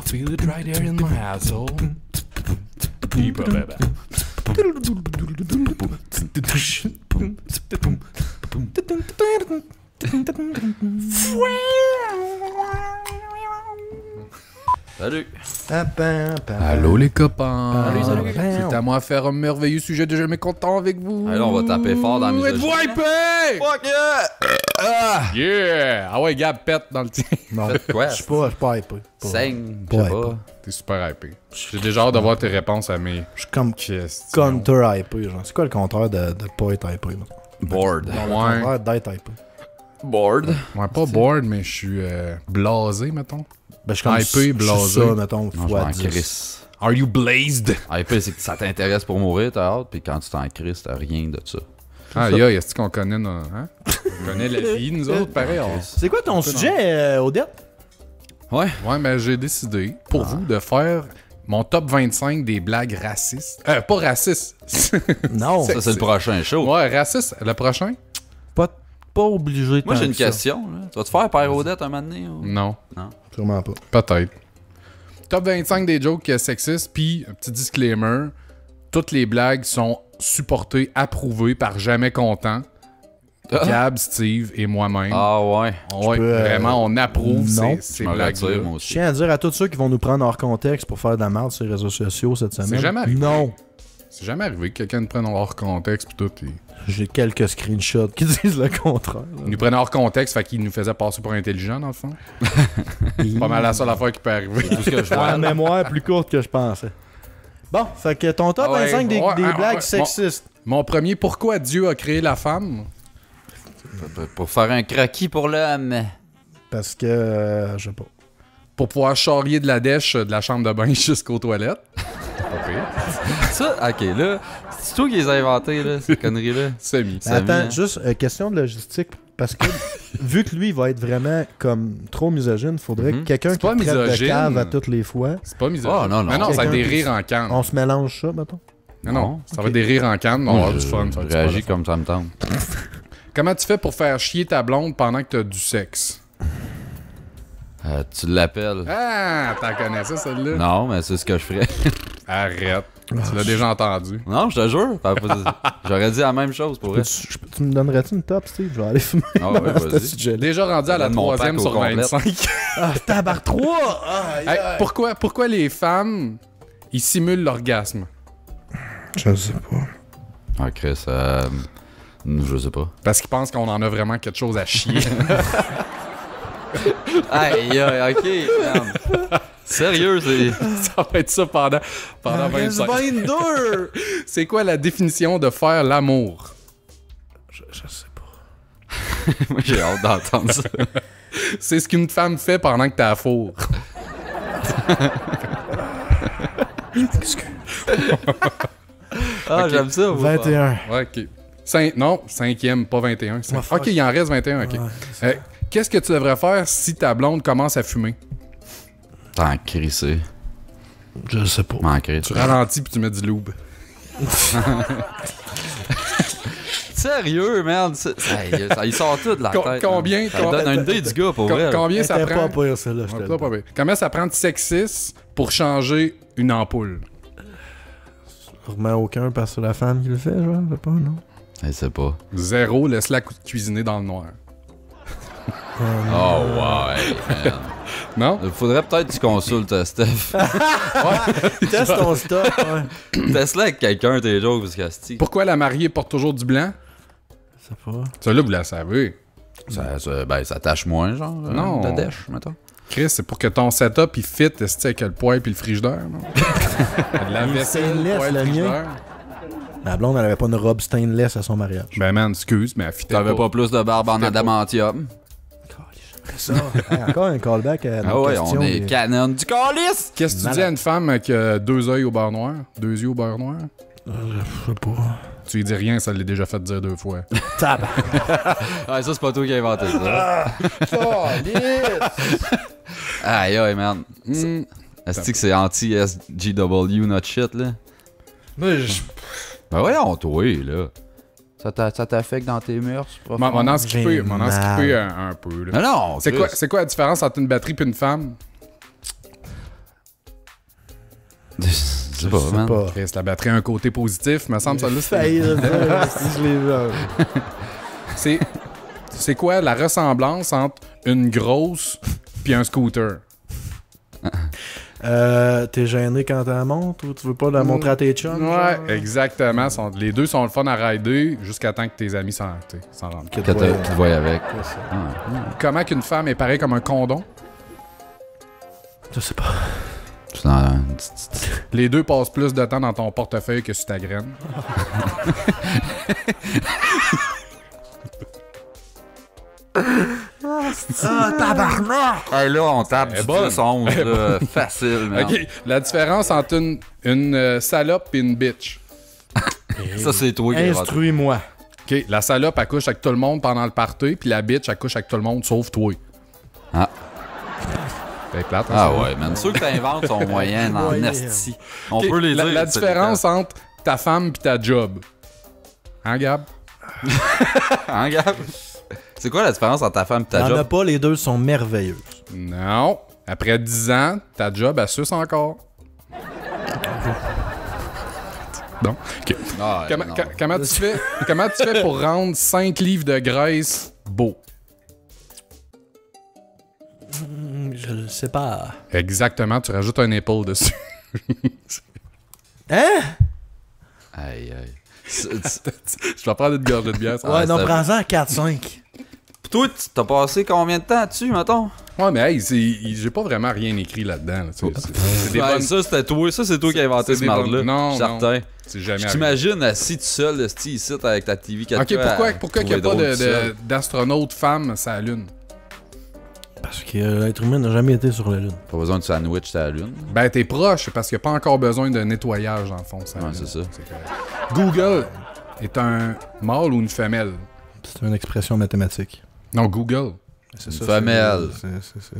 [SPEAKER 2] Feel it right there in my asshole.
[SPEAKER 1] Salut.
[SPEAKER 2] Allô les copains.
[SPEAKER 3] Salut.
[SPEAKER 2] C'est à moi de faire un merveilleux sujet de jamais content avec vous.
[SPEAKER 1] Allez, on va taper fort dans la musique.
[SPEAKER 2] Êtes-vous hypé?
[SPEAKER 1] Fuck yeah!
[SPEAKER 2] Yeah! Ah ouais, Gab, pète dans le tien.
[SPEAKER 3] Non,
[SPEAKER 1] Quoi?
[SPEAKER 3] je suis pas hypé.
[SPEAKER 1] Saigne, je
[SPEAKER 3] Pas
[SPEAKER 1] sais pas.
[SPEAKER 2] T'es super hypé. J'ai déjà hâte d'avoir tes réponses à mes
[SPEAKER 3] Je suis comme
[SPEAKER 2] questions.
[SPEAKER 3] counter-hypé, genre. C'est quoi le contraire de pas être hypé, là?
[SPEAKER 1] Bored.
[SPEAKER 3] Le
[SPEAKER 2] Ouais.
[SPEAKER 3] contraire d'être hypé.
[SPEAKER 1] Bored?
[SPEAKER 2] Ouais, pas bored, mais je suis blasé, mettons.
[SPEAKER 3] Ben, je suis comme
[SPEAKER 2] Hypé,
[SPEAKER 3] je suis
[SPEAKER 2] blasé.
[SPEAKER 3] ça, mettons,
[SPEAKER 1] Non, je
[SPEAKER 3] fois
[SPEAKER 1] m'en
[SPEAKER 3] 10.
[SPEAKER 1] crisse.
[SPEAKER 2] Are you blazed?
[SPEAKER 1] Hyper, c'est que ça t'intéresse pour mourir, t'as hâte, puis quand tu t'en crisses, t'as rien de ça.
[SPEAKER 2] Ah, est-ce qu'on connaît hein? On connaît la vie, nous autres, pareil.
[SPEAKER 3] C'est quoi ton sujet, Odette?
[SPEAKER 1] Ouais.
[SPEAKER 2] Ouais, mais j'ai décidé, pour vous, de faire mon top 25 des blagues racistes. Pas racistes.
[SPEAKER 3] Non.
[SPEAKER 1] Ça, c'est le prochain show.
[SPEAKER 2] Ouais, raciste, le prochain?
[SPEAKER 3] Pas obligé de
[SPEAKER 1] Moi, j'ai une
[SPEAKER 3] tant que ça.
[SPEAKER 1] question. Là. Tu vas te faire Père Odette un moment donné? Ou...
[SPEAKER 2] Non,
[SPEAKER 3] Sûrement pas.
[SPEAKER 2] peut-être. Top 25 des jokes sexistes, puis un petit disclaimer, toutes les blagues sont supportées, approuvées par Jamais Content, Gab, Steve et moi-même.
[SPEAKER 1] Ah ouais.
[SPEAKER 2] Ouais,
[SPEAKER 3] peux,
[SPEAKER 2] vraiment, on approuve
[SPEAKER 3] non.
[SPEAKER 2] ces
[SPEAKER 1] Je me
[SPEAKER 2] blagues-là.
[SPEAKER 1] retire, moi
[SPEAKER 3] Je
[SPEAKER 1] aussi.
[SPEAKER 3] tiens à dire à tous ceux qui vont nous prendre hors contexte pour faire de la merde sur les réseaux sociaux cette semaine.
[SPEAKER 2] jamais arrivé.
[SPEAKER 3] Non.
[SPEAKER 2] C'est jamais arrivé que quelqu'un nous prenne hors contexte pis tout.
[SPEAKER 3] J'ai quelques screenshots qui disent le contraire.
[SPEAKER 2] Ils nous prenaient hors contexte, fait qu'ils nous faisaient passer pour intelligents, dans le fond. C'est pas mal la seule affaire qui peut arriver.
[SPEAKER 1] Tout ce que je
[SPEAKER 3] J'ai
[SPEAKER 1] vois.
[SPEAKER 3] la mémoire plus courte que je pensais. Bon, fait que ton top
[SPEAKER 1] Ah ouais,
[SPEAKER 3] 25 des
[SPEAKER 2] ouais,
[SPEAKER 3] blagues
[SPEAKER 2] ouais.
[SPEAKER 3] sexistes.
[SPEAKER 2] Mon premier, pourquoi Dieu a créé la femme?
[SPEAKER 1] Pour faire un croquis pour l'homme.
[SPEAKER 3] Parce que, je sais pas.
[SPEAKER 2] Pour pouvoir charrier de la dèche de la chambre de bain jusqu'aux toilettes. Pas pire.
[SPEAKER 1] Ça, ok, là, c'est toi qui les as inventés, là, ces conneries-là.
[SPEAKER 2] Semi.
[SPEAKER 1] Ça
[SPEAKER 3] Attends,
[SPEAKER 1] vient.
[SPEAKER 3] juste question de logistique. Parce que, vu que lui, il va être vraiment comme trop misogyne, faudrait que quelqu'un
[SPEAKER 2] C'est
[SPEAKER 3] qui
[SPEAKER 2] pas
[SPEAKER 3] traite de
[SPEAKER 2] misogyne.
[SPEAKER 3] cave à toutes les fois,
[SPEAKER 2] C'est pas misogyne.
[SPEAKER 1] Oh, non, non.
[SPEAKER 2] Mais non, ça va être des
[SPEAKER 3] Quelqu'un qui-
[SPEAKER 2] rires en canne.
[SPEAKER 3] on se mélange ça, mettons.
[SPEAKER 2] Non, ça va être des rires en canne. On va avoir du fun. ça va être
[SPEAKER 1] Je réagis
[SPEAKER 2] super le fun.
[SPEAKER 1] comme ça me tente.
[SPEAKER 2] Comment tu fais pour faire chier ta blonde pendant que t'as du sexe?
[SPEAKER 1] Tu l'appelles.
[SPEAKER 2] Ah, t'en connais ça, celle-là?
[SPEAKER 1] Non, mais c'est ce que je ferais.
[SPEAKER 2] Arrête. Tu l'as déjà entendu.
[SPEAKER 1] Non, je te jure. J'aurais dit la même chose pour vrai.
[SPEAKER 3] Tu me donnerais-tu une top, Steve? Je vais aller fumer
[SPEAKER 1] Ah ouais,
[SPEAKER 3] dans ce
[SPEAKER 1] vas-y.
[SPEAKER 3] sujet-là.
[SPEAKER 2] Déjà rendu à la
[SPEAKER 1] Donne mon
[SPEAKER 2] 3e
[SPEAKER 1] pack au
[SPEAKER 2] sur
[SPEAKER 1] complet.
[SPEAKER 2] 25.
[SPEAKER 3] Ah, tabar 3!
[SPEAKER 2] Hey, pourquoi les femmes, ils simulent l'orgasme?
[SPEAKER 3] Je sais pas.
[SPEAKER 1] Ah, Chris, je sais pas.
[SPEAKER 2] Parce qu'ils pensent qu'on en a vraiment quelque chose à chier.
[SPEAKER 1] Aïe, aïe, ok. merde. Sérieux, c'est.
[SPEAKER 2] Ça va être ça pendant 25.
[SPEAKER 3] 22!
[SPEAKER 2] C'est quoi la définition de faire l'amour?
[SPEAKER 3] Je sais pas.
[SPEAKER 1] Moi, j'ai hâte d'entendre ça.
[SPEAKER 2] C'est ce qu'une femme fait pendant que t'es à four.
[SPEAKER 1] Ah,
[SPEAKER 2] Ok.
[SPEAKER 1] j'aime ça. moi.
[SPEAKER 3] 21.
[SPEAKER 2] Ouais, ok. Non, 5e, pas 21.
[SPEAKER 3] On va faire
[SPEAKER 2] Ok, il en reste 21, ok. Qu'est-ce que tu devrais faire si ta blonde commence à fumer?
[SPEAKER 1] T'en crissé.
[SPEAKER 3] Je sais pas.
[SPEAKER 1] M'en crisse.
[SPEAKER 2] Tu ralentis puis tu mets du lube.
[SPEAKER 1] Sérieux, merde. Il sort tout de la tête.
[SPEAKER 2] Combien?
[SPEAKER 1] Ça donne une idée du gars, pour vrai. là.
[SPEAKER 2] Combien ça
[SPEAKER 3] C'était
[SPEAKER 2] prend?
[SPEAKER 3] pas pire, celle-là. je te
[SPEAKER 2] Ouais,
[SPEAKER 3] le
[SPEAKER 2] ça,
[SPEAKER 3] dis.
[SPEAKER 2] pas pire. Combien ça prend de sexisme pour changer une ampoule?
[SPEAKER 3] Sûrement aucun parce que c'est la femme qui le fait, genre. Je sais pas, non?
[SPEAKER 1] Je sais pas.
[SPEAKER 2] 0, laisse-la cuisiner dans le noir.
[SPEAKER 1] Oh, ouais. merde.
[SPEAKER 2] Non?
[SPEAKER 1] Il faudrait peut-être que tu consultes Steph.
[SPEAKER 3] Teste ton stock, ouais.
[SPEAKER 1] Teste-la avec quelqu'un, tes jokes, parce que si.
[SPEAKER 2] Pourquoi la mariée porte toujours du blanc?
[SPEAKER 3] Je sais pas.
[SPEAKER 2] Ça, là, vous la savez.
[SPEAKER 1] Ça tâche moins, genre.
[SPEAKER 2] Non.
[SPEAKER 1] De dèche, mettons.
[SPEAKER 2] Chris, c'est pour que ton setup, il fit avec le poêle puis le frigidaire, non? La vaisselle,
[SPEAKER 3] stainless,
[SPEAKER 2] le poêle,
[SPEAKER 3] le
[SPEAKER 2] le
[SPEAKER 3] mien.
[SPEAKER 2] frigidaire.
[SPEAKER 3] Ma blonde, elle avait pas une robe stainless à son mariage.
[SPEAKER 2] Ben, man, excuse, mais elle fitait
[SPEAKER 1] T'avais pas plus de barbe en
[SPEAKER 2] Fitait pas.
[SPEAKER 1] adamantium.
[SPEAKER 3] Ça. Hey, encore un callback à
[SPEAKER 1] Ah
[SPEAKER 3] notre
[SPEAKER 1] ouais,
[SPEAKER 3] question.
[SPEAKER 1] on est canon du calice!
[SPEAKER 2] Qu'est-ce que tu
[SPEAKER 3] Malade.
[SPEAKER 2] dis à une femme avec 2 yeux au beurre noir? 2 yeux au beurre noir?
[SPEAKER 3] Je sais pas.
[SPEAKER 2] Tu lui dis rien, ça l'a déjà fait dire 2 fois.
[SPEAKER 3] Tabac.
[SPEAKER 1] Ah, ça, c'est pas toi qui as inventé ça. Aïe, aïe, man. Est-ce que c'est anti-SGW, notre shit, là?
[SPEAKER 3] Moi, je...
[SPEAKER 1] Ben voyons, toi, là. Ça t'affecte dans tes mœurs?
[SPEAKER 2] M'en en skipper,
[SPEAKER 3] J'ai
[SPEAKER 2] m'en en
[SPEAKER 3] mal.
[SPEAKER 2] skipper un peu. Là.
[SPEAKER 1] Non, non!
[SPEAKER 2] C'est quoi la différence entre une batterie et une femme?
[SPEAKER 1] Je sais pas,
[SPEAKER 3] je sais
[SPEAKER 1] man.
[SPEAKER 3] pas.
[SPEAKER 2] Chris, la batterie a un côté positif, me semble, ça là.
[SPEAKER 3] Failli de dire, si je l'ai vu.
[SPEAKER 2] C'est quoi la ressemblance entre une grosse puis un scooter?
[SPEAKER 3] T'es gêné quand t'en montes ou tu veux pas la montrer à tes chums?
[SPEAKER 2] Ouais,
[SPEAKER 3] genre?
[SPEAKER 2] exactement. Les deux sont le fun à rider jusqu'à temps que tes amis s'en rendent.
[SPEAKER 3] Que
[SPEAKER 1] Quand
[SPEAKER 3] toi,
[SPEAKER 1] tu te vois avec.
[SPEAKER 3] c'est ça.
[SPEAKER 2] Comment qu'une femme est pareille comme un condom?
[SPEAKER 3] Je sais pas.
[SPEAKER 1] Tu dans-
[SPEAKER 2] Les deux passent plus de temps dans ton portefeuille que sur ta graine.
[SPEAKER 1] Hey, là, on tape
[SPEAKER 2] Elle est
[SPEAKER 1] du
[SPEAKER 2] bonne.
[SPEAKER 1] 10-11, là, facile, man.
[SPEAKER 2] OK, la différence entre une salope et une bitch.
[SPEAKER 1] Ça, c'est toi qui as inventé.
[SPEAKER 3] Instruis-moi.
[SPEAKER 2] OK, la salope, elle couche avec tout le monde pendant le party, puis la bitch, elle couche avec tout le monde sauf toi.
[SPEAKER 1] Ah.
[SPEAKER 2] C'est plate, hein,
[SPEAKER 1] Ah
[SPEAKER 2] ça?
[SPEAKER 1] ouais, man. Ceux que t'inventes sont moyens en
[SPEAKER 3] Moyen.
[SPEAKER 1] esti. On
[SPEAKER 2] OK,
[SPEAKER 1] peut les dire.
[SPEAKER 2] la
[SPEAKER 1] c'est
[SPEAKER 2] différence entre ta femme et ta job. Hein, Gab?
[SPEAKER 1] Hein, Gab? C'est quoi la différence entre ta femme et ta
[SPEAKER 3] Y'en a
[SPEAKER 1] job?
[SPEAKER 3] pas, les deux sont merveilleuses.
[SPEAKER 2] Non. Après 10 ans, ta job, elle suce encore. Non. OK.
[SPEAKER 1] Ah,
[SPEAKER 2] Comment,
[SPEAKER 1] non.
[SPEAKER 2] comment tu fais pour rendre 5 livres de graisse beau?
[SPEAKER 3] Je le sais pas.
[SPEAKER 2] Exactement, tu rajoutes un épaule dessus.
[SPEAKER 3] Hein?
[SPEAKER 1] Aïe, aïe.
[SPEAKER 2] Je vais prendre une gorgée de bière. ça.
[SPEAKER 3] Ouais, non,
[SPEAKER 1] ça-
[SPEAKER 3] prends-en 4-5.
[SPEAKER 1] Toi, t'as passé combien de temps dessus, mettons?
[SPEAKER 2] Ouais, mais hey, j'ai pas vraiment rien écrit là-dedans. Là, tu sais. C'est des
[SPEAKER 1] Ouais,
[SPEAKER 2] bonnes...
[SPEAKER 1] ça, c'était toi. Ça, c'est toi qui as inventé
[SPEAKER 2] c'est
[SPEAKER 1] ce
[SPEAKER 2] des
[SPEAKER 1] marde-là.
[SPEAKER 2] bonnes- non,
[SPEAKER 1] Je suis certain.
[SPEAKER 2] C'est jamais
[SPEAKER 1] Je
[SPEAKER 2] arrivé.
[SPEAKER 1] t'imagine assis tout seul, esti, ici, avec ta TV 4K.
[SPEAKER 2] OK, pourquoi il n'y a pas
[SPEAKER 1] de
[SPEAKER 2] d'astronaute femme sur la Lune?
[SPEAKER 3] Parce que l'être humain n'a jamais été sur la Lune.
[SPEAKER 1] Pas besoin de sandwich sur la lune.
[SPEAKER 2] Ben, t'es proche, parce qu'il n'y a pas encore besoin de nettoyage, dans le fond. Ça,
[SPEAKER 1] Ouais, c'est ça.
[SPEAKER 2] correct. Google est un mâle ou une femelle?
[SPEAKER 3] C'est une expression mathématique.
[SPEAKER 2] Non, Google.
[SPEAKER 3] C'est
[SPEAKER 1] Une femelle.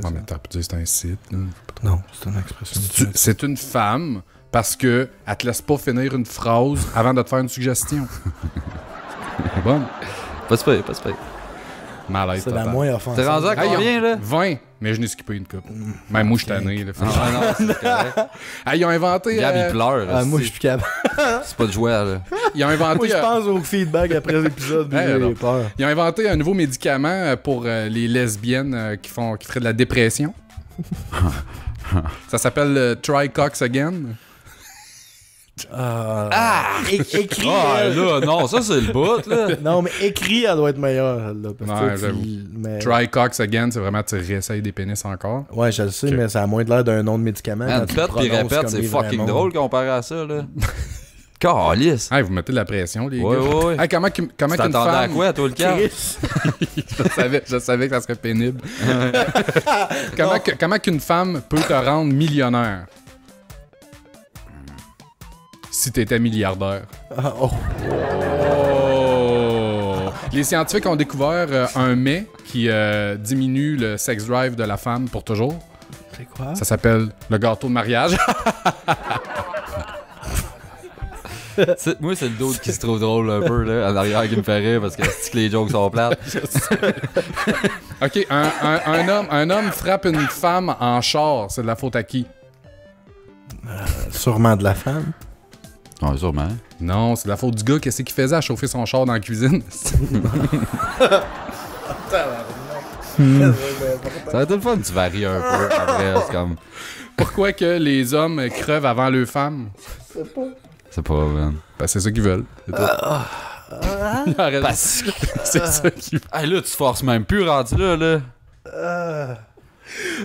[SPEAKER 2] Non, mais t'as pu dire c'est un site. Là.
[SPEAKER 3] Non, c'est une expression mathématique.
[SPEAKER 2] C'est une femme parce que elle te laisse pas finir une phrase avant de te faire une suggestion. C'est bon.
[SPEAKER 1] Pas se payer, pas se payer.
[SPEAKER 2] Malaise
[SPEAKER 3] C'est la
[SPEAKER 2] total.
[SPEAKER 3] moins offensive.
[SPEAKER 1] T'es rendu à
[SPEAKER 2] Hey,
[SPEAKER 1] combien, là?
[SPEAKER 2] 20, mais je n'ai skippé une coupe. Même moi, je suis tanné. Là,
[SPEAKER 1] Ah, non, c'est correct.
[SPEAKER 2] Hey, ils ont inventé...
[SPEAKER 1] Gab, il pleure.
[SPEAKER 3] Ah, moi, je
[SPEAKER 1] esti.
[SPEAKER 3] suis plus capable.
[SPEAKER 1] C'est pas de jouer, là.
[SPEAKER 2] Ils ont inventé...
[SPEAKER 3] Moi, je pense au feedback après l'épisode, puis
[SPEAKER 2] non.
[SPEAKER 3] j'ai peur.
[SPEAKER 2] Ils ont inventé un nouveau médicament pour les lesbiennes qui feraient de la dépression. Ça s'appelle Try Cox Again.
[SPEAKER 3] Écrit.
[SPEAKER 1] Ah, là, non, ça, c'est le bout, là.
[SPEAKER 3] Non, mais écrit, elle doit être meilleure. Là, parce que
[SPEAKER 2] Ouais,
[SPEAKER 3] tu-
[SPEAKER 2] j'avoue.
[SPEAKER 3] mais-
[SPEAKER 2] Try Cox Again, c'est vraiment tu réessayes des pénis encore.
[SPEAKER 3] Ouais, je le sais,
[SPEAKER 2] Ok.
[SPEAKER 3] mais ça a moins de l'air d'un nom de médicament.
[SPEAKER 1] Man,
[SPEAKER 3] quand tu
[SPEAKER 1] pète
[SPEAKER 3] le
[SPEAKER 1] pis
[SPEAKER 3] prononces
[SPEAKER 1] répète,
[SPEAKER 3] comme
[SPEAKER 1] c'est
[SPEAKER 3] les
[SPEAKER 1] fucking
[SPEAKER 3] vrais
[SPEAKER 1] drôle comparé à ça, là. Calice.
[SPEAKER 2] Hey, vous mettez de la pression, les
[SPEAKER 1] Ouais,
[SPEAKER 2] gars.
[SPEAKER 1] ouais, ouais.
[SPEAKER 2] Hey, comment
[SPEAKER 1] Tu
[SPEAKER 2] qu'une
[SPEAKER 1] t'attendais à
[SPEAKER 2] femme...
[SPEAKER 1] quoi, toi, le cas?
[SPEAKER 3] Chris.
[SPEAKER 2] je savais que ça serait pénible. Comment qu'une femme peut te rendre millionnaire? Si t'étais milliardaire.
[SPEAKER 3] Ah, oh.
[SPEAKER 2] Oh! Les scientifiques ont découvert un mets qui diminue le sex drive de la femme pour toujours.
[SPEAKER 3] C'est quoi?
[SPEAKER 2] Ça s'appelle le gâteau de mariage.
[SPEAKER 1] Moi, c'est le d'autre qui se trouve drôle un peu, là, en arrière qui me fait rire parce que c'est que les jokes sont plates.
[SPEAKER 2] OK, un homme frappe une femme en char. C'est de la faute à qui?
[SPEAKER 3] Sûrement de la femme.
[SPEAKER 1] Ouais, sûrement.
[SPEAKER 2] Non, c'est de la faute du gars. Qu'est-ce qu'il faisait à chauffer son char dans la cuisine?
[SPEAKER 1] Ça va être le fun, tu varies un peu. Après, c'est comme.
[SPEAKER 2] Pourquoi que les hommes crevent avant leurs femmes?
[SPEAKER 1] C'est pas, man.
[SPEAKER 2] Ben, c'est ça qu'ils veulent. C'est tout. Arrête.
[SPEAKER 1] Parce que.
[SPEAKER 2] C'est ça qu'ils veulent.
[SPEAKER 1] Hey, là, tu forces même plus rendu là, là.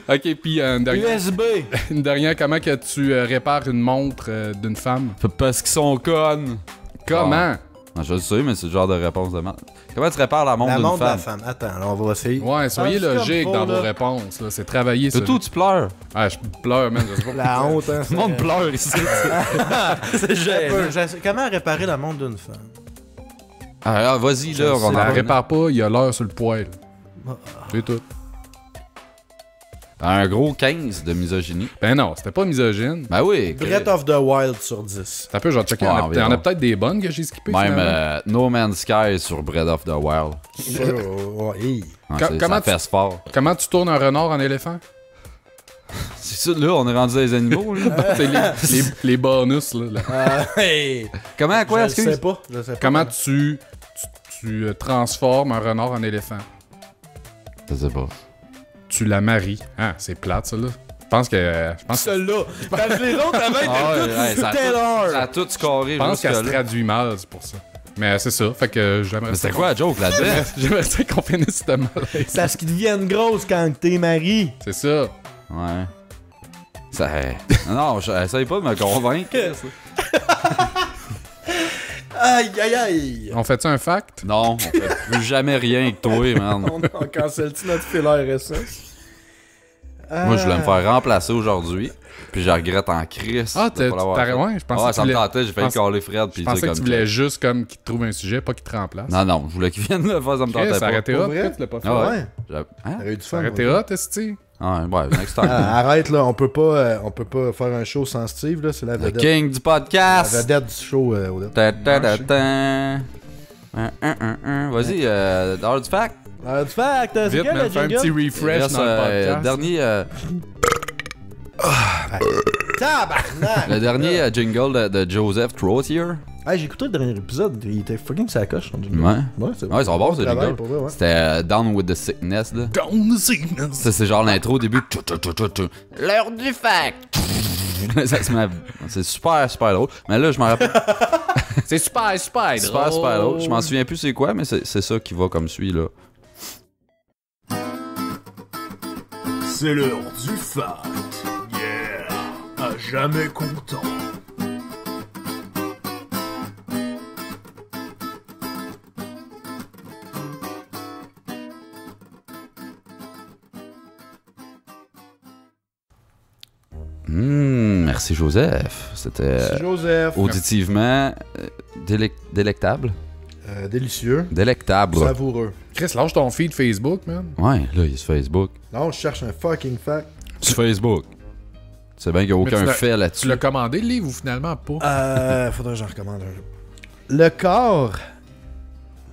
[SPEAKER 2] OK, puis une dernière...
[SPEAKER 3] USB!
[SPEAKER 2] Une dernière, comment que tu répares une montre d'une femme?
[SPEAKER 1] Parce qu'ils sont connes.
[SPEAKER 2] Comment?
[SPEAKER 1] Non, je le sais, mais c'est le genre de réponse de merde. Comment tu répares la montre
[SPEAKER 3] La
[SPEAKER 1] d'une
[SPEAKER 3] montre de la
[SPEAKER 1] femme?
[SPEAKER 3] femme. Attends, là, on va essayer.
[SPEAKER 2] Ouais, soyez
[SPEAKER 3] Ah, c'est
[SPEAKER 2] logique
[SPEAKER 3] comme
[SPEAKER 2] dans
[SPEAKER 3] faux,
[SPEAKER 2] vos
[SPEAKER 3] là.
[SPEAKER 2] réponses. Là. C'est travailler ça.
[SPEAKER 1] Surtout, tu pleures.
[SPEAKER 2] Ah, je pleure, man. Je sais pas
[SPEAKER 3] La
[SPEAKER 2] pourquoi.
[SPEAKER 3] honte, hein.
[SPEAKER 1] Tout le monde pleure ici. C'est gênant.
[SPEAKER 3] Comment réparer la montre d'une femme?
[SPEAKER 1] Ah, vas-y, là, on
[SPEAKER 2] Ça
[SPEAKER 1] en
[SPEAKER 2] la
[SPEAKER 1] parle.
[SPEAKER 2] répare pas, il y a l'heure sur le poêle. C'est tout.
[SPEAKER 1] Un gros 15 de misogynie.
[SPEAKER 2] Ben non, c'était pas misogyne.
[SPEAKER 1] Ben oui.
[SPEAKER 3] Breath of the Wild sur 10.
[SPEAKER 2] Ça peut, genre, checker.
[SPEAKER 1] Ouais,
[SPEAKER 2] Il y en
[SPEAKER 1] environ.
[SPEAKER 2] a peut-être des bonnes que j'ai skippées.
[SPEAKER 1] Même
[SPEAKER 2] finalement.
[SPEAKER 1] No Man's Sky sur Breath of the Wild.
[SPEAKER 3] Oh, hey.
[SPEAKER 1] Ouais,
[SPEAKER 2] Comment
[SPEAKER 1] ça
[SPEAKER 2] tu-
[SPEAKER 1] fesse fort.
[SPEAKER 2] Comment tu tournes un renard en éléphant?
[SPEAKER 1] C'est ça, là, on est rendu des animaux, là.
[SPEAKER 2] C'est les bonus, là.
[SPEAKER 3] Hey.
[SPEAKER 1] Comment, quoi,
[SPEAKER 3] Je
[SPEAKER 1] excuse?
[SPEAKER 3] sais pas. Je sais pas.
[SPEAKER 2] Comment tu transformes un renard en éléphant?
[SPEAKER 1] Je sais pas.
[SPEAKER 2] Tu la maries. Ah, c'est plate, ça, là. pense que
[SPEAKER 3] Celle-là. Parce que les autres,
[SPEAKER 1] Ah ouais, ouais, ça a tout-
[SPEAKER 3] Taylor.
[SPEAKER 1] ça a tout scoré.
[SPEAKER 2] je pense qu'elle se
[SPEAKER 1] jusque-là.
[SPEAKER 2] traduit mal, c'est pour ça. Mais c'est ça, fait que j'aimerais
[SPEAKER 1] Mais
[SPEAKER 2] ça
[SPEAKER 1] c'était quoi la joke là-dedans?
[SPEAKER 2] J'aimerais ça qu'on finisse de malaise.
[SPEAKER 3] Parce qu'ils deviennent grosses quand t'es mari.
[SPEAKER 2] C'est ça.
[SPEAKER 1] Ouais. Ça... Non, essaye pas de me convaincre.
[SPEAKER 3] Aïe, aïe, aïe.
[SPEAKER 2] On fait ça un fact?
[SPEAKER 1] Non, on fait plus jamais rien avec toi, man.
[SPEAKER 3] On cancelle-tu notre filaire RSS?
[SPEAKER 1] Moi, je voulais me faire remplacer aujourd'hui. Puis je regrette en crise.
[SPEAKER 2] Ah,
[SPEAKER 1] de pas l'avoir fait.
[SPEAKER 2] ouais, je pensais
[SPEAKER 1] Ouais,
[SPEAKER 2] que
[SPEAKER 1] ça
[SPEAKER 2] tu
[SPEAKER 1] me
[SPEAKER 2] voulais...
[SPEAKER 1] tentait, j'ai failli
[SPEAKER 2] je pense-
[SPEAKER 1] caler Fred. Puis
[SPEAKER 2] Je pensais
[SPEAKER 1] dire
[SPEAKER 2] que tu
[SPEAKER 1] comme
[SPEAKER 2] voulais juste comme qu'il te trouve un sujet, pas qu'il te remplace.
[SPEAKER 1] Non, non, je voulais qu'il vienne le faire, ça me tentait
[SPEAKER 2] ça
[SPEAKER 1] pas.
[SPEAKER 2] aurait été
[SPEAKER 3] Pour
[SPEAKER 2] hot,
[SPEAKER 3] vrai?
[SPEAKER 2] pourquoi tu l'as pas fait?
[SPEAKER 1] Ah ouais.
[SPEAKER 3] Ouais.
[SPEAKER 1] Hein?
[SPEAKER 3] T'aurais eu du
[SPEAKER 2] Ça
[SPEAKER 3] fun.
[SPEAKER 2] aurait été hot, esti.
[SPEAKER 1] Ouais, next time.
[SPEAKER 3] Arrête là, on peut pas faire un show sans Steve là, c'est la
[SPEAKER 1] Le
[SPEAKER 3] vedette.
[SPEAKER 1] king du
[SPEAKER 3] La
[SPEAKER 1] podcast.
[SPEAKER 3] vedette du show, Odette.
[SPEAKER 1] Ta-ta-ta-ta. Vas-y, l'heure du fact.
[SPEAKER 3] Du fact, c'est
[SPEAKER 2] Vite,
[SPEAKER 3] quel
[SPEAKER 2] man,
[SPEAKER 3] le
[SPEAKER 2] fais un
[SPEAKER 3] jingle?
[SPEAKER 2] petit
[SPEAKER 1] Il
[SPEAKER 2] refresh
[SPEAKER 1] reste,
[SPEAKER 2] dans le podcast.
[SPEAKER 1] dernier,
[SPEAKER 3] Tabarnak!
[SPEAKER 1] le dernier jingle de Joseph Trottier.
[SPEAKER 3] Hey, j'ai écouté le dernier épisode, il était fucking sacoche son jingle.
[SPEAKER 1] Ouais.
[SPEAKER 3] Ouais, c'est
[SPEAKER 1] Ouais, ils sont bons, ce
[SPEAKER 3] travail,
[SPEAKER 1] jingle.
[SPEAKER 3] pour vrai, ouais.
[SPEAKER 1] C'était Down with the Sickness, là.
[SPEAKER 2] Down the sickness.
[SPEAKER 1] Ça, c'est genre l'intro au début. L'heure du fact. Ça se met- C'est super, super drôle. Mais là, je m'en rappelle.
[SPEAKER 2] C'est super
[SPEAKER 1] Super, super drôle. Je m'en souviens plus c'est quoi, mais c'est ça qui va comme suit, là.
[SPEAKER 6] C'est l'heure du fact. Yeah, à jamais content.
[SPEAKER 1] Merci Joseph. C'était
[SPEAKER 3] C'est Joseph.
[SPEAKER 1] auditivement délectable.
[SPEAKER 3] Délicieux.
[SPEAKER 1] Délectable.
[SPEAKER 3] Savoureux.
[SPEAKER 2] Chris, lâche ton feed Facebook, man.
[SPEAKER 1] Ouais, là, il est sur Facebook.
[SPEAKER 3] Non, je cherche un fucking fact.
[SPEAKER 1] Sur Facebook. C'est bien qu'il n'y a
[SPEAKER 2] Mais tu
[SPEAKER 1] aucun
[SPEAKER 2] l'as-
[SPEAKER 1] fait
[SPEAKER 2] Tu
[SPEAKER 1] là-dessus.
[SPEAKER 2] l'as commandé, le livre, ou finalement pas?
[SPEAKER 3] Faudrait que j'en recommande un jour. Le corps.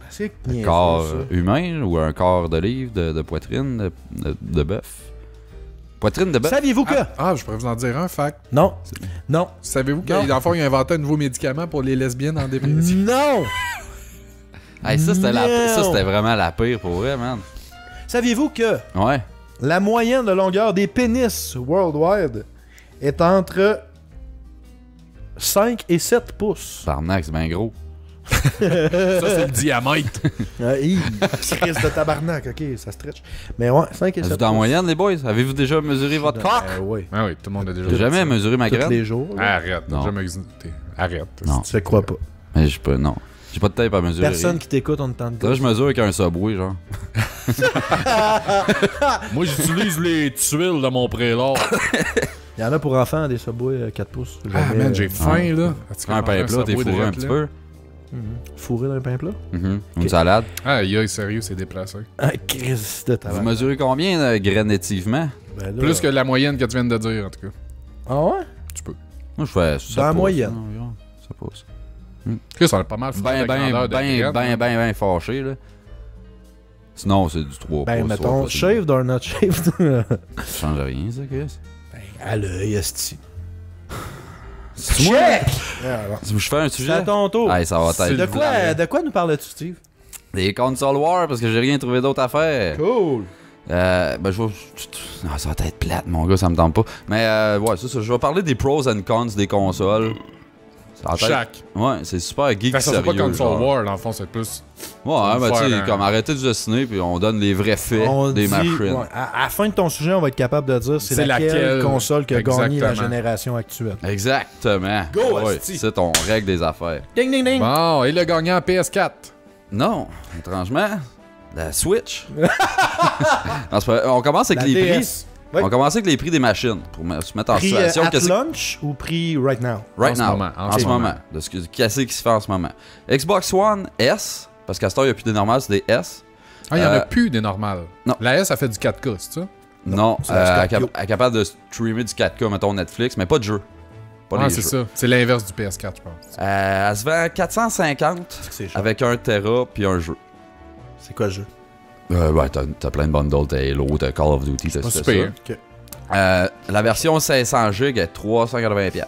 [SPEAKER 3] C'est niaiseux,
[SPEAKER 1] Corps
[SPEAKER 3] ça.
[SPEAKER 1] humain ou un corps de livre, de poitrine, de bœuf. Poitrine de bœuf.
[SPEAKER 3] Saviez-vous que.
[SPEAKER 2] Je pourrais vous en dire un fact.
[SPEAKER 3] Non. Non.
[SPEAKER 2] Savez-vous
[SPEAKER 3] Non.
[SPEAKER 2] qu'il a inventé un nouveau médicament pour les lesbiennes en dépression?
[SPEAKER 3] Non!
[SPEAKER 1] Hey, ça, c'était
[SPEAKER 3] Non.
[SPEAKER 1] c'était vraiment la pire pour vrai, man.
[SPEAKER 3] Saviez-vous que
[SPEAKER 1] Ouais.
[SPEAKER 3] la moyenne de longueur des pénis worldwide est entre 5 et 7 pouces?
[SPEAKER 1] Barnac, c'est bien gros.
[SPEAKER 2] Ça, c'est le diamètre.
[SPEAKER 3] Crise de tabarnak, ok, ça stretch. Mais ouais, 5 et 7
[SPEAKER 1] Vous
[SPEAKER 3] pouces.
[SPEAKER 1] êtes en moyenne, les boys? Avez-vous déjà mesuré votre coq?
[SPEAKER 3] Oui.
[SPEAKER 2] Ah oui, tout le monde a déjà
[SPEAKER 1] J'ai jamais mesuré ma
[SPEAKER 3] Tous
[SPEAKER 1] graine.
[SPEAKER 3] les jours. là.
[SPEAKER 2] Arrête,
[SPEAKER 1] Non.
[SPEAKER 2] jamais Arrête.
[SPEAKER 1] Non.
[SPEAKER 3] Tu te crois pas.
[SPEAKER 1] Mais je peux, non. J'ai pas de tape à mesurer.
[SPEAKER 3] Personne qui t'écoute, on te tente
[SPEAKER 1] Là, je mesure avec un Subway, genre.
[SPEAKER 2] Moi, j'utilise les tuiles de mon prélat.
[SPEAKER 3] Il y en a pour enfants des Subway 4 pouces.
[SPEAKER 2] Ah,
[SPEAKER 3] J'avais,
[SPEAKER 2] man, j'ai faim, là.
[SPEAKER 1] Tu prends un pain plat, t'es fourré un petit peu.
[SPEAKER 3] fourré dans un pain plat.
[SPEAKER 1] Une salade.
[SPEAKER 2] Ah, aïe, sérieux, c'est déplacé.
[SPEAKER 3] Ah, crise de
[SPEAKER 1] Vous
[SPEAKER 3] tabarnak.
[SPEAKER 1] mesurez combien, grainativement?
[SPEAKER 3] Ben là-
[SPEAKER 2] Plus que la moyenne que tu viens de dire, en tout cas.
[SPEAKER 3] Ah ouais?
[SPEAKER 2] Tu peux.
[SPEAKER 1] Moi, je fais ça.
[SPEAKER 3] Dans la moyenne.
[SPEAKER 1] Ça passe.
[SPEAKER 2] Chris, on a pas mal foutu la grandeur de graine,
[SPEAKER 1] Ben fâché, là. Sinon, c'est du 3
[SPEAKER 3] Ben,
[SPEAKER 1] pouces,
[SPEAKER 3] mettons,
[SPEAKER 1] pas, c'est-
[SPEAKER 3] shaved or not shaved.
[SPEAKER 1] Ça change rien, ça, Chris.
[SPEAKER 3] À l'œil, esti.
[SPEAKER 1] C'est moi.
[SPEAKER 3] Alors,
[SPEAKER 1] Si je fais un
[SPEAKER 3] c'est
[SPEAKER 1] sujet.
[SPEAKER 3] à ton tour.
[SPEAKER 1] Hey, ça va être.
[SPEAKER 3] De quoi nous parles-tu, Steve?
[SPEAKER 1] Des console wars, parce que j'ai rien trouvé d'autre à faire.
[SPEAKER 3] Cool.
[SPEAKER 1] Ben, je vais. Non, ça va être plate, mon gars, ça me tente pas. Mais, ouais, ça, je vais parler des pros and cons des consoles. Ça va être-
[SPEAKER 2] Chaque.
[SPEAKER 1] Ouais, c'est super geek
[SPEAKER 2] Fait que ça, c'est
[SPEAKER 1] sérieux.
[SPEAKER 2] pas Console
[SPEAKER 1] genre.
[SPEAKER 2] War, dans le fond, c'est plus.
[SPEAKER 1] Ouais,
[SPEAKER 2] va
[SPEAKER 1] mais tu sais,
[SPEAKER 2] faire un-
[SPEAKER 1] comme arrêtez de dessiner, puis on donne les vrais faits
[SPEAKER 3] On
[SPEAKER 1] des
[SPEAKER 3] dit-
[SPEAKER 1] machines.
[SPEAKER 3] ouais, à la fin de ton sujet, on va être capable de dire c'est
[SPEAKER 2] C'est
[SPEAKER 3] laquelle
[SPEAKER 2] laquelle
[SPEAKER 3] console qui a gagné la
[SPEAKER 2] exactement.
[SPEAKER 3] génération actuelle.
[SPEAKER 1] Exactement.
[SPEAKER 3] Go,
[SPEAKER 1] Ouais,
[SPEAKER 3] esti.
[SPEAKER 1] c'est ton règle des affaires.
[SPEAKER 3] Ding, ding, ding.
[SPEAKER 2] Bon, et le gagnant PS4.
[SPEAKER 1] Non, étrangement, la Switch. Non, c'est pas- on commence avec
[SPEAKER 3] La
[SPEAKER 1] les
[SPEAKER 3] DS.
[SPEAKER 1] prix.
[SPEAKER 3] Ouais.
[SPEAKER 1] On commence avec les prix des machines pour se mettre en
[SPEAKER 3] Prix
[SPEAKER 1] situation.
[SPEAKER 3] at
[SPEAKER 1] Qu'est-ce-
[SPEAKER 3] lunch ou prix right now?
[SPEAKER 1] Right
[SPEAKER 2] En ce
[SPEAKER 1] now.
[SPEAKER 2] moment,
[SPEAKER 1] En ce moment. De ce qu'est-ce qui se fait en ce moment. Xbox One S, parce qu'à ce temps, il n'y a plus des normales, c'est des S.
[SPEAKER 2] Ah, il y en a
[SPEAKER 1] Euh,
[SPEAKER 2] plus des normales.
[SPEAKER 1] non.
[SPEAKER 2] La S, ça fait du 4K, c'est ça?
[SPEAKER 1] Non,
[SPEAKER 3] c'est la Scorpio.
[SPEAKER 1] elle est capable de streamer du 4K, mettons Netflix, mais pas de jeu. Pas
[SPEAKER 2] Ah,
[SPEAKER 1] les
[SPEAKER 2] c'est
[SPEAKER 1] jeux.
[SPEAKER 2] ça. C'est l'inverse du PS4, je pense.
[SPEAKER 1] Elle se vend 450
[SPEAKER 3] C'est cher.
[SPEAKER 1] avec 1 Tera puis un jeu.
[SPEAKER 3] C'est quoi le jeu?
[SPEAKER 1] Ouais, t'as plein de bundles, t'as Halo, t'as Call of Duty, t'as
[SPEAKER 2] Pas
[SPEAKER 1] ça.
[SPEAKER 2] super.
[SPEAKER 3] Ok.
[SPEAKER 1] La version 500 GB est 380$.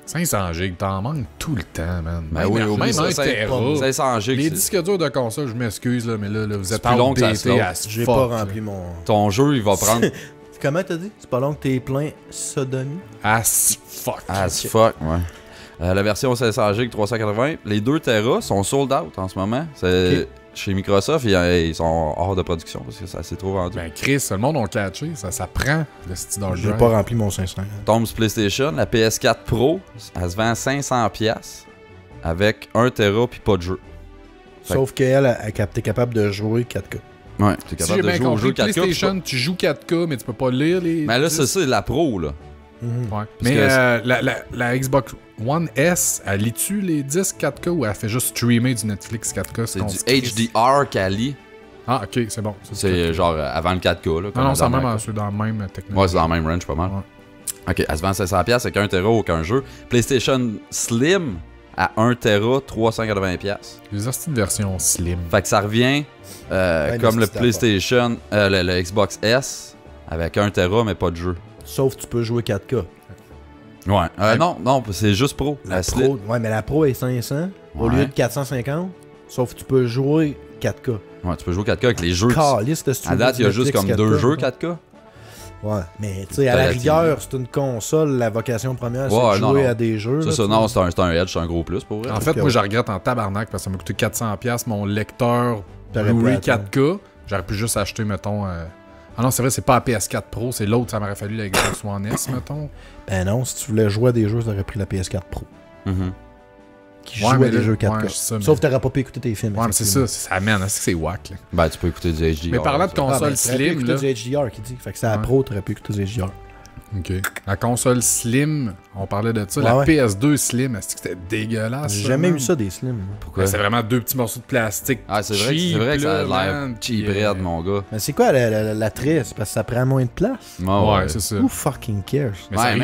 [SPEAKER 2] 500 gigs, t'en manques tout le temps, man.
[SPEAKER 1] Ben oui,
[SPEAKER 2] même
[SPEAKER 1] oublie
[SPEAKER 2] un
[SPEAKER 1] ça,
[SPEAKER 2] Tera.
[SPEAKER 1] 500 GB,
[SPEAKER 2] Les
[SPEAKER 1] c'est-
[SPEAKER 2] disques durs de console, je m'excuse, là, mais là, vous êtes
[SPEAKER 1] plus long que ça
[SPEAKER 2] outdated
[SPEAKER 1] se lance.
[SPEAKER 2] as
[SPEAKER 3] J'ai
[SPEAKER 2] fuck,
[SPEAKER 3] pas
[SPEAKER 2] là.
[SPEAKER 3] rempli mon.
[SPEAKER 1] ton jeu, il va prendre...
[SPEAKER 3] C'est comment t'as dit? C'est pas long que t'es plein sodomie?
[SPEAKER 2] As fuck.
[SPEAKER 1] As fuck, ouais. La version 500 GB 380, les 2 Tera sont sold out en ce moment.
[SPEAKER 3] Ok.
[SPEAKER 1] Chez Microsoft, ils sont hors de production parce que ça s'est trop vendu.
[SPEAKER 2] Ben Chris, le monde ont catché, ça prend le style hard
[SPEAKER 3] J'ai
[SPEAKER 2] drive.
[SPEAKER 3] pas rempli mon 500.
[SPEAKER 1] Tombe sur PlayStation, la PS4 Pro, elle se vend 500$ avec 1 Tera puis pas de jeu.
[SPEAKER 3] Sauf qu'elle, t'es capable de jouer 4K.
[SPEAKER 1] Ouais, t'es
[SPEAKER 2] Si j'ai
[SPEAKER 1] capable de
[SPEAKER 2] bien
[SPEAKER 1] jouer au jeu
[SPEAKER 2] compris,
[SPEAKER 1] 4K.
[SPEAKER 2] PlayStation, tu joues 4K, mais tu peux pas lire les...
[SPEAKER 1] Mais là,
[SPEAKER 2] disques.
[SPEAKER 1] c'est la Pro, là.
[SPEAKER 2] Ouais.
[SPEAKER 1] Parce
[SPEAKER 2] Mais
[SPEAKER 1] que
[SPEAKER 2] la Xbox One S, elle lit-tu les disques 4K ou elle fait juste streamer du Netflix 4K?
[SPEAKER 1] C'est du HDR qu'elle lit.
[SPEAKER 2] Ah, ok, c'est bon.
[SPEAKER 1] C'est genre avant le 4K, là.
[SPEAKER 2] Non, non, c'est
[SPEAKER 1] dans
[SPEAKER 2] c'est dans le même technologie.
[SPEAKER 1] Ouais, c'est dans le même range, pas mal.
[SPEAKER 2] Ouais.
[SPEAKER 1] Ok, elle se vend 500$ avec 1 Tera aucun jeu. PlayStation Slim à 1 Tera 380$.
[SPEAKER 2] Les hosties de version slim.
[SPEAKER 1] Fait que ça revient comme le
[SPEAKER 3] c'est
[SPEAKER 1] PlayStation, le Xbox S avec 1 Tera mais pas de jeu.
[SPEAKER 3] Sauf que tu peux jouer 4K.
[SPEAKER 1] Ouais. Non, c'est juste Pro.
[SPEAKER 3] La
[SPEAKER 1] Slim.
[SPEAKER 3] Pro, ouais, mais la Pro est 500 au
[SPEAKER 1] Ouais.
[SPEAKER 3] lieu de 450. Sauf que tu peux jouer 4K.
[SPEAKER 1] Ouais, tu peux jouer 4K avec les jeux.
[SPEAKER 3] Caliste,
[SPEAKER 1] À date, il y a juste comme 2 jeux 4K.
[SPEAKER 3] Ouais, mais tu sais, à la
[SPEAKER 1] T'as
[SPEAKER 3] rigueur, c'est une console, la vocation première, c'est
[SPEAKER 1] Ouais,
[SPEAKER 3] de
[SPEAKER 1] non,
[SPEAKER 3] jouer
[SPEAKER 1] non.
[SPEAKER 3] à des jeux.
[SPEAKER 1] C'est
[SPEAKER 3] là,
[SPEAKER 1] ça,
[SPEAKER 3] tu
[SPEAKER 1] non,
[SPEAKER 3] sais.
[SPEAKER 1] c'est un edge, c'est un gros plus pour vrai.
[SPEAKER 2] En fait,
[SPEAKER 3] Ok,
[SPEAKER 2] moi,
[SPEAKER 3] ouais.
[SPEAKER 2] je regrette en tabarnak parce que ça m'a coûté 400$ mon lecteur
[SPEAKER 3] T'aurais
[SPEAKER 2] Blu-ray
[SPEAKER 3] pu attendre.
[SPEAKER 2] 4K. J'aurais pu juste acheter, mettons... Ah non, c'est vrai, c'est pas la PS4 Pro, c'est l'autre, ça m'aurait fallu la Xbox One S, mettons.
[SPEAKER 3] Ben non, si tu voulais jouer à des jeux, t'aurais pris la PS4 Pro.
[SPEAKER 1] Mhm.
[SPEAKER 3] Qui
[SPEAKER 2] Ouais,
[SPEAKER 3] joue
[SPEAKER 2] mais
[SPEAKER 3] à des
[SPEAKER 2] là-
[SPEAKER 3] jeux 4K.
[SPEAKER 2] ouais, c'est ça, mais-
[SPEAKER 3] Sauf que t'aurais pas pu écouter tes films.
[SPEAKER 2] Ouais, mais c'est
[SPEAKER 3] effectivement.
[SPEAKER 2] ça amène, c'est whack, là.
[SPEAKER 1] Ben, tu peux écouter du HDR.
[SPEAKER 2] Mais parlant de
[SPEAKER 1] ça.
[SPEAKER 2] console
[SPEAKER 3] Ah, ben, t'aurais pu
[SPEAKER 2] slim,
[SPEAKER 3] écouter
[SPEAKER 2] là...
[SPEAKER 3] du HDR qui dit. Fait que c'est la
[SPEAKER 2] Ouais.
[SPEAKER 3] Pro, t'aurais pu écouter du HDR.
[SPEAKER 2] OK. La console slim, on parlait de ça.
[SPEAKER 3] Ouais,
[SPEAKER 2] la
[SPEAKER 3] ouais.
[SPEAKER 2] PS2 slim, est-ce que c'était dégueulasse?
[SPEAKER 3] J'ai
[SPEAKER 2] ça,
[SPEAKER 3] jamais
[SPEAKER 2] man?
[SPEAKER 3] eu ça des slims.
[SPEAKER 1] Pourquoi?
[SPEAKER 2] C'est vraiment deux petits morceaux de plastique.
[SPEAKER 1] Ah, c'est vrai,
[SPEAKER 2] cheap,
[SPEAKER 1] que ça a
[SPEAKER 2] là,
[SPEAKER 1] l'air
[SPEAKER 2] man,
[SPEAKER 1] cheap
[SPEAKER 2] puis,
[SPEAKER 1] red, mon gars.
[SPEAKER 3] Mais c'est quoi l'attrait? C'est parce que ça prend moins de place?
[SPEAKER 2] Ouais, c'est ça.
[SPEAKER 3] Who fucking cares?
[SPEAKER 2] Mais
[SPEAKER 1] Ouais,
[SPEAKER 2] sérieux,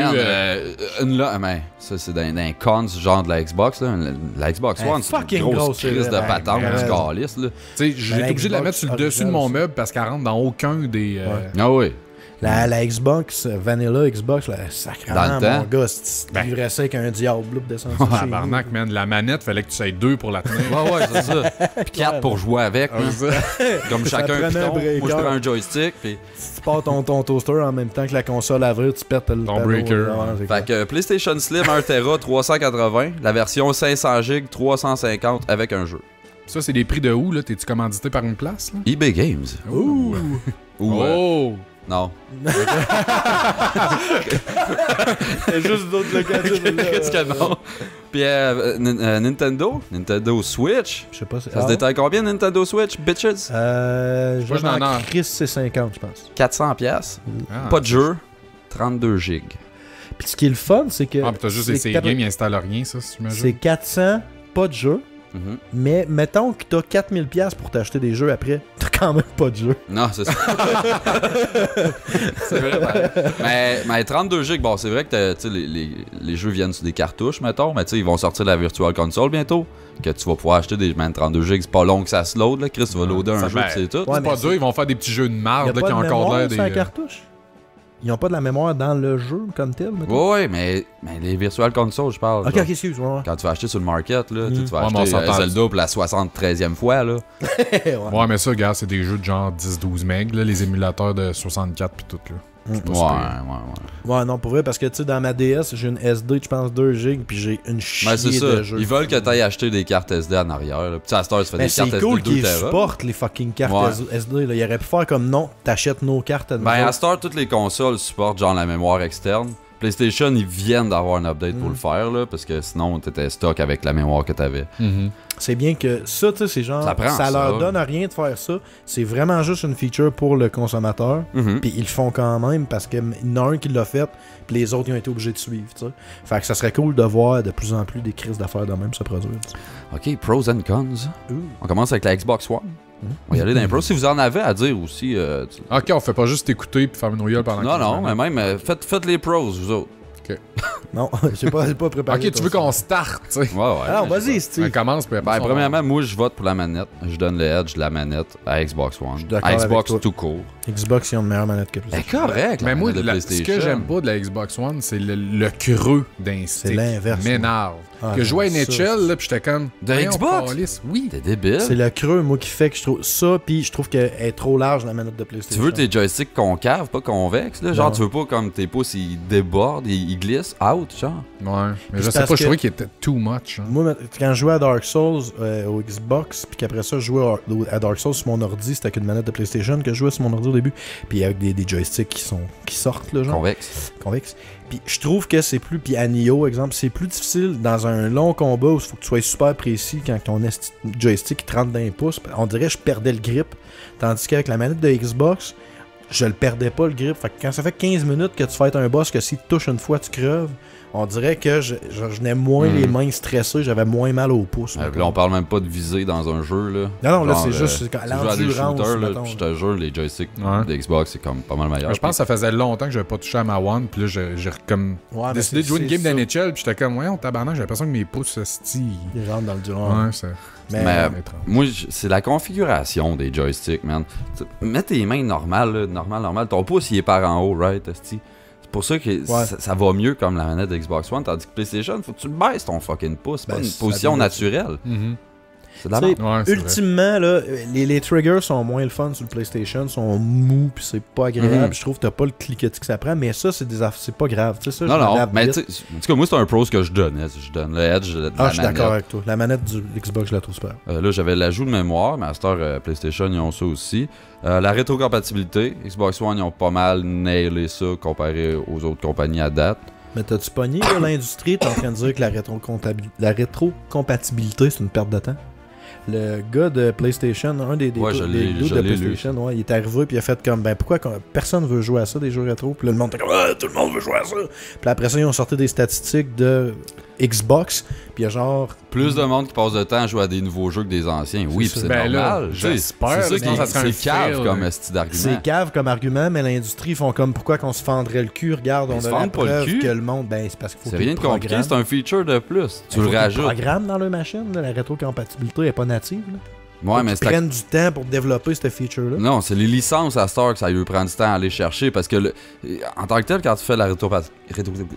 [SPEAKER 1] merde, mais ça, c'est dans un cons genre de la Xbox, là. La Xbox
[SPEAKER 3] Elle
[SPEAKER 1] One,
[SPEAKER 3] est
[SPEAKER 1] c'est
[SPEAKER 3] fucking
[SPEAKER 1] une grosse
[SPEAKER 3] grosse, c'est
[SPEAKER 1] crise de
[SPEAKER 3] vrai.
[SPEAKER 1] patente,
[SPEAKER 3] Ouais,
[SPEAKER 1] du
[SPEAKER 3] ouais.
[SPEAKER 1] calice, là.
[SPEAKER 2] Tu sais, j'ai
[SPEAKER 3] Ben,
[SPEAKER 2] été obligé de la
[SPEAKER 3] Xbox
[SPEAKER 2] mettre sur le dessus de
[SPEAKER 3] original,
[SPEAKER 2] mon
[SPEAKER 3] ça.
[SPEAKER 2] meuble parce qu'elle rentre dans aucun des...
[SPEAKER 1] Ah oui.
[SPEAKER 3] La Xbox, Vanilla Xbox, la
[SPEAKER 1] Dans le
[SPEAKER 3] sacrément,
[SPEAKER 1] temps.
[SPEAKER 3] mon gars, si tu
[SPEAKER 2] Ben.
[SPEAKER 3] livrais ça avec un Diablo pour descendre
[SPEAKER 2] Oh,
[SPEAKER 3] ça chez
[SPEAKER 2] tabarnak, man. La manette, fallait que tu aies deux pour la tenir.
[SPEAKER 1] Ouais, c'est ça. Puis 4 pour jouer avec, là. Comme
[SPEAKER 3] Ça
[SPEAKER 1] chacun un
[SPEAKER 3] prenait un
[SPEAKER 1] piton. Moi, je
[SPEAKER 3] breaker.
[SPEAKER 1] prends un joystick, puis...
[SPEAKER 3] Si tu pars ton toaster en même temps que la console à vrai, tu perds le
[SPEAKER 2] Ton
[SPEAKER 3] panneau,
[SPEAKER 2] breaker.
[SPEAKER 3] là. Ouais, c'est
[SPEAKER 1] Fait que PlayStation Slim 1 Tera 380, la version 500 GB 350 avec un jeu.
[SPEAKER 2] Ça, c'est des prix de où, là? T'es-tu commandité par une place, là?
[SPEAKER 1] eBay Games.
[SPEAKER 2] Ouh!
[SPEAKER 1] Ou,
[SPEAKER 2] Oh!
[SPEAKER 1] non.
[SPEAKER 3] C'est juste d'autres locatifs.
[SPEAKER 1] Qu'est-ce que non? Puis Nintendo Switch.
[SPEAKER 3] Je sais pas.
[SPEAKER 1] Ça se détaille combien, Nintendo Switch, bitches?
[SPEAKER 3] Je
[SPEAKER 2] Moi, je n'en ai un.
[SPEAKER 3] Chris, c'est 50, je pense.
[SPEAKER 1] 400$.
[SPEAKER 2] Ah,
[SPEAKER 1] Pas de jeu. 32 GB.
[SPEAKER 3] Puis ce qui est le fun, c'est que.
[SPEAKER 2] Ah, pis t'as juste
[SPEAKER 3] c'est
[SPEAKER 2] essayé
[SPEAKER 3] quatre-
[SPEAKER 2] game, il installe rien, ça, si tu
[SPEAKER 3] C'est
[SPEAKER 2] m'imagines.
[SPEAKER 3] 400, pas de jeu.
[SPEAKER 1] Mhm.
[SPEAKER 3] Mais mettons que t'as 4000$ pour t'acheter des jeux après, t'as quand même pas de jeu.
[SPEAKER 1] Non, c'est ça. C'est vrai, mais 32 GB, bon, c'est vrai que tu sais, les jeux viennent sur des cartouches, mettons, mais tu sais, ils vont sortir la Virtual Console bientôt, que tu vas pouvoir acheter des 32 GB, c'est pas long que ça se load, là, Chris, tu vas loader un
[SPEAKER 2] Ça,
[SPEAKER 1] jeu,
[SPEAKER 2] ben,
[SPEAKER 1] pis c'est tout.
[SPEAKER 3] Ouais,
[SPEAKER 2] C'est
[SPEAKER 3] mais
[SPEAKER 2] pas dur, ils vont faire des petits jeux de
[SPEAKER 3] Il
[SPEAKER 2] marde,
[SPEAKER 3] y a
[SPEAKER 2] là,
[SPEAKER 3] pas
[SPEAKER 2] qui
[SPEAKER 3] de
[SPEAKER 2] ont encore
[SPEAKER 3] mémoire
[SPEAKER 2] l'air
[SPEAKER 3] sur la
[SPEAKER 2] des...
[SPEAKER 3] cartouche. Ils ont pas de la mémoire dans le jeu comme tel, mettons.
[SPEAKER 1] Ouais, mais les Virtual Console, je parle.
[SPEAKER 3] Ok,
[SPEAKER 1] genre.
[SPEAKER 3] ok, excuse, ouais.
[SPEAKER 1] Quand tu vas acheter sur le market, là, tu vas
[SPEAKER 2] Ouais, mais on
[SPEAKER 1] acheter
[SPEAKER 2] s'entend.
[SPEAKER 1] Zelda pour la 73e fois, là.
[SPEAKER 3] Ouais.
[SPEAKER 2] Ouais, mais ça, gars, c'est des jeux de genre 10-12 MB, là, les émulateurs de 64 pis tout, là. C'est pas
[SPEAKER 1] Ouais,
[SPEAKER 2] super.
[SPEAKER 1] ouais.
[SPEAKER 3] Ouais, non, pour vrai, parce que tu sais, dans ma DS, j'ai une SD, je pense 2 GB, puis j'ai une chier
[SPEAKER 1] Mais c'est ça,
[SPEAKER 3] de jeux.
[SPEAKER 1] ils veulent que tu ailles acheter des cartes SD en arrière. Là. Puis à cette heure, tu fais
[SPEAKER 3] Mais
[SPEAKER 1] des cartes
[SPEAKER 3] c'est
[SPEAKER 1] SD
[SPEAKER 3] cool
[SPEAKER 1] 2
[SPEAKER 3] qu'ils
[SPEAKER 1] Tera.
[SPEAKER 3] supportent les fucking cartes
[SPEAKER 1] Ouais.
[SPEAKER 3] SD. Là. Ils auraient pu faire comme non, t'achètes nos cartes à nous
[SPEAKER 1] Ben, à
[SPEAKER 3] autres.
[SPEAKER 1] cette heure, toutes les consoles supportent genre la mémoire externe. PlayStation, ils viennent d'avoir un update pour le faire, là, parce que sinon, t'étais stock avec la mémoire que t'avais.
[SPEAKER 2] Mhm.
[SPEAKER 3] C'est bien que ça, tu sais, c'est genre,
[SPEAKER 1] Ça prend ça.
[SPEAKER 3] leur donne rien de faire ça. C'est vraiment juste une feature pour le consommateur.
[SPEAKER 1] Mhm.
[SPEAKER 3] Puis ils le font quand même parce qu'il y en a un qui l'a fait, puis les autres ils ont été obligés de suivre. Tu sais. Fait que ça serait cool de voir de plus en plus des crises d'affaires de même se produire. tu sais.
[SPEAKER 1] Ok, pros and cons. On commence avec la Xbox One. On va y aller dans les pros. Si vous en avez à dire aussi.
[SPEAKER 2] Ok, on fait pas juste écouter pis faire une rouilleule pendant
[SPEAKER 1] Non,
[SPEAKER 2] 15
[SPEAKER 1] non,
[SPEAKER 2] minutes.
[SPEAKER 1] mais même, faites les pros, vous autres.
[SPEAKER 3] Non, j'ai pas préparé.
[SPEAKER 2] Ok, tu veux qu'on start, tu sais.
[SPEAKER 1] Ouais, ouais.
[SPEAKER 3] Alors,
[SPEAKER 1] mais je sais
[SPEAKER 3] vas-y,
[SPEAKER 2] On
[SPEAKER 3] Steve.
[SPEAKER 2] commence, puis après
[SPEAKER 1] Ben,
[SPEAKER 2] ça, on
[SPEAKER 1] premièrement, moi, je vote pour la manette. Je donne le edge de la manette à Xbox One.
[SPEAKER 3] d'accord
[SPEAKER 1] À
[SPEAKER 3] avec
[SPEAKER 1] Xbox
[SPEAKER 3] toi.
[SPEAKER 1] tout court.
[SPEAKER 3] Xbox, ils ont une meilleure manette que
[SPEAKER 1] C'est
[SPEAKER 3] PlayStation.
[SPEAKER 1] correct.
[SPEAKER 2] Mais
[SPEAKER 1] la
[SPEAKER 2] moi,
[SPEAKER 1] manette de
[SPEAKER 2] ce que
[SPEAKER 1] PlayStation.
[SPEAKER 2] j'aime pas de la Xbox One, c'est le creux d'un stick.
[SPEAKER 3] C'est l'inverse,
[SPEAKER 2] M'énerve.
[SPEAKER 3] Ah,
[SPEAKER 2] Que je jouais à
[SPEAKER 3] ça,
[SPEAKER 2] NHL, là, pis j'étais comme...
[SPEAKER 1] De
[SPEAKER 2] voyons,
[SPEAKER 1] Xbox?
[SPEAKER 2] câlisse. Oui.
[SPEAKER 1] T'es débile.
[SPEAKER 3] C'est le creux, moi, qui fait que je trouve ça, puis je trouve qu'elle est trop large, la manette de
[SPEAKER 1] Tu
[SPEAKER 3] PlayStation.
[SPEAKER 1] veux tes joysticks concaves, pas convexes, là? Genre,
[SPEAKER 3] Non.
[SPEAKER 1] tu veux pas comme tes pouces, ils débordent, ils glissent out, genre.
[SPEAKER 2] Ouais. Mais je
[SPEAKER 3] C'est
[SPEAKER 2] sais
[SPEAKER 3] parce
[SPEAKER 2] pas, je
[SPEAKER 3] que-
[SPEAKER 2] trouvais qu'il était too much. Hein.
[SPEAKER 3] Moi, quand je jouais à Dark Souls au Xbox, puis qu'après ça, je jouais à Dark Souls sur mon ordi, c'était avec une manette de PlayStation que je jouais sur mon ordi au début, puis avec des joysticks qui sortent, là, genre,
[SPEAKER 1] Convexe.
[SPEAKER 3] convexes. Puis je trouve que c'est plus, puis à Nioh, exemple, c'est plus difficile dans un long combat où il faut que tu sois super précis quand ton joystick il te rentre dans les pouces. On dirait que je perdais le grip. Tandis qu'avec la manette de Xbox, je le perdais pas le grip. Fait que quand ça fait 15 minutes que tu fais un boss que s'il te touche une fois, tu creves, on dirait que je n'ai moins les mains stressées, j'avais moins mal aux pouces.
[SPEAKER 1] Là, on parle même pas de viser dans un jeu, là.
[SPEAKER 3] Non, là,
[SPEAKER 1] Genre,
[SPEAKER 3] c'est juste
[SPEAKER 1] tu joues à des
[SPEAKER 3] l'endurance,
[SPEAKER 1] shooters, là,
[SPEAKER 3] mettons.
[SPEAKER 1] je te jure, les joysticks
[SPEAKER 2] Ouais.
[SPEAKER 1] de Xbox, c'est comme pas mal meilleur.
[SPEAKER 2] Je pense que ça faisait longtemps que j'avais pas touché à ma One, puis là, j'ai comme
[SPEAKER 3] Ouais, mais
[SPEAKER 2] décidé de jouer une game
[SPEAKER 3] c'est ça.
[SPEAKER 2] d'NHL, puis j'étais comme, ouais, on tabarnak, j'ai l'impression que mes pouces, sti.
[SPEAKER 3] Il rentre dans le durant.
[SPEAKER 2] Ouais, c'est...
[SPEAKER 3] Mais,
[SPEAKER 1] Mais
[SPEAKER 2] étrange.
[SPEAKER 1] moi, c'est la configuration des joysticks, man. Mets tes mains normales, là, normal. Ton pouce, il est par en haut, right, esti? C'est pour ça que
[SPEAKER 3] Ouais.
[SPEAKER 1] ça va mieux comme la manette de Xbox One, tandis que PlayStation, faut que tu le baisses ton fucking pouce. C'est
[SPEAKER 3] Ben,
[SPEAKER 1] pas une
[SPEAKER 3] ça
[SPEAKER 1] position
[SPEAKER 3] doit-
[SPEAKER 1] naturelle.
[SPEAKER 2] Mhm.
[SPEAKER 1] C'est de la
[SPEAKER 3] Tu sais,
[SPEAKER 1] merde.
[SPEAKER 2] Ouais, c'est vrai.
[SPEAKER 3] ultimement, là, les triggers sont moins le fun sur le PlayStation, sont mous, puis c'est pas agréable.
[SPEAKER 1] Mhm.
[SPEAKER 3] Je trouve que t'as pas le cliquetis que ça prend, mais ça, c'est pas grave. Tu sais, ça,
[SPEAKER 1] Non,
[SPEAKER 3] je
[SPEAKER 1] non,
[SPEAKER 3] m'adapte
[SPEAKER 1] mais
[SPEAKER 3] vite.
[SPEAKER 1] tu sais, en tout cas, moi, c'est un pros que je donnais. Je donne le edge de la
[SPEAKER 3] Ah, je suis
[SPEAKER 1] manette.
[SPEAKER 3] d'accord avec toi. La manette du Xbox, je la trouve super.
[SPEAKER 1] Là, j'avais l'ajout de mémoire, Master PlayStation, ils ont ça aussi. La rétrocompatibilité, Xbox One, ils ont pas mal nailé ça comparé aux autres compagnies à date.
[SPEAKER 3] Mais t'as-tu pogné, là, l'industrie, t'es en train de dire que la rétrocompatibilité, c'est une perte de temps? Le gars de PlayStation, un des
[SPEAKER 1] Ouais, je l'ai-
[SPEAKER 3] dudes
[SPEAKER 1] je
[SPEAKER 3] de
[SPEAKER 1] l'ai lu,
[SPEAKER 3] PlayStation, ouais, il est arrivé puis il a fait comme, ben pourquoi personne veut jouer à ça, des jeux rétro? Puis là, le monde était comme, ah, tout le monde veut jouer à ça! Puis après ça, ils ont sorti des statistiques de Xbox, puis il y a genre...
[SPEAKER 1] Plus de monde qui passe de temps à jouer à des nouveaux jeux que des anciens. Oui,
[SPEAKER 3] ça.
[SPEAKER 1] puis c'est
[SPEAKER 2] Ben là,
[SPEAKER 1] normal. Tu sais,
[SPEAKER 2] j'espère,
[SPEAKER 1] c'est ça
[SPEAKER 2] là,
[SPEAKER 1] qui
[SPEAKER 2] sinon ça serait un
[SPEAKER 1] c'est cave
[SPEAKER 2] fail,
[SPEAKER 1] comme
[SPEAKER 2] là.
[SPEAKER 1] style d'argument.
[SPEAKER 3] C'est cave comme argument, mais l'industrie, ils font comme, pourquoi qu'on se fendrait le cul? Regarde,
[SPEAKER 1] Ils
[SPEAKER 3] on
[SPEAKER 1] se
[SPEAKER 3] a la
[SPEAKER 1] fendent pas le
[SPEAKER 3] preuve
[SPEAKER 1] cul.
[SPEAKER 3] que le monde... Ben, c'est parce qu'il faut
[SPEAKER 1] C'est
[SPEAKER 3] qu'ils
[SPEAKER 1] rien de compliqué,
[SPEAKER 3] programment.
[SPEAKER 1] c'est un feature de plus. Tu
[SPEAKER 3] Il
[SPEAKER 1] le
[SPEAKER 3] faut qu'ils
[SPEAKER 1] rajoutes.
[SPEAKER 3] programment dans leur machine, là, la rétrocompatibilité n'est pas native. Là.
[SPEAKER 1] Ouais, mais
[SPEAKER 3] Ils
[SPEAKER 1] c'est
[SPEAKER 3] prennent du temps pour développer cette feature-là.
[SPEAKER 1] Non, c'est les licences à Star que ça lui prend du temps à aller chercher parce que en tant que tel, quand tu fais la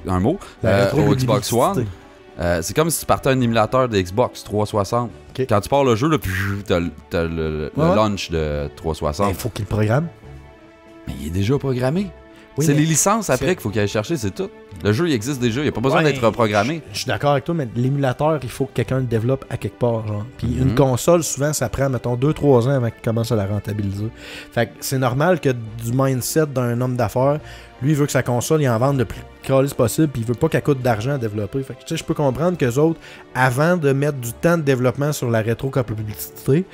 [SPEAKER 1] un mot
[SPEAKER 3] La
[SPEAKER 1] au Xbox One,
[SPEAKER 3] rétrocompatibilité.
[SPEAKER 1] c'est comme si tu partais un émulateur de Xbox 360.
[SPEAKER 3] Ok.
[SPEAKER 1] Quand tu pars le jeu, là, t'as le
[SPEAKER 3] Ouais.
[SPEAKER 1] launch de
[SPEAKER 3] Ben,
[SPEAKER 1] 360.
[SPEAKER 3] il faut qu'ils le programment.
[SPEAKER 1] Mais il est déjà programmé.
[SPEAKER 3] Oui,
[SPEAKER 1] c'est
[SPEAKER 3] mais
[SPEAKER 1] les licences après
[SPEAKER 3] c'est-
[SPEAKER 1] qu'il faut qu'il aille chercher, c'est tout. Le jeu, il existe déjà, il n'y a pas besoin
[SPEAKER 3] Ouais,
[SPEAKER 1] d'être reprogrammé.
[SPEAKER 3] Je suis d'accord avec toi, mais l'émulateur, il faut que quelqu'un le développe à quelque part. Genre. Puis
[SPEAKER 1] Mhm.
[SPEAKER 3] une console, souvent, ça prend, mettons, 2-3 ans avant qu'il commence à la rentabiliser. Fait que c'est normal que du mindset d'un homme d'affaires, lui, il veut que sa console, il en vende le plus calice possible, puis il veut pas qu'elle coûte d'argent à développer. Fait que, tu sais, je peux comprendre qu'eux autres, avant de mettre du temps de développement sur la rétrocompatibilité,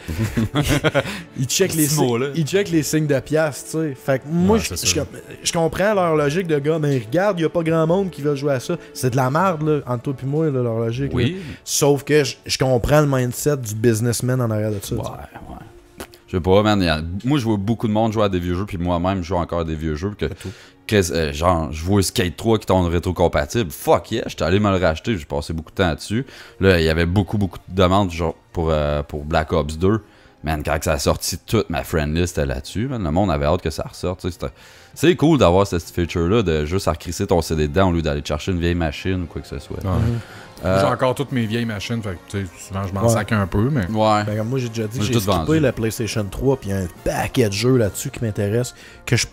[SPEAKER 3] ils checkent les,
[SPEAKER 1] Ce mot-là.
[SPEAKER 3] ils checkent les signes de pièce, tu sais. Fait que moi,
[SPEAKER 2] Ouais, c'est sûr.
[SPEAKER 3] je comprends leur logique de gars, mais regarde, il y a pas grand monde qui veut jouer à ça. C'est de la merde, là, entre toi et moi, là, leur logique. là.
[SPEAKER 1] Oui.
[SPEAKER 3] Sauf que je comprends le mindset du businessman en arrière de ça. tu
[SPEAKER 1] Ouais,
[SPEAKER 3] sais.
[SPEAKER 1] ouais. Je sais pas, man. Moi, je vois beaucoup de monde jouer à des vieux jeux, puis moi-même, je joue encore à des vieux jeux. Genre, je vois Skate 3 qui tombe rétrocompatible. Fuck yeah, j'étais allé me le racheter, j'ai passé beaucoup de temps là-dessus. Là, il y avait beaucoup de demandes genre, pour Black Ops 2. Man, quand ça a sorti, toute ma friend list était là-dessus. Man. Le monde avait hâte que ça ressorte. Tu sais, c'est cool d'avoir cette feature-là de juste recrisser ton CD dedans au lieu d'aller chercher une vieille machine ou quoi que ce soit.
[SPEAKER 2] J'ai encore toutes mes vieilles machines, fait que tu sais, souvent je m'en
[SPEAKER 3] Ouais.
[SPEAKER 2] sac un peu, mais.
[SPEAKER 1] Ouais.
[SPEAKER 3] Ben, comme moi, j'ai déjà dit,
[SPEAKER 1] Moi, j'ai
[SPEAKER 3] j'ai
[SPEAKER 1] tout vendu.
[SPEAKER 3] skippé la PlayStation 3, puis il y a un paquet de jeux là-dessus qui m'intéressent que je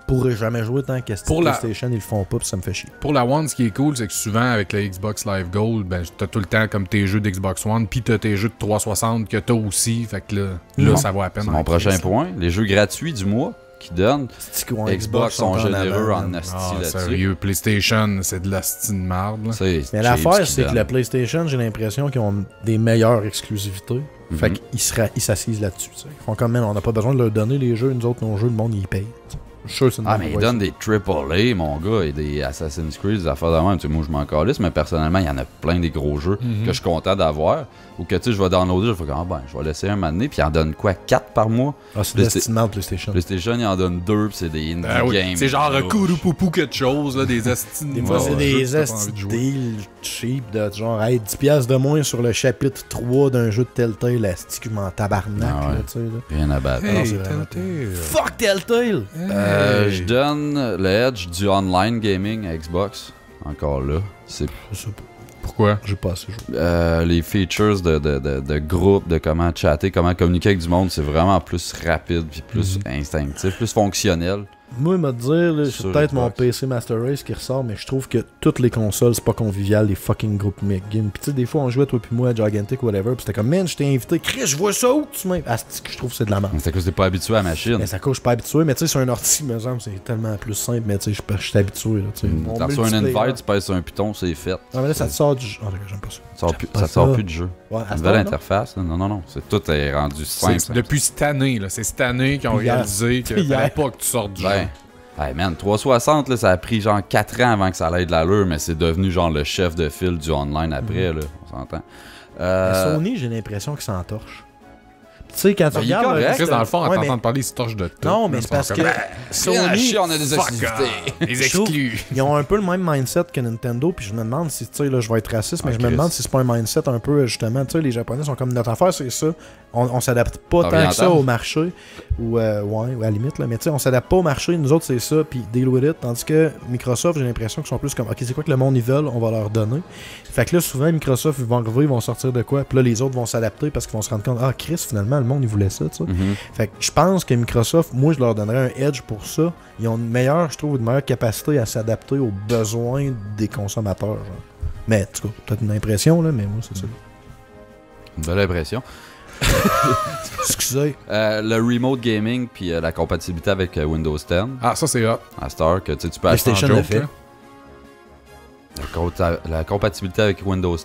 [SPEAKER 3] pourrais jamais jouer tant que
[SPEAKER 2] Pour la-
[SPEAKER 3] PlayStation, ils le font pas, puis ça me fait chier.
[SPEAKER 2] Pour la One, ce qui est cool, c'est que souvent avec la Xbox Live Gold, ben t'as tout le temps comme tes jeux d'Xbox One, puis t'as tes jeux de 360 que t'as aussi, fait que là
[SPEAKER 1] Bon.
[SPEAKER 2] ça vaut à peine.
[SPEAKER 1] C'est mon prochain point. Les jeux gratuits du mois qui donnent.
[SPEAKER 3] C'est qu'on
[SPEAKER 1] Xbox sont
[SPEAKER 3] en
[SPEAKER 1] généreux
[SPEAKER 3] avant,
[SPEAKER 1] en
[SPEAKER 3] man.
[SPEAKER 1] asti
[SPEAKER 2] Ah,
[SPEAKER 1] là-dessus.
[SPEAKER 2] sérieux, PlayStation, c'est de la style marde. Là.
[SPEAKER 1] C'est
[SPEAKER 3] Mais
[SPEAKER 1] cheap,
[SPEAKER 3] l'affaire,
[SPEAKER 1] ce qu'ils
[SPEAKER 3] c'est que
[SPEAKER 1] donnent.
[SPEAKER 3] la PlayStation, j'ai l'impression qu'ils ont des meilleures exclusivités. Fait qu'ils s'assisent là-dessus. tu sais. Ils font comme, man, on n'a pas besoin de leur donner les jeux, nous autres, nos jeux, le monde, ils payent. Je suis sûr que c'est une
[SPEAKER 1] Ah,
[SPEAKER 3] bonne
[SPEAKER 1] mais ils
[SPEAKER 3] voix,
[SPEAKER 1] donnent des AAA, mon gars, et des Assassin's Creed, des affaires de même. Tu sais, moi, je m'en calisse, mais personnellement, il y en a plein des gros jeux que je suis content d'avoir. Ou que, tu sais, je vais downloader, je vais faire, je vais laisser un moment donné, puis ils en donnent quoi, 4 par mois?
[SPEAKER 3] Ah, c'est de l'estimant de PlayStation.
[SPEAKER 1] PlayStation, ils en donnent 2, puis c'est des indie games.
[SPEAKER 2] C'est genre
[SPEAKER 1] louches.
[SPEAKER 2] Kouroupoupou quelque chose, là, des esti
[SPEAKER 3] Des fois, c'est des
[SPEAKER 2] esti
[SPEAKER 3] deals cheap de genre, hey, 10$ de moins sur le chapitre 3 d'un jeu de Telltale, asti que je m'en tabarnak,
[SPEAKER 1] Ah ouais.
[SPEAKER 3] là, tu sais. Là.
[SPEAKER 1] Rien à battre.
[SPEAKER 3] Non, c'est vraiment Fuck Telltale!
[SPEAKER 1] Je donne le edge du online gaming à Xbox. Encore là. C'est
[SPEAKER 3] Je sais pas.
[SPEAKER 2] Pourquoi?
[SPEAKER 3] J'ai pas assez joué.
[SPEAKER 1] les features de groupe, de comment chatter, comment communiquer avec du monde, c'est vraiment plus rapide, puis plus instinctif, plus fonctionnel.
[SPEAKER 3] Moi, me dire, là, c'est
[SPEAKER 1] Sur
[SPEAKER 3] peut-être mon
[SPEAKER 1] Xbox.
[SPEAKER 3] PC Master Race qui ressort, mais je trouve que toutes les consoles, c'est pas convivial, les fucking groupes game. Puis tu sais, des fois, on jouait toi puis moi à Gigantic ou whatever, puis c'était comme, man, je t'ai invité, Chris, je vois ça où tu m'as. Ah, c'est que je trouve que c'est de la merde.
[SPEAKER 1] C'est que t'es pas habitué à la machine.
[SPEAKER 3] Mais ça cause, je suis pas habitué, mais tu sais, sur un ordi, me semble, c'est tellement plus simple, mais tu sais, je suis habitué, là, tu sais. Mon
[SPEAKER 1] T'as reçu un
[SPEAKER 3] multiplayer,
[SPEAKER 1] invite, tu pèses sur un piton, c'est fait.
[SPEAKER 3] Ah, mais là, ça te sort du jeu. Ah, d'accord, j'aime pas ça.
[SPEAKER 1] Ça te sort plus de jeu.
[SPEAKER 3] Ouais, à ce
[SPEAKER 1] Nouvelle
[SPEAKER 3] temps-là,
[SPEAKER 1] interface, là. Non. Tout est rendu simple.
[SPEAKER 2] Depuis cette année, là. C'est cette année qu'ils ont
[SPEAKER 3] Hier.
[SPEAKER 2] réalisé qu'il
[SPEAKER 3] Hier.
[SPEAKER 2] fallait pas que tu sortes du jeu.
[SPEAKER 1] Ben, hey man, 360, là, ça a pris genre 4 ans avant que ça aille de l'allure, mais c'est devenu genre le chef de file du online après, là. On s'entend.
[SPEAKER 3] Mais Sony, j'ai l'impression qu'ils s'entorchent. Tu sais, quand tu
[SPEAKER 1] Ben, il est
[SPEAKER 3] regardes.
[SPEAKER 1] correct.
[SPEAKER 2] Chris, dans le fond, en
[SPEAKER 3] Ouais, mais-
[SPEAKER 2] t'entendant parler, ils se torchent de tout.
[SPEAKER 3] Non, mais
[SPEAKER 2] Là,
[SPEAKER 3] c'est
[SPEAKER 2] ils
[SPEAKER 3] parce
[SPEAKER 2] sont
[SPEAKER 3] que
[SPEAKER 2] comme,
[SPEAKER 3] Sony,
[SPEAKER 1] on a des
[SPEAKER 2] fuck
[SPEAKER 1] exclusivités.
[SPEAKER 2] off, les exclus.
[SPEAKER 3] ils ont un peu le même mindset que Nintendo, puis je me demande si, tu sais, là, je vais être raciste, mais
[SPEAKER 1] Ah,
[SPEAKER 3] je me
[SPEAKER 1] Chris.
[SPEAKER 3] demande si c'est pas un mindset un peu, justement, tu sais, les Japonais sont comme notre affaire, c'est ça. On s'adapte pas tant que ça
[SPEAKER 1] Oriental.
[SPEAKER 3] au marché, ou ouais, à la limite, là, mais tu sais, on s'adapte pas au marché, nous autres, c'est ça, puis deal with it, tandis que Microsoft, j'ai l'impression qu'ils sont plus comme, ok, c'est quoi que le monde ils veulent, on va leur donner. Fait que là, souvent, Microsoft, ils vont arriver, ils vont sortir de quoi, puis là, les autres vont s'adapter parce qu'ils vont se rendre compte, ah, Chris, finalement, le monde, il voulait ça, tu sais.
[SPEAKER 1] Mhm.
[SPEAKER 3] Fait que je pense que Microsoft, moi, je leur donnerais un edge pour ça. Ils ont une meilleure, je trouve, une meilleure capacité à s'adapter aux besoins des consommateurs. Genre. Mais, en tout cas, peut-être une impression, là, mais moi, c'est ça.
[SPEAKER 1] Une belle impression.
[SPEAKER 3] Excusez.
[SPEAKER 1] Le remote gaming puis la compatibilité avec Windows 10.
[SPEAKER 2] Ah, ça, c'est hot.
[SPEAKER 1] À cette heure que tu sais, tu peux acheter
[SPEAKER 3] PlayStation
[SPEAKER 2] en
[SPEAKER 3] le
[SPEAKER 2] joke,
[SPEAKER 3] fait.
[SPEAKER 2] là.
[SPEAKER 1] la compatibilité avec Windows 10.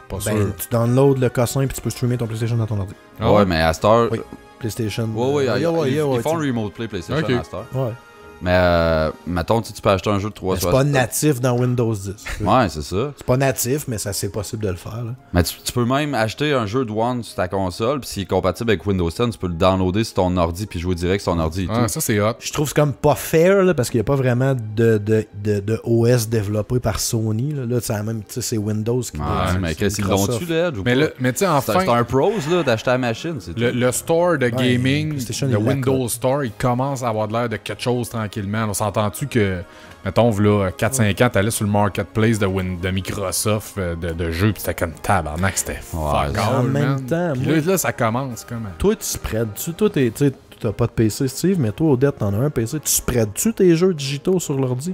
[SPEAKER 2] Pas sûr.
[SPEAKER 3] Ben, tu downloads le K5 puis tu peux streamer ton PlayStation dans ton ordi.
[SPEAKER 2] Ah
[SPEAKER 1] ouais, mais à cette heure.
[SPEAKER 3] Oui. PlayStation.
[SPEAKER 1] Ouais, ils font
[SPEAKER 3] tu-
[SPEAKER 1] le remote play PlayStation
[SPEAKER 2] Ok.
[SPEAKER 1] à cette heure.
[SPEAKER 3] Ouais.
[SPEAKER 1] Mais mettons, tu peux acheter un jeu de
[SPEAKER 3] Mais c'est
[SPEAKER 1] 360.
[SPEAKER 3] pas natif dans Windows 10.
[SPEAKER 1] Ouais, c'est ça.
[SPEAKER 3] C'est pas natif, mais ça c'est possible de le faire. Là.
[SPEAKER 1] Mais tu peux même acheter un jeu de One sur ta console, puis s'il est compatible avec Windows 10, tu peux le downloader sur ton ordi, puis jouer direct sur ton ordi et
[SPEAKER 2] Ah,
[SPEAKER 1] tout.
[SPEAKER 2] ça, c'est hot.
[SPEAKER 3] Je trouve que c'est comme pas fair là, parce qu'il n'y a pas vraiment de OS développé par Sony. Là, c'est la même, tu sais, c'est Windows qui
[SPEAKER 1] Ouais,
[SPEAKER 3] donne,
[SPEAKER 1] mais
[SPEAKER 3] c'est
[SPEAKER 1] qu'est-ce qu'ils
[SPEAKER 3] Microsoft.
[SPEAKER 1] l'ont-tu, là?
[SPEAKER 2] Mais tu sais,
[SPEAKER 1] C'est
[SPEAKER 2] enfin,
[SPEAKER 1] un pros, là, d'acheter la machine, c'est tout.
[SPEAKER 2] le store de gaming,
[SPEAKER 3] PlayStation,
[SPEAKER 2] le
[SPEAKER 3] il
[SPEAKER 2] Windows Store, il commence à avoir de l'air de quelque chose tranquillement. On s'entend-tu que, mettons, là, 4-5 ans, t'allais sur le marketplace de Microsoft de jeux, pis c'était comme tabarnak, c'était fuck
[SPEAKER 1] Ouais,
[SPEAKER 3] en
[SPEAKER 2] all,
[SPEAKER 3] même
[SPEAKER 2] man.
[SPEAKER 3] temps,
[SPEAKER 2] Puis
[SPEAKER 3] moi-
[SPEAKER 2] là, ça commence comme.
[SPEAKER 3] Toi, tu spreads-tu? Toi, tu sais, t'as pas de PC, Steve, mais toi, Odette, t'en as un PC. Tu spreads-tu tes jeux digitaux sur l'ordi?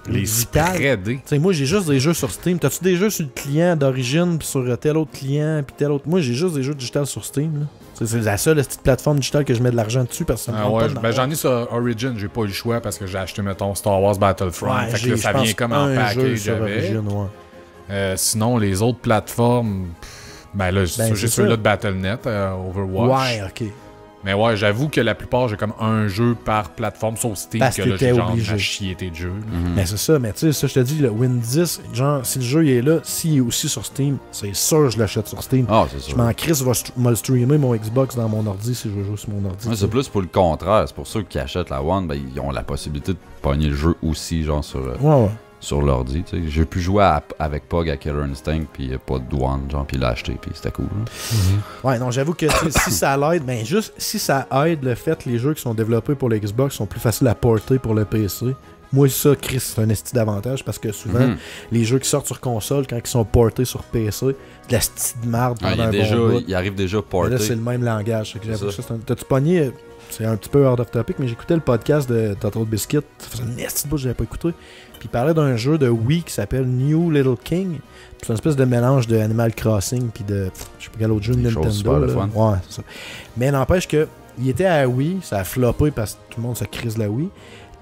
[SPEAKER 2] Les
[SPEAKER 3] Digital.
[SPEAKER 2] spreadés.
[SPEAKER 3] Tu sais, moi, j'ai juste des jeux sur Steam. T'as-tu des jeux sur le client d'origine, puis sur tel autre client, puis tel autre? Moi, j'ai juste des jeux digitales sur Steam. Là. C'est la seule petite plateforme digitale que je mets de l'argent dessus, parce que ça me
[SPEAKER 2] Ah
[SPEAKER 3] prend
[SPEAKER 2] ouais,
[SPEAKER 3] pas de
[SPEAKER 2] ben j'en ai sur Origin, j'ai pas eu le choix parce que j'ai acheté, mettons, Star Wars Battlefront.
[SPEAKER 3] Ouais,
[SPEAKER 2] fait que
[SPEAKER 3] j'ai,
[SPEAKER 2] là, ça
[SPEAKER 3] je pense,
[SPEAKER 2] vient comme en
[SPEAKER 3] un jeu
[SPEAKER 2] package
[SPEAKER 3] sur
[SPEAKER 2] avec.
[SPEAKER 3] Origin, ouais.
[SPEAKER 2] Sinon, les autres plateformes, ben là,
[SPEAKER 3] Ben,
[SPEAKER 2] j'ai
[SPEAKER 3] c'est
[SPEAKER 2] celui-là
[SPEAKER 3] ça.
[SPEAKER 2] de Battle.net, Overwatch.
[SPEAKER 3] Ouais, ok.
[SPEAKER 2] Mais ouais, j'avoue que la plupart, j'ai comme un jeu par plateforme, sauf Steam,
[SPEAKER 3] Parce
[SPEAKER 2] que
[SPEAKER 3] que
[SPEAKER 2] là, j'ai
[SPEAKER 3] t'es
[SPEAKER 2] genre
[SPEAKER 3] obligé.
[SPEAKER 2] à chier tes jeux. là.
[SPEAKER 3] Mais c'est ça, mais tu sais, ça, je te dis, le Win 10, genre, si le jeu il est là, s'il est aussi sur Steam, c'est sûr je l'achète sur Steam.
[SPEAKER 1] Ah, c'est ça.
[SPEAKER 3] Je m'en crisse, va le streamer mon Xbox dans mon ordi si je veux jouer sur mon ordi.
[SPEAKER 1] Ouais,
[SPEAKER 3] tu sais.
[SPEAKER 1] c'est plus pour le contraire. C'est pour ceux qui achètent la One, ben, ils ont la possibilité de pogner le jeu aussi, genre,
[SPEAKER 3] Ouais.
[SPEAKER 1] sur l'ordi. Tu sais. J'ai pu jouer avec Pog à Killer Instinct, puis pas de One, genre, puis il l'a acheté, puis c'était cool. Là.
[SPEAKER 3] Ouais, non, j'avoue que tu sais, si ça l'aide, ben juste si ça aide le fait que les jeux qui sont développés pour le Xbox sont plus faciles à porter pour le PC. Moi, ça, Chris, c'est un esti d'avantage parce que souvent,
[SPEAKER 1] Mhm.
[SPEAKER 3] les jeux qui sortent sur console, quand ils sont portés sur PC, c'est de la sti de marde
[SPEAKER 1] Ah,
[SPEAKER 3] pendant un bon bout.
[SPEAKER 1] il arrive déjà
[SPEAKER 3] Mais
[SPEAKER 1] porté.
[SPEAKER 3] là, c'est le même langage. Fait que j'avoue
[SPEAKER 1] C'est
[SPEAKER 3] que t'as-tu pogné... C'est un petit peu hors of topic, mais j'écoutais le podcast de Total Biscuit. Ça faisait une esti de bout que j'avais pas écouté. Puis il parlait d'un jeu de Wii qui s'appelle New Little King. Puis c'est une espèce de mélange de Animal Crossing puis de... Je sais pas quel autre jeu de
[SPEAKER 1] Des choses
[SPEAKER 3] Nintendo.
[SPEAKER 1] super le
[SPEAKER 3] là.
[SPEAKER 1] fun.
[SPEAKER 3] Ouais, c'est ça. Mais n'empêche que il était à Wii, ça a floppé parce que tout le monde se crise la Wii.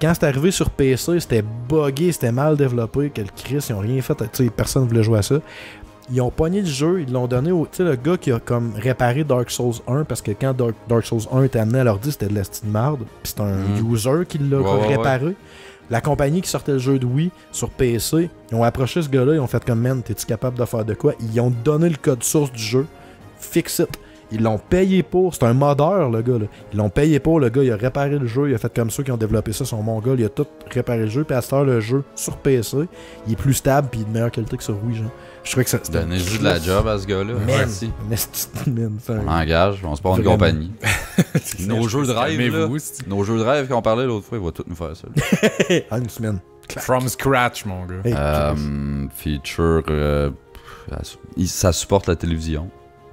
[SPEAKER 3] Quand c'est arrivé sur PC, c'était buggé, c'était mal développé, que le Chris, ils ont rien fait. Tu sais, personne voulait jouer à ça. ils ont pogné le jeu, ils l'ont donné au. Tu sais, le gars qui a comme réparé Dark Souls 1, parce que quand Dark Souls 1 était amené à l'ordi, c'était de la petite marde, puis c'est un user qui l'a réparé. La compagnie qui sortait le jeu de Wii sur PC, ils ont approché ce gars-là, ils ont fait comme, man, t'es-tu capable de faire de quoi? Ils ont donné le code source du jeu, fix it. Ils l'ont payé pour, c'est un modeur le gars là. Ils l'ont payé pour, le gars il a réparé le jeu, il a fait comme ceux qui ont développé ça, son mon gars, il a tout réparé le jeu, puis à cette heure le jeu sur PC, il est plus stable puis de meilleure qualité que sur Wii genre. Je trouvais que ça c'était
[SPEAKER 1] Donnez-lui de la job à ce gars-là. Merci. On engage, on se part une compagnie. Nos jeux de rêve, là, nos jeux de rêve qu'on parlait l'autre fois, il va tout nous faire ça.
[SPEAKER 3] Ah, une semaine.
[SPEAKER 2] From scratch, mon gars.
[SPEAKER 1] Feature, ça supporte la télévision.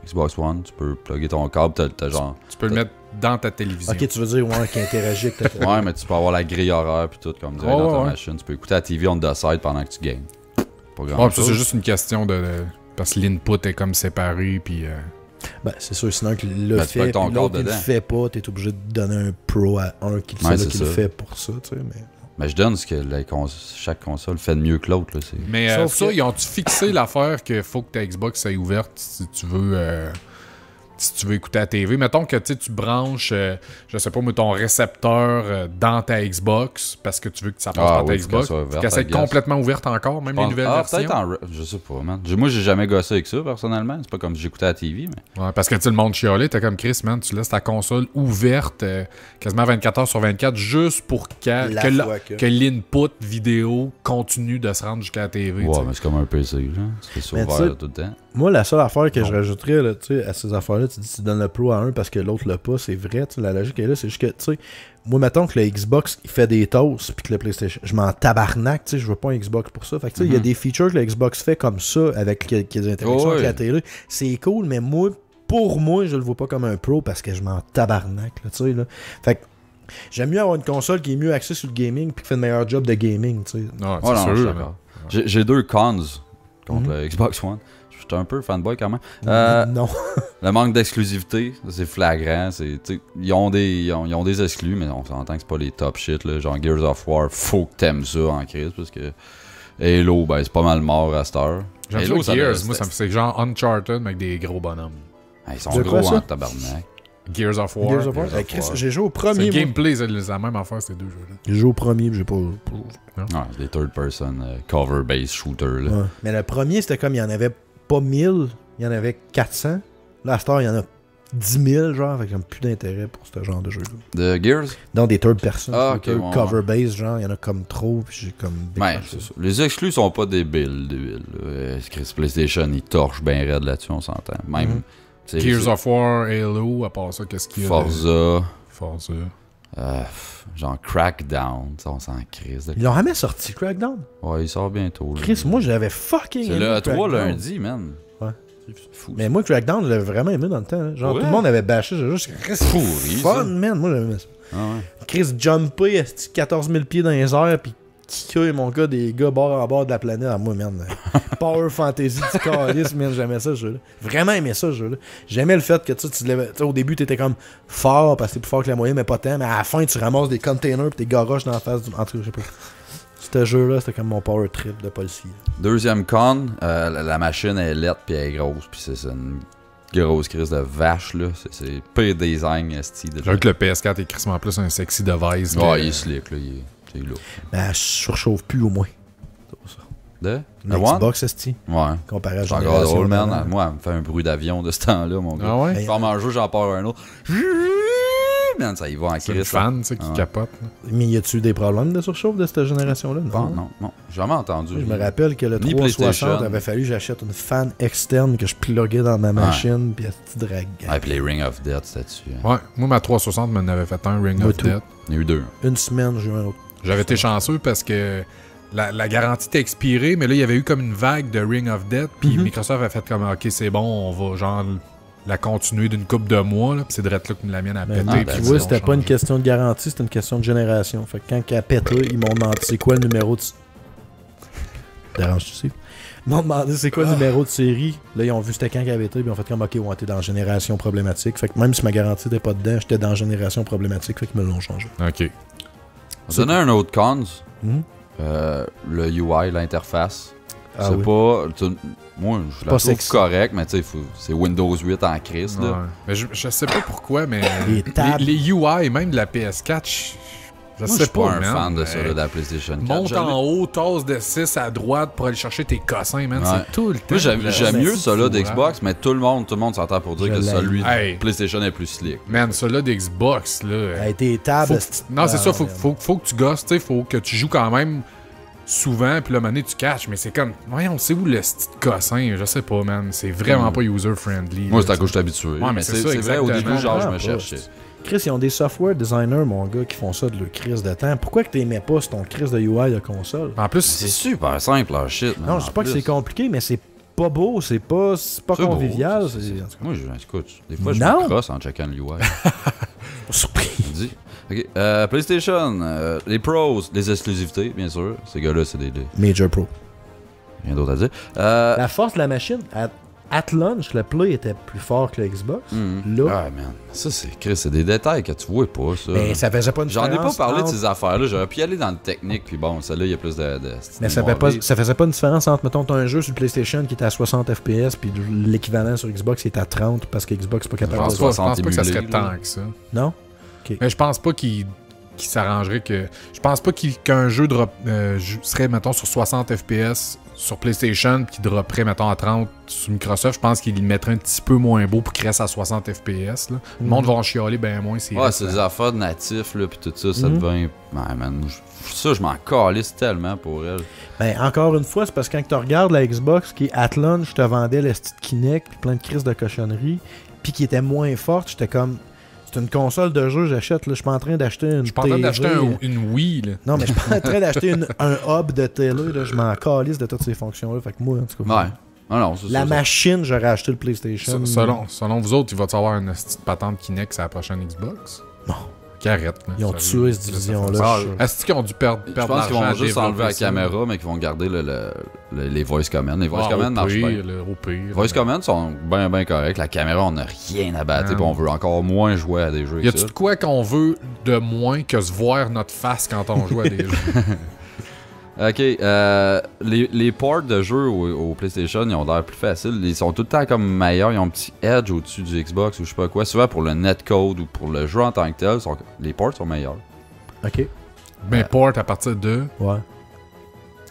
[SPEAKER 1] Xbox One, tu peux plugger ton câble, t'as genre...
[SPEAKER 2] Tu peux le mettre dans ta télévision.
[SPEAKER 3] Ok, tu veux dire, ouais, qui interagit avec ta télévision.
[SPEAKER 1] Ouais, mais tu peux avoir la grille horaire puis tout, comme dire dans ta machine. Tu peux écouter la TV on the side pendant que tu games. Pas grand chose.
[SPEAKER 2] C'est juste une question de... Parce que l'input est comme séparé, puis...
[SPEAKER 3] Ben, c'est sûr, sinon que le fait, puis l'autre, il le fait pas, t'es obligé de donner un pro à un qui le fait pour ça, tu sais, mais...
[SPEAKER 1] Mais je donne ce que chaque console fait de mieux que l'autre.
[SPEAKER 2] Mais ça, ils ont-tu fixé l'affaire qu'il faut que ta Xbox soit ouverte si tu veux écouter la TV? Mettons que tu branches, je sais pas, ton récepteur dans ta Xbox parce que tu veux que ça passe par ta Xbox. Qu'elle soit complètement ouverte encore, même les nouvelles versions?
[SPEAKER 1] Peut-être je sais pas, man. Moi, j'ai jamais gossé avec ça, personnellement. C'est pas comme si j'écoutais la TV, mais...
[SPEAKER 2] Ouais, parce que le monde chialait, t'es comme Chris, man, tu laisses ta console ouverte quasiment 24 heures sur 24 juste pour que l'input vidéo continue de se rendre jusqu'à la TV.
[SPEAKER 1] Ouais, mais c'est comme un PC, là. C'est ouvert tout le temps.
[SPEAKER 3] Moi, la seule affaire que je rajouterais là, à ces affaires-là, tu dis que tu donnes le pro à un parce que l'autre l'a pas, c'est vrai, la logique est là, c'est juste que, tu sais, moi, mettons que le Xbox, il fait des toasts, puis que le PlayStation, je m'en tabarnak, tu sais, je veux pas un Xbox pour ça. Fait que, tu sais, il y a des features que le Xbox fait comme ça, avec qui a des interactions avec la télé, c'est cool, mais moi, pour moi, je le vois pas comme un pro parce que je m'en tabarnak, tu sais, là. Fait que, j'aime mieux avoir une console qui est mieux axée sur le gaming, puis qui fait le meilleur job de gaming, tu sais.
[SPEAKER 2] Non, c'est sûr, d'accord.
[SPEAKER 1] J'ai deux cons contre le Xbox One. J'étais un peu fanboy quand même.
[SPEAKER 3] Non.
[SPEAKER 1] Le manque d'exclusivité, c'est flagrant. Ils ont des exclus, mais on s'entend que c'est pas les top shit. Là. Genre Gears of War, faut que t'aimes ça en crise, parce que Halo, ben c'est pas mal mort à cette heure.
[SPEAKER 2] J'aime ça Gears, moi c'est genre Uncharted, mais avec des gros bonhommes.
[SPEAKER 1] Ils sont gros en tabarnak.
[SPEAKER 2] Gears of War.
[SPEAKER 3] Gears of War. Chris, j'ai joué au premier.
[SPEAKER 2] Le gameplay, c'est la même affaire, ces deux jeux-là.
[SPEAKER 3] J'ai joué au premier, mais j'ai pas.
[SPEAKER 1] Ouais, des third-person cover-based shooters. Là.
[SPEAKER 3] Ouais. Mais le premier, c'était comme il y en avait pas 1000, il y en avait 400. Là, à cette heure, il y en a 10 000, genre, avec plus d'intérêt pour ce genre de jeu.
[SPEAKER 1] De Gears?
[SPEAKER 3] Dans des third person,
[SPEAKER 1] okay,
[SPEAKER 3] cover-based, genre, il y en a comme trop, puis j'ai comme...
[SPEAKER 1] Ouais, c'est ça. Les exclus sont pas débiles. PlayStation, ils torchent bien raide là-dessus, on s'entend. Même...
[SPEAKER 2] Gears of War, Halo, à part ça, qu'est-ce qu'il y a?
[SPEAKER 1] Forza. Genre Crackdown, on s'en crise.
[SPEAKER 3] Ils l'ont jamais sorti, Crackdown?
[SPEAKER 1] Ouais, il sort bientôt.
[SPEAKER 3] Chris, moi, j'avais fucking
[SPEAKER 1] aimé. C'est le 3 lundi, man.
[SPEAKER 3] Ouais.
[SPEAKER 1] C'est fou.
[SPEAKER 3] Mais moi, Crackdown, je l'avais vraiment aimé dans le temps. Hein. Genre, tout le monde avait bâché. J'ai juste
[SPEAKER 1] pourri,
[SPEAKER 3] fun, man. Moi, j'aimais ça.
[SPEAKER 1] Ah ouais.
[SPEAKER 3] Chris, jumper, 14 000 pieds dans les airs, pis qui mon gars, des gars bord en bord de la planète. À moi, man. Power Fantasy du calice, man. J'aimais ça, ce jeu-là. Vraiment aimé ça, ce jeu-là. J'aimais le fait que tu te lèves. Au début, t'étais comme fort parce que t'es plus fort que la moyenne, mais pas tant. Mais à la fin, tu ramasses des containers pis t'es garoches dans la face du. En tout cas, je sais pas. Ce jeu-là, c'était comme mon power trip de policier.
[SPEAKER 1] Deuxième con, la machine est laide pis elle est grosse. Pis c'est une grosse crise de vache, là. C'est pire design, esti.
[SPEAKER 2] J'avoue que le PS4 est crissement plus un sexy device.
[SPEAKER 1] Ouais, il est slick, là. C'est lourd.
[SPEAKER 3] Mais elle surchauffe plus au moins.
[SPEAKER 1] De?
[SPEAKER 3] Xbox, esti.
[SPEAKER 1] Ouais.
[SPEAKER 3] Comparé à
[SPEAKER 1] c'est encore drôle, man. Moi, elle me fait un bruit d'avion de ce temps-là, mon gars.
[SPEAKER 2] Ah ouais?
[SPEAKER 1] Je forme un jeu, j'en pars un autre. Man, ça y va en crise.
[SPEAKER 2] C'est le fan, tu sais, qui capote. Là.
[SPEAKER 3] Mais y a-tu des problèmes de surchauffe de cette génération-là?
[SPEAKER 1] Non. J'ai jamais entendu.
[SPEAKER 3] Je me rappelle que le 360 avait fallu que j'achète une fan externe que je pluguais dans ma machine, puis elle se drague.
[SPEAKER 1] Ouais, puis les Ring of Death, c'était dessus.
[SPEAKER 2] Ouais, moi, ma 360 m'en avait fait un Ring of Death.
[SPEAKER 1] Il y en a eu deux.
[SPEAKER 3] Une semaine, j'ai eu un autre.
[SPEAKER 2] J'avais été chanceux parce que la garantie était expirée, mais là, il y avait eu comme une vague de Ring of Death, puis Microsoft avait fait comme, OK, c'est bon, on va genre la continuer d'une couple de mois, là, puis c'est direct là que la mienne a pété.
[SPEAKER 3] Tu vois, c'était pas une question de garantie, c'était une question de génération. Fait que quand elle a pété, ils m'ont demandé c'est quoi le numéro de... Dérange-tu sais? Ils m'ont demandé c'est quoi le numéro de série. Là, ils ont vu c'était quand qu'elle avait été, puis ils ont fait comme, OK, on était dans génération problématique. Fait que même si ma garantie n'était pas dedans, j'étais dans génération problématique, fait qu'ils me l'ont changé.
[SPEAKER 2] OK.
[SPEAKER 1] On va donner un autre cons. Le UI, l'interface.
[SPEAKER 3] Ah
[SPEAKER 1] c'est
[SPEAKER 3] oui.
[SPEAKER 1] pas. Moi, je la
[SPEAKER 3] pas
[SPEAKER 1] trouve
[SPEAKER 3] sexy.
[SPEAKER 1] correct, mais tu sais, c'est Windows 8 en crise, là.
[SPEAKER 2] Ouais. Mais je sais pas pourquoi, mais
[SPEAKER 3] Les tables.
[SPEAKER 2] les UI, même de la PS4, je
[SPEAKER 1] Moi, je
[SPEAKER 2] sais
[SPEAKER 1] suis pas un
[SPEAKER 2] man,
[SPEAKER 1] fan de
[SPEAKER 2] mais
[SPEAKER 1] ça, là, de la PlayStation 4.
[SPEAKER 2] Monte
[SPEAKER 1] J'aime-
[SPEAKER 2] en haut, tasse de 6 à droite pour aller chercher tes cossins, man.
[SPEAKER 1] Ouais.
[SPEAKER 2] C'est tout le temps.
[SPEAKER 1] Moi, j'aime
[SPEAKER 3] mais
[SPEAKER 1] mieux
[SPEAKER 3] c'est
[SPEAKER 1] ça là
[SPEAKER 2] fou,
[SPEAKER 1] d'Xbox, mais tout le monde s'entend pour dire
[SPEAKER 3] Je
[SPEAKER 1] que
[SPEAKER 3] l'aime.
[SPEAKER 1] celui de
[SPEAKER 2] Hey.
[SPEAKER 1] PlayStation est plus slick.
[SPEAKER 2] Man, celui-là d'Xbox, là.
[SPEAKER 3] A été table.
[SPEAKER 2] Non, c'est ça, faut que tu gosses, tu sais, faut que tu joues quand même souvent, puis là, à un moment donné, tu catches, mais c'est comme, voyons, c'est où le petit cossin, je sais pas, man, c'est vraiment pas user-friendly.
[SPEAKER 1] Moi,
[SPEAKER 2] là,
[SPEAKER 1] c'est à
[SPEAKER 2] tu
[SPEAKER 1] cause que je suis habitué.
[SPEAKER 2] Ouais, mais
[SPEAKER 1] mais
[SPEAKER 2] c'est
[SPEAKER 1] c'est
[SPEAKER 2] ça,
[SPEAKER 1] vrai, au
[SPEAKER 2] exactement.
[SPEAKER 1] début, genre, je me
[SPEAKER 3] Ah,
[SPEAKER 1] cherchais.
[SPEAKER 3] Chris, ils ont des software designers, mon gars, qui font ça de leur crise de temps. Pourquoi que t'aimais pas sur ton crise de UI de console?
[SPEAKER 2] sais. En plus,
[SPEAKER 1] C'est super simple, leur shit.
[SPEAKER 3] Non, je dis pas que c'est compliqué, mais c'est pas beau, c'est pas
[SPEAKER 1] C'est
[SPEAKER 3] convivial.
[SPEAKER 1] beau,
[SPEAKER 3] c'est- en tout cas,
[SPEAKER 1] Moi, écoute, des fois, je
[SPEAKER 3] Non.
[SPEAKER 1] me crosse en checkant le UI.
[SPEAKER 3] pas surpris.
[SPEAKER 1] Dis. Ok, PlayStation, les pros, les exclusivités, bien sûr. Ces gars-là, c'est des.
[SPEAKER 3] Major Pro.
[SPEAKER 1] Rien d'autre à dire.
[SPEAKER 3] La force de la machine, at launch, le Play était plus fort que le Xbox. Là,
[SPEAKER 1] Ouais, man. Ça, c'est des détails que tu vois pas, ça.
[SPEAKER 3] mais ça faisait pas une
[SPEAKER 1] J'en ai pas
[SPEAKER 3] différence
[SPEAKER 1] parlé de
[SPEAKER 3] entre-
[SPEAKER 1] ces affaires-là. J'aurais pu y aller dans le technique, puis bon, celle-là, il y a plus de
[SPEAKER 3] Mais ça faisait pas une différence entre, mettons, t'as un jeu sur le PlayStation qui était à 60 FPS, puis l'équivalent sur Xbox qui est à 30 parce que Xbox est pas
[SPEAKER 2] je
[SPEAKER 3] capable
[SPEAKER 2] pense
[SPEAKER 3] de
[SPEAKER 2] pas,
[SPEAKER 3] ça.
[SPEAKER 2] je pense pas que ça serait
[SPEAKER 1] émulé, là.
[SPEAKER 2] tant que ça.
[SPEAKER 3] Non?
[SPEAKER 2] Mais je pense pas qu'il s'arrangerait que. Je pense pas qu'un jeu serait, mettons, sur 60 FPS sur PlayStation, puis qu'il dropperait, mettons, à 30 sur Microsoft. Je pense qu'il le mettrait un petit peu moins beau pour qu'il reste à 60 FPS. Là. Le monde va en chialer bien moins.
[SPEAKER 1] Ouais, c'est des affaires de natifs, là, puis tout ça, ça devient. Ouais, man, ça, je m'en calisse tellement pour elle.
[SPEAKER 3] Ben, encore une fois, c'est parce que quand tu regardes la Xbox qui, at launch, je te vendais le style Kinect, puis plein de crises de cochonneries, puis qui était moins forte, j'étais comme. C'est une console de jeu, j'achète, là. Je suis pas en train d'acheter une.
[SPEAKER 2] Je suis pas en train
[SPEAKER 3] TV.
[SPEAKER 2] d'acheter une Wii. Là.
[SPEAKER 3] Non, mais je suis pas en train d'acheter un hub de télé, là. Je m'en calisse de toutes ces fonctions-là. Fait que moi, en tout cas.
[SPEAKER 1] Ouais. Ah non, c'est
[SPEAKER 3] La
[SPEAKER 1] ça.
[SPEAKER 3] machine, j'aurais acheté le PlayStation.
[SPEAKER 2] Selon vous autres, il va y avoir une petite patente Kinect sur la prochaine Xbox?
[SPEAKER 3] Non.
[SPEAKER 2] Carrette. là,
[SPEAKER 3] Ils ont
[SPEAKER 2] sérieux.
[SPEAKER 3] tué cette division-là.
[SPEAKER 2] Ah,
[SPEAKER 3] je suis sûr.
[SPEAKER 2] Est-ce qu'ils ont dû perdre
[SPEAKER 1] Je pense qu'ils vont
[SPEAKER 2] l'argent à
[SPEAKER 1] juste enlever la
[SPEAKER 2] développer ça?
[SPEAKER 1] caméra, mais qu'ils vont garder les voice commands. Les voice
[SPEAKER 2] Ah,
[SPEAKER 1] commands
[SPEAKER 2] au
[SPEAKER 1] marchent
[SPEAKER 2] pire,
[SPEAKER 1] bien.
[SPEAKER 2] là, au pire.
[SPEAKER 1] Les voice commands sont bien corrects. La caméra, on n'a rien à battre.
[SPEAKER 2] Non.
[SPEAKER 1] Puis on veut encore moins jouer à des jeux
[SPEAKER 2] Y
[SPEAKER 1] que
[SPEAKER 2] a-tu
[SPEAKER 1] ça.
[SPEAKER 2] de quoi qu'on veut de moins que se voir notre face quand on joue à des jeux?
[SPEAKER 1] Ok, les ports de jeux au PlayStation, ils ont l'air plus faciles. Ils sont tout le temps comme meilleurs. Ils ont un petit edge au-dessus du Xbox ou je sais pas quoi. Souvent pour le netcode ou pour le jeu en tant que tel, les ports sont meilleurs.
[SPEAKER 3] Ok.
[SPEAKER 2] Mais port à partir de...
[SPEAKER 3] Ouais.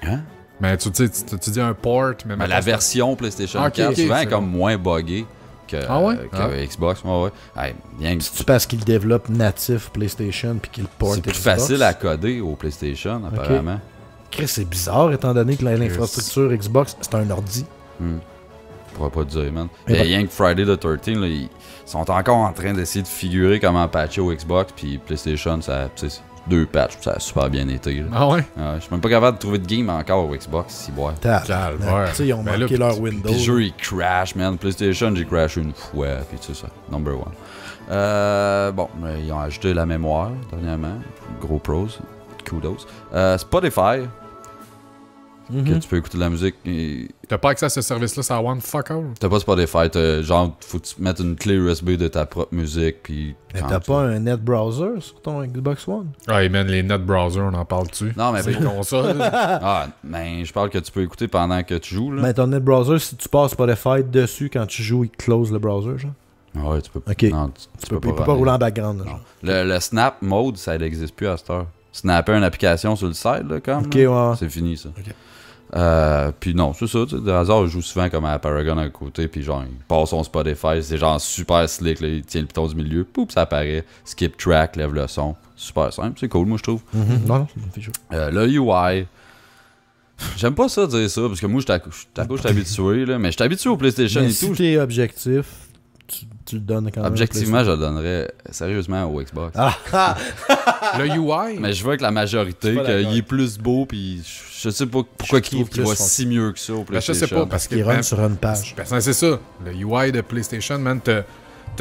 [SPEAKER 1] Hein?
[SPEAKER 2] Mais tu dis un port, mais...
[SPEAKER 1] Mais la version PlayStation
[SPEAKER 2] Ok,
[SPEAKER 1] 4,
[SPEAKER 2] ok,
[SPEAKER 1] souvent,
[SPEAKER 2] c'est
[SPEAKER 1] est comme moins buggée que,
[SPEAKER 2] Ah ouais?
[SPEAKER 1] que Xbox. Ouais. Hey, bien que
[SPEAKER 3] C'est parce qu'ils développent natif PlayStation puis qu'ils le portent
[SPEAKER 1] c'est plus
[SPEAKER 3] Xbox.
[SPEAKER 1] facile à coder au PlayStation, apparemment.
[SPEAKER 3] Chris, c'est bizarre étant donné que l'infrastructure Xbox, c'est un ordi.
[SPEAKER 1] Je pourrais pas te dire, man.
[SPEAKER 3] Mais
[SPEAKER 1] Et
[SPEAKER 3] bon.
[SPEAKER 1] rien que Friday the 13, là, ils sont encore en train d'essayer de figurer comment patcher au Xbox, puis PlayStation, ça, tu sais, c'est 2 patchs, ça a super bien été. Là.
[SPEAKER 2] Ah ouais?
[SPEAKER 1] Ouais, je suis même pas capable de trouver de game encore au Xbox, si boire.
[SPEAKER 2] Calvaire.
[SPEAKER 3] Tu sais, ils ont
[SPEAKER 2] Ben là,
[SPEAKER 3] manqué
[SPEAKER 2] puis-
[SPEAKER 3] leur Windows.
[SPEAKER 1] Puis le jeu, il crash, man. PlayStation, j'ai crashé une fois, puis tu sais ça, number one. Bon, ils ont ajouté la mémoire, dernièrement. Gros pros, kudos. Spotify, que tu peux écouter de la musique.
[SPEAKER 2] T'as pas accès à ce service-là, ça one fuck all.
[SPEAKER 1] T'as pas Spotify, genre, faut que tu mettes une clé USB de ta propre musique, puis...
[SPEAKER 3] Mais
[SPEAKER 1] quand
[SPEAKER 3] t'as
[SPEAKER 1] tu-
[SPEAKER 3] pas un net browser sur ton Xbox One?
[SPEAKER 2] Ouais, man, les net browsers, on en parle dessus.
[SPEAKER 1] Non, mais...
[SPEAKER 2] C'est consoles.
[SPEAKER 1] Ah, mais je parle que tu peux écouter pendant que tu joues, là.
[SPEAKER 3] Mais ton net browser, si tu passes Spotify dessus quand tu joues, il close le browser, genre?
[SPEAKER 1] Ouais, tu peux...
[SPEAKER 3] Ok.
[SPEAKER 1] Non,
[SPEAKER 3] Il peut pas rouler en background, là,
[SPEAKER 1] Non.
[SPEAKER 3] genre.
[SPEAKER 1] Le Snap Mode, ça n'existe plus à cette heure. Snapper une application sur le site, là, comme.
[SPEAKER 3] Ok,
[SPEAKER 1] là,
[SPEAKER 3] ouais.
[SPEAKER 1] c'est fini, ça.
[SPEAKER 3] Ok.
[SPEAKER 1] Puis non, c'est ça, tu sais, de hasard, je joue souvent comme à Paragon à côté, puis genre, il passe son Spotify, c'est genre super slick, là, il tient le piton du milieu, poup, ça apparaît, skip track, lève le son, super simple, c'est cool, moi, je trouve.
[SPEAKER 3] Non, c'est une feature.
[SPEAKER 1] Le UI, j'aime pas ça dire ça, parce que moi, je suis habitué, là, mais je suis habitué au PlayStation
[SPEAKER 3] Mais
[SPEAKER 1] et
[SPEAKER 3] si
[SPEAKER 1] tout.
[SPEAKER 3] t'es objectif, tu le donnes quand même.
[SPEAKER 1] Objectivement, je le donnerais sérieusement au Xbox.
[SPEAKER 2] Le UI,
[SPEAKER 1] Mais je vois que la majorité,
[SPEAKER 3] Je suis pas d'accord.
[SPEAKER 1] qu'il est plus beau, puis je sais pas pourquoi
[SPEAKER 3] Je
[SPEAKER 1] ils trouvent
[SPEAKER 3] kiffe
[SPEAKER 1] qu'il
[SPEAKER 3] plus
[SPEAKER 1] va
[SPEAKER 3] son-
[SPEAKER 1] si mieux que ça au
[SPEAKER 2] ben, je
[SPEAKER 1] PlayStation.
[SPEAKER 2] sais pas, parce que...
[SPEAKER 3] Il run
[SPEAKER 2] man,
[SPEAKER 3] sur une page.
[SPEAKER 2] personne, c'est ça. Le UI de PlayStation, man, t'as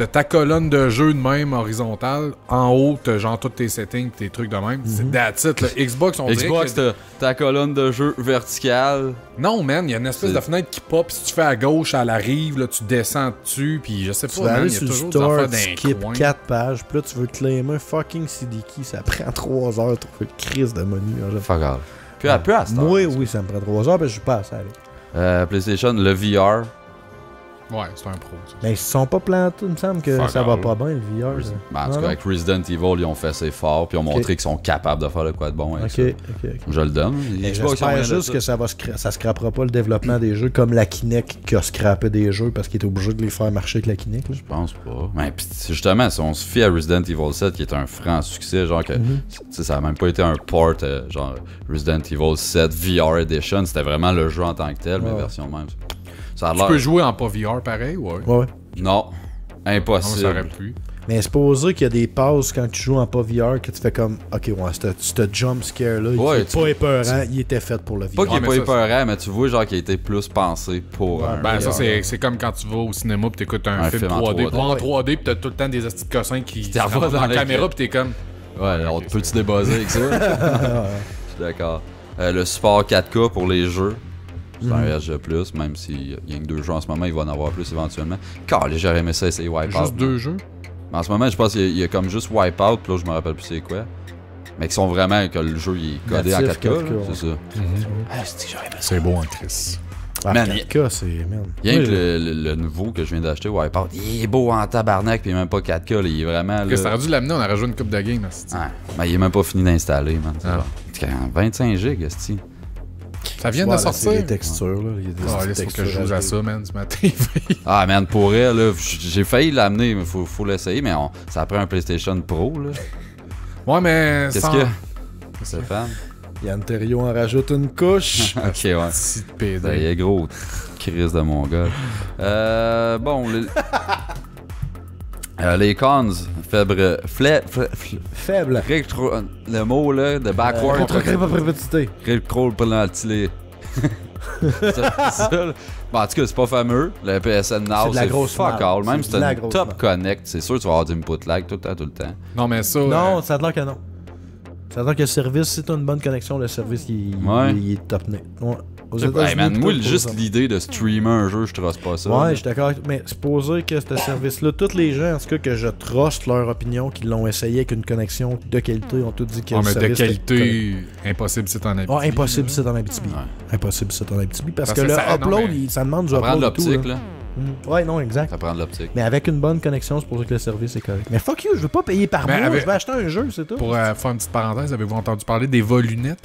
[SPEAKER 2] ta colonne de jeu de même horizontale. En haut, t'as genre tous tes settings, tes trucs de même. C'est that's it. Là. Xbox, on dirait
[SPEAKER 1] Xbox,
[SPEAKER 2] que...
[SPEAKER 1] t'as ta colonne de jeu verticale.
[SPEAKER 2] Non, man, il y a une espèce
[SPEAKER 1] C'est-
[SPEAKER 2] de fenêtre qui pop. Si tu fais à gauche, elle arrive, là, tu descends dessus, puis je sais
[SPEAKER 3] Tu
[SPEAKER 2] pas,
[SPEAKER 3] vas
[SPEAKER 2] man,
[SPEAKER 3] aller
[SPEAKER 2] il y a
[SPEAKER 3] sur le
[SPEAKER 2] toujours des
[SPEAKER 3] store,
[SPEAKER 2] affaires
[SPEAKER 3] tu
[SPEAKER 2] d'un
[SPEAKER 3] skip
[SPEAKER 2] coin.
[SPEAKER 3] 4 pages, puis là tu veux claimer un fucking CD key, ça prend 3 heures de trouver une crise de menu.
[SPEAKER 1] Fuck all. Puis à cette heure.
[SPEAKER 3] Moi, oui, ça me prend 3 heures, parce que je passe à aller.
[SPEAKER 1] PlayStation, le VR.
[SPEAKER 2] Ouais, c'est un pro. Ça.
[SPEAKER 3] Mais ils se sont pas plantés, il me semble que
[SPEAKER 2] Fuck
[SPEAKER 3] ça va
[SPEAKER 2] all.
[SPEAKER 3] pas bien, le VR. ça.
[SPEAKER 1] Ben, en tout
[SPEAKER 3] Non,
[SPEAKER 1] cas,
[SPEAKER 3] non?
[SPEAKER 1] avec Resident Evil, ils ont fait assez fort, puis ils ont montré qu'ils sont capables de faire de quoi de bon avec
[SPEAKER 3] Ok,
[SPEAKER 1] ça.
[SPEAKER 3] ok.
[SPEAKER 1] Je le donne.
[SPEAKER 3] Mais
[SPEAKER 1] Xbox, ils ont rien
[SPEAKER 3] j'espère
[SPEAKER 1] de
[SPEAKER 3] juste
[SPEAKER 1] ça.
[SPEAKER 3] que ça scrapera pas le développement des jeux comme la Kinect qui a scrappé des jeux parce qu'il était obligé de les faire marcher avec la Kinect. là.
[SPEAKER 1] Je pense pas. Mais pis, justement, si on se fie à Resident Evil 7, qui est un franc succès, genre que tu sais, ça a même pas été un port, genre Resident Evil 7 VR Edition, c'était vraiment le jeu en tant que tel, mais
[SPEAKER 3] Ouais.
[SPEAKER 1] version même. Ça a
[SPEAKER 2] Tu
[SPEAKER 1] l'air.
[SPEAKER 2] peux jouer en pas VR pareil, ouais.
[SPEAKER 3] Ouais.
[SPEAKER 1] Non,
[SPEAKER 2] Non, ça aurait
[SPEAKER 1] impossible.
[SPEAKER 2] pu.
[SPEAKER 3] Mais supposé qu'il y a des passes quand tu joues en pas VR que tu fais comme ok, ouais, ce jump scare là,
[SPEAKER 1] Ouais,
[SPEAKER 3] il est pas épeurant, il était fait pour le VR.
[SPEAKER 1] Pas qu'il
[SPEAKER 2] Ouais,
[SPEAKER 1] est
[SPEAKER 2] mais
[SPEAKER 1] pas
[SPEAKER 2] ça,
[SPEAKER 1] épeurant, mais tu vois, genre, qu'il a été plus pensé pour
[SPEAKER 3] Ouais,
[SPEAKER 1] un.
[SPEAKER 2] Ben, ça,
[SPEAKER 3] VR.
[SPEAKER 2] c'est comme quand tu vas au cinéma pis t'écoutes un
[SPEAKER 1] Un
[SPEAKER 2] film
[SPEAKER 1] film en
[SPEAKER 2] 3D.
[SPEAKER 1] 3D.
[SPEAKER 2] Pas en 3D pis t'as tout le temps des astis de cossins qui
[SPEAKER 1] te
[SPEAKER 2] se
[SPEAKER 1] revoient
[SPEAKER 2] ramassent
[SPEAKER 1] dans
[SPEAKER 2] dans la
[SPEAKER 1] l'écran.
[SPEAKER 2] caméra pis t'es comme.
[SPEAKER 1] Ouais, alors, peux-tu débuzzer avec ça? Je suis d'accord. Le support 4K pour les jeux. C'est un RG+, même s'il y a rien que 2 jeux en ce moment, il va en avoir plus éventuellement. Car j'aurais aimé ça essayer Wipeout.
[SPEAKER 2] Juste 2 jeux.
[SPEAKER 1] Mais en ce moment, je pense qu'il y a comme juste Wipeout, puis là, je me rappelle plus c'est quoi. Mais qui sont vraiment que le jeu il est codé en
[SPEAKER 3] Natif
[SPEAKER 1] 4K, là,
[SPEAKER 3] 4K,
[SPEAKER 1] c'est ça.
[SPEAKER 2] Ah, c'est beau en Chris.
[SPEAKER 3] Ah,
[SPEAKER 1] Man,
[SPEAKER 3] 4K, c'est man.
[SPEAKER 1] Rien
[SPEAKER 3] Oui,
[SPEAKER 1] que le nouveau que je viens d'acheter, Wipeout, il est beau en tabarnak, puis il est même pas 4K, là, il est vraiment.
[SPEAKER 2] Chris,
[SPEAKER 1] Là...
[SPEAKER 2] t'aurais dû l'amener, on aurait joué une coupe de game.
[SPEAKER 1] Ouais, mais il est même pas fini d'installer, man. C'est
[SPEAKER 2] Ah.
[SPEAKER 1] genre, c'est quand 25 gigs, esti.
[SPEAKER 2] Ça vient
[SPEAKER 3] Ouais,
[SPEAKER 2] de
[SPEAKER 3] là, c'est
[SPEAKER 2] sortir.
[SPEAKER 3] les textures là, il y a des
[SPEAKER 2] Ah, là,
[SPEAKER 3] petites
[SPEAKER 2] c'est faut que je
[SPEAKER 3] textures
[SPEAKER 2] joue à
[SPEAKER 3] ajoutées.
[SPEAKER 2] ça, man, sur ma TV.
[SPEAKER 1] Ah, man, pour elle, là, j'ai failli l'amener, mais faut l'essayer, mais ça prend un PlayStation Pro, là.
[SPEAKER 2] Ouais, mais.
[SPEAKER 1] Qu'est-ce
[SPEAKER 2] sans-
[SPEAKER 1] que. Stéphane?
[SPEAKER 3] Yann Terriot en rajoute une couche.
[SPEAKER 1] Ok, ouais.
[SPEAKER 2] Si de
[SPEAKER 1] Ça
[SPEAKER 2] PD.
[SPEAKER 1] y est, gros crise de mon gars. Bon, les cons,
[SPEAKER 3] Faible.
[SPEAKER 1] le mot là, de backward.
[SPEAKER 3] Contre-crépativité.
[SPEAKER 1] Recall penalty. C'est ça, là. Bon, en tout cas, c'est pas fameux. Le PSN Now,
[SPEAKER 3] C'est de la
[SPEAKER 1] c'est
[SPEAKER 3] grosse
[SPEAKER 1] fuck
[SPEAKER 3] merde.
[SPEAKER 1] all. Même
[SPEAKER 3] C'est
[SPEAKER 1] si
[SPEAKER 3] de la
[SPEAKER 1] t'as une
[SPEAKER 3] grosse
[SPEAKER 1] top
[SPEAKER 3] merde.
[SPEAKER 1] connect, c'est sûr que tu vas avoir du input lag tout le temps.
[SPEAKER 2] Non, mais ça.
[SPEAKER 3] Non, ça a l'air que non. Ça a l'air que le service, si t'as une bonne connexion, le service
[SPEAKER 1] Ouais.
[SPEAKER 3] il est top net. Ouais. Aux
[SPEAKER 1] Hey,
[SPEAKER 3] États-Unis,
[SPEAKER 1] man, moi,
[SPEAKER 3] tout,
[SPEAKER 1] juste
[SPEAKER 3] pour
[SPEAKER 1] l'idée de streamer un jeu, je trosse pas ça.
[SPEAKER 3] Ouais,
[SPEAKER 1] là.
[SPEAKER 3] je suis d'accord. Mais supposer que ce service-là, tous les gens, en tout cas, que je truste leur opinion, qui l'ont essayé avec une connexion de qualité, ont tous dit que
[SPEAKER 2] Ouais,
[SPEAKER 3] le
[SPEAKER 2] mais de
[SPEAKER 3] service était
[SPEAKER 2] qualité, impossible c'est en Abitibi.
[SPEAKER 3] Ouais, impossible, c'est en Abitibi.
[SPEAKER 1] Ouais.
[SPEAKER 3] Impossible, c'est en Abitibi. Parce
[SPEAKER 2] Parce
[SPEAKER 3] que
[SPEAKER 2] que
[SPEAKER 3] le
[SPEAKER 2] ça- non,
[SPEAKER 3] upload,
[SPEAKER 2] mais-
[SPEAKER 3] ça demande du
[SPEAKER 1] Ça prend de
[SPEAKER 3] upload et tout.
[SPEAKER 1] l'optique,
[SPEAKER 3] là.
[SPEAKER 1] là.
[SPEAKER 3] Ouais, non, exact.
[SPEAKER 1] Ça prend de l'optique.
[SPEAKER 3] Mais avec une bonne connexion, c'est pour ça que le service est correct. Mais fuck you, je veux pas payer par
[SPEAKER 2] Mais
[SPEAKER 3] mois,
[SPEAKER 2] avec-
[SPEAKER 3] je vais acheter un jeu, c'est tout.
[SPEAKER 2] Pour faire une petite parenthèse, avez-vous entendu parler des volunettes?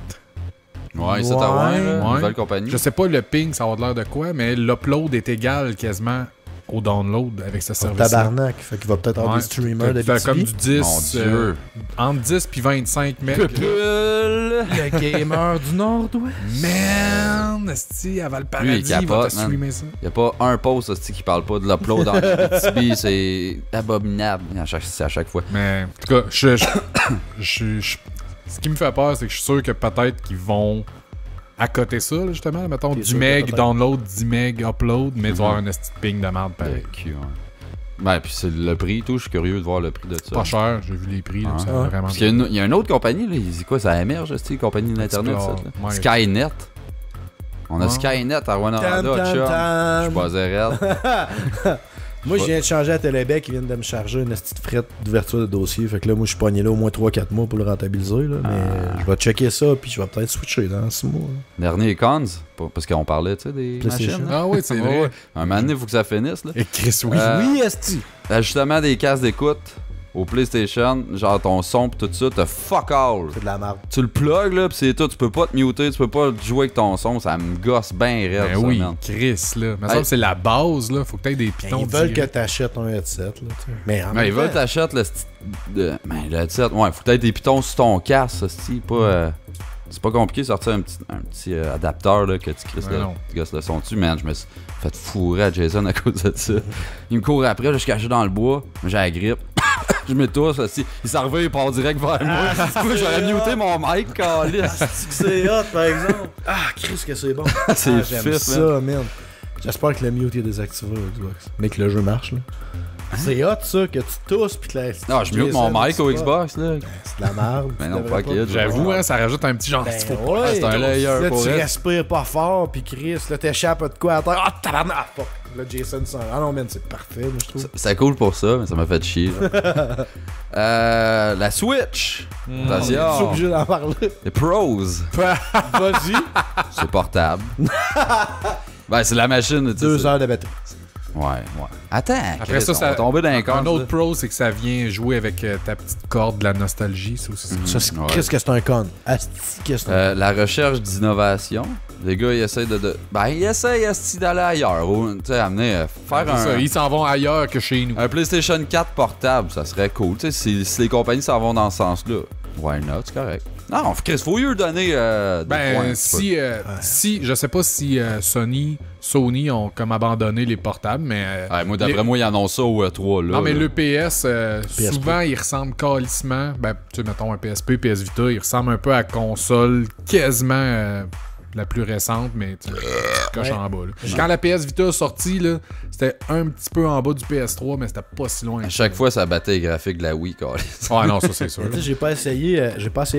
[SPEAKER 1] Ouais, c'est à
[SPEAKER 3] Ouais.
[SPEAKER 1] une
[SPEAKER 2] Ouais.
[SPEAKER 1] nouvelle compagnie.
[SPEAKER 2] Je sais pas le ping, ça va de l'air de quoi, mais l'upload est égal quasiment au download avec ce service.
[SPEAKER 3] Tabarnak, fait qu'il va peut-être avoir des streamers
[SPEAKER 2] comme
[SPEAKER 3] d'Abitibi.
[SPEAKER 2] du 10,
[SPEAKER 1] Mon Dieu.
[SPEAKER 2] entre 10 puis 25 mètres.
[SPEAKER 3] Le gamer du Nord-Ouest.
[SPEAKER 2] Man, esti, avant le
[SPEAKER 1] Lui,
[SPEAKER 2] paradis,
[SPEAKER 1] il
[SPEAKER 2] il va
[SPEAKER 1] capote,
[SPEAKER 2] te
[SPEAKER 1] man.
[SPEAKER 2] streamer ça.
[SPEAKER 1] Y a pas un post hostie, qui parle pas de l'upload en Abitibi, c'est abominable c'est à chaque fois.
[SPEAKER 2] Mais en tout cas, ce qui me fait peur, c'est que je suis sûr que peut-être qu'ils vont accoter ça, là, justement. Mettons
[SPEAKER 3] T'es
[SPEAKER 2] 10
[SPEAKER 3] sûr que
[SPEAKER 2] meg
[SPEAKER 3] peut-être.
[SPEAKER 2] download, 10 meg upload, mais tu vas avoir un esti de ping de merde pareil.
[SPEAKER 1] Le cul, ouais. Ben, puis c'est le prix, tout. Je suis curieux de voir le prix de ça.
[SPEAKER 2] Pas cher, j'ai vu les prix, là,
[SPEAKER 1] Ouais.
[SPEAKER 2] ça a
[SPEAKER 3] Ouais.
[SPEAKER 2] vraiment.
[SPEAKER 1] Parce qu'il y a une autre compagnie, là. C'est quoi, ça émerge, une compagnie d'Internet, ça,
[SPEAKER 2] Explore.
[SPEAKER 1] là?
[SPEAKER 2] Ouais.
[SPEAKER 1] Skynet. On a
[SPEAKER 2] Ouais.
[SPEAKER 1] Skynet à
[SPEAKER 3] Tam,
[SPEAKER 1] Rwanda,
[SPEAKER 3] tam,
[SPEAKER 1] chum. Je
[SPEAKER 3] tam.
[SPEAKER 1] suis pas zérel.
[SPEAKER 3] Moi, je viens de changer à Télébec, ils viennent de me charger une petite frette d'ouverture de dossier. Fait que là, moi, je suis pogné là au moins 3-4 mois pour le rentabiliser. Là, mais je vais checker ça, puis je vais peut-être switcher dans 6 mois. là.
[SPEAKER 1] Dernier cons, parce qu'on parlait, tu sais, des
[SPEAKER 3] PlayStation.
[SPEAKER 1] machines. là.
[SPEAKER 2] Ah oui, c'est vrai.
[SPEAKER 1] Ouais. Un moment donné, il faut que ça finisse, là.
[SPEAKER 2] Et Chris, oui.
[SPEAKER 3] Oui, Esti.
[SPEAKER 1] Ajustement des casques d'écoute au PlayStation, genre ton son pis tout ça, t'as fuck all.
[SPEAKER 3] C'est de la merde.
[SPEAKER 1] Tu le plugs là pis c'est tout, tu peux pas te muter, tu peux pas jouer avec ton son, ça me gosse bien raide.
[SPEAKER 2] Ben
[SPEAKER 1] ça,
[SPEAKER 2] oui,
[SPEAKER 1] man.
[SPEAKER 2] Chris, là. Mais ça,
[SPEAKER 1] Hey.
[SPEAKER 2] c'est la base, là. Faut que t'aies des pitons.
[SPEAKER 3] Ils veulent que
[SPEAKER 2] direct.
[SPEAKER 3] t'achètes un headset. Là, tu sais. Mais en
[SPEAKER 1] Mais
[SPEAKER 3] même
[SPEAKER 1] ils veulent
[SPEAKER 3] temps,
[SPEAKER 1] t'achètes le le headset. Ouais, faut peut-être des pitons sur ton casque, ça, pas. C'est pas compliqué de sortir un petit adapteur là, que tu crisses
[SPEAKER 2] Ouais,
[SPEAKER 1] le,
[SPEAKER 2] non.
[SPEAKER 1] tu gosses le son dessus, man. Je me suis fait fourrer à Jason à cause de ça. Il me court après, là, je suis caché dans le bois, j'ai la grippe. Je me tousse, aussi. Il s'en revient, il part direct vers moi. Du coup, j'aurais muté mon mic, câlisse.
[SPEAKER 3] c'est hot, par exemple. Ah, Chris, que c'est bon.
[SPEAKER 1] C'est
[SPEAKER 3] Ah, j'aime
[SPEAKER 1] fif,
[SPEAKER 3] ça, man. J'espère que le mute est désactivé au Xbox. Mais que le jeu marche, là. C'est hot, ça, que tu tousses pis que la...
[SPEAKER 1] Non, je mute mon mic au Xbox, là.
[SPEAKER 3] C'est de la merde.
[SPEAKER 1] Mais
[SPEAKER 3] tu
[SPEAKER 1] non,
[SPEAKER 3] devrais
[SPEAKER 1] fuck it.
[SPEAKER 2] J'avoue, hein, ça rajoute un petit genre.
[SPEAKER 3] Ben
[SPEAKER 2] faut
[SPEAKER 3] ouais,
[SPEAKER 1] c'est un layer
[SPEAKER 3] là,
[SPEAKER 1] pour
[SPEAKER 3] tu
[SPEAKER 1] elle.
[SPEAKER 3] respires pas fort, pis Chris, là, t'échappes de quoi à terre. Ah, tabarnak! Ah, fuck. Là, Jason sent. Ah non, man, c'est parfait, moi, je trouve.
[SPEAKER 1] C'est cool pour ça, mais ça m'a fait chier. La Switch.
[SPEAKER 3] Je suis
[SPEAKER 1] Attention.
[SPEAKER 3] obligé d'en parler.
[SPEAKER 1] Les pros.
[SPEAKER 3] Vas-y.
[SPEAKER 1] C'est portable. Ben, c'est la machine. tu sais,
[SPEAKER 3] 2
[SPEAKER 1] c'est-
[SPEAKER 3] heures de batterie.
[SPEAKER 1] Ouais. Attends,
[SPEAKER 2] Après
[SPEAKER 1] Chris,
[SPEAKER 2] ça,
[SPEAKER 1] on va tomber dans les cordes.
[SPEAKER 2] un autre pro, c'est que ça vient jouer avec ta petite corde de la nostalgie. Ça aussi,
[SPEAKER 3] Ça, c'est-
[SPEAKER 1] Ouais.
[SPEAKER 3] Qu'est-ce que c'est un con? Asti, qu'est-ce que c'est un
[SPEAKER 1] La recherche d'innovation. Les gars, ils essayent Ben, ils essayent d'aller ailleurs. Tu sais, amener. Faire
[SPEAKER 2] C'est ça,
[SPEAKER 1] un.
[SPEAKER 2] ils s'en vont ailleurs que chez nous.
[SPEAKER 1] Un PlayStation 4 portable, ça serait cool. Tu sais, si les compagnies s'en vont dans ce sens-là, why not, c'est correct. Non, Chris, faut lui donner des points,
[SPEAKER 2] Ben, si, je sais pas si Sony ont comme abandonné les portables, mais.
[SPEAKER 1] Ouais, moi, d'après moi, ils en ont ça au E3. Là,
[SPEAKER 2] Non, mais
[SPEAKER 1] là.
[SPEAKER 2] le PS, souvent, il ressemble calissement. Ben, tu sais, mettons un PSP, PS Vita, il ressemble un peu à la console quasiment la plus récente, mais tu coches en bas. Là. Quand la PS Vita est sortie, là, c'était un petit peu en bas du PS3, mais c'était pas si loin.
[SPEAKER 1] À chaque fois, ça battait les graphiques de la Wii, quoi.
[SPEAKER 2] Ouais, non, ça, c'est sûr.
[SPEAKER 3] Tu sais, j'ai pas essayé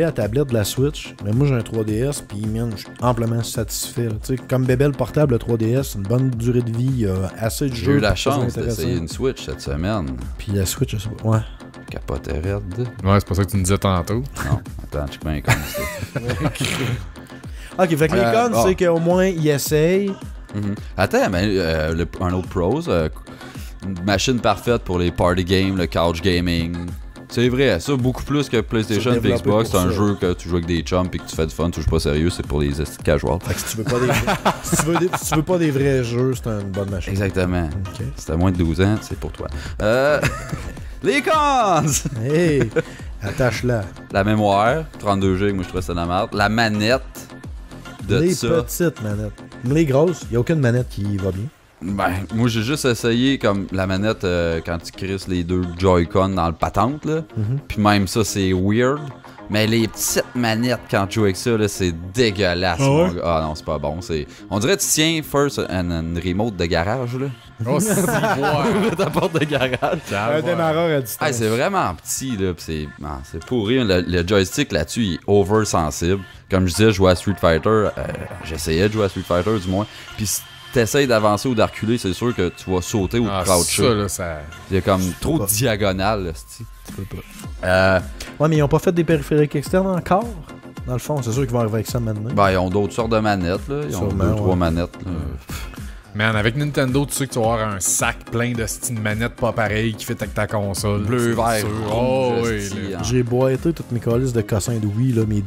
[SPEAKER 3] la tablette de la Switch, mais moi j'ai un 3DS, puis man, je suis amplement satisfait. là. Tu sais, comme bébé le portable, le 3DS, une bonne durée de vie, il y a assez de
[SPEAKER 1] J'ai
[SPEAKER 3] jeux.
[SPEAKER 1] eu la
[SPEAKER 3] pour que ça soit
[SPEAKER 1] chance
[SPEAKER 3] intéressant.
[SPEAKER 1] d'essayer une Switch cette semaine.
[SPEAKER 3] Puis la Switch, je sais pas. Ouais.
[SPEAKER 1] Capote raide.
[SPEAKER 2] Ouais, c'est pas ça que tu nous disais tantôt.
[SPEAKER 1] Non, attends, je suis bien con. ça.
[SPEAKER 3] Ok, fait que les cons,
[SPEAKER 1] bon.
[SPEAKER 3] c'est qu'au moins ils essayent.
[SPEAKER 1] Mhm. Attends, mais un autre pros, une machine parfaite pour les party games, le couch gaming. C'est vrai, ça, beaucoup plus que PlayStation
[SPEAKER 3] C'est
[SPEAKER 1] et
[SPEAKER 3] développé
[SPEAKER 1] Xbox. C'est
[SPEAKER 3] pour
[SPEAKER 1] un
[SPEAKER 3] ça.
[SPEAKER 1] jeu que tu joues avec des chums et que tu fais du fun, tu joues pas sérieux, c'est pour les estis de casual.
[SPEAKER 3] Fait que si tu veux pas des, si tu veux pas des vrais jeux, c'est une bonne machine.
[SPEAKER 1] Exactement.
[SPEAKER 3] Ok.
[SPEAKER 1] Si t'as moins de 12 ans, c'est pour toi. Les cons!
[SPEAKER 3] Hey, attache-la.
[SPEAKER 1] La mémoire, 32 GB, moi je trouve ça de la merde. La manette de
[SPEAKER 3] Les
[SPEAKER 1] ça.
[SPEAKER 3] petites manettes. Les grosses, il n'y a aucune manette qui va bien.
[SPEAKER 1] Ben, moi j'ai juste essayé comme la manette quand tu crisses les deux Joy-Con dans le patente là. Puis même ça c'est weird. Mais les petites manettes quand tu joues avec ça là, c'est dégueulasse. mon gars. Ah non, c'est pas bon. On dirait que tu tiens first une remote de garage là.
[SPEAKER 2] Oh, c'est ouais.
[SPEAKER 1] Ta porte de garage.
[SPEAKER 3] Un démarreur à distance.
[SPEAKER 1] Hey, c'est vraiment petit là, pis c'est pourri. Le joystick là-dessus il est over sensible. Comme je disais, je jouais à Street Fighter, j'essayais de jouer à Street Fighter du moins. Puis si t'essayes d'avancer ou de reculer, c'est sûr que tu vas sauter ou
[SPEAKER 2] Ah,
[SPEAKER 1] croucher.
[SPEAKER 2] ça, là, ça...
[SPEAKER 1] Il y a comme trop de
[SPEAKER 3] pas.
[SPEAKER 1] diagonale là, c'ti.
[SPEAKER 3] Tu peux pas. Ouais, mais ils ont pas fait des périphériques externes encore. Dans le fond, c'est sûr qu'ils vont arriver avec ça maintenant.
[SPEAKER 1] Ben, ils ont d'autres sortes de manettes là. Ils ont
[SPEAKER 3] Sûrement,
[SPEAKER 1] 2-3
[SPEAKER 3] ouais.
[SPEAKER 1] manettes là.
[SPEAKER 2] Man, avec Nintendo, tu sais que tu vas avoir un sac plein de style manettes pas pareilles qui fit avec ta console.
[SPEAKER 1] Bleu,
[SPEAKER 2] C'est
[SPEAKER 1] vert,
[SPEAKER 2] sûr.
[SPEAKER 1] rouge,
[SPEAKER 2] Oh, oui,
[SPEAKER 1] esti,
[SPEAKER 2] là.
[SPEAKER 1] hein.
[SPEAKER 3] J'ai boité toutes mes calices de cossins de Wii, là, mes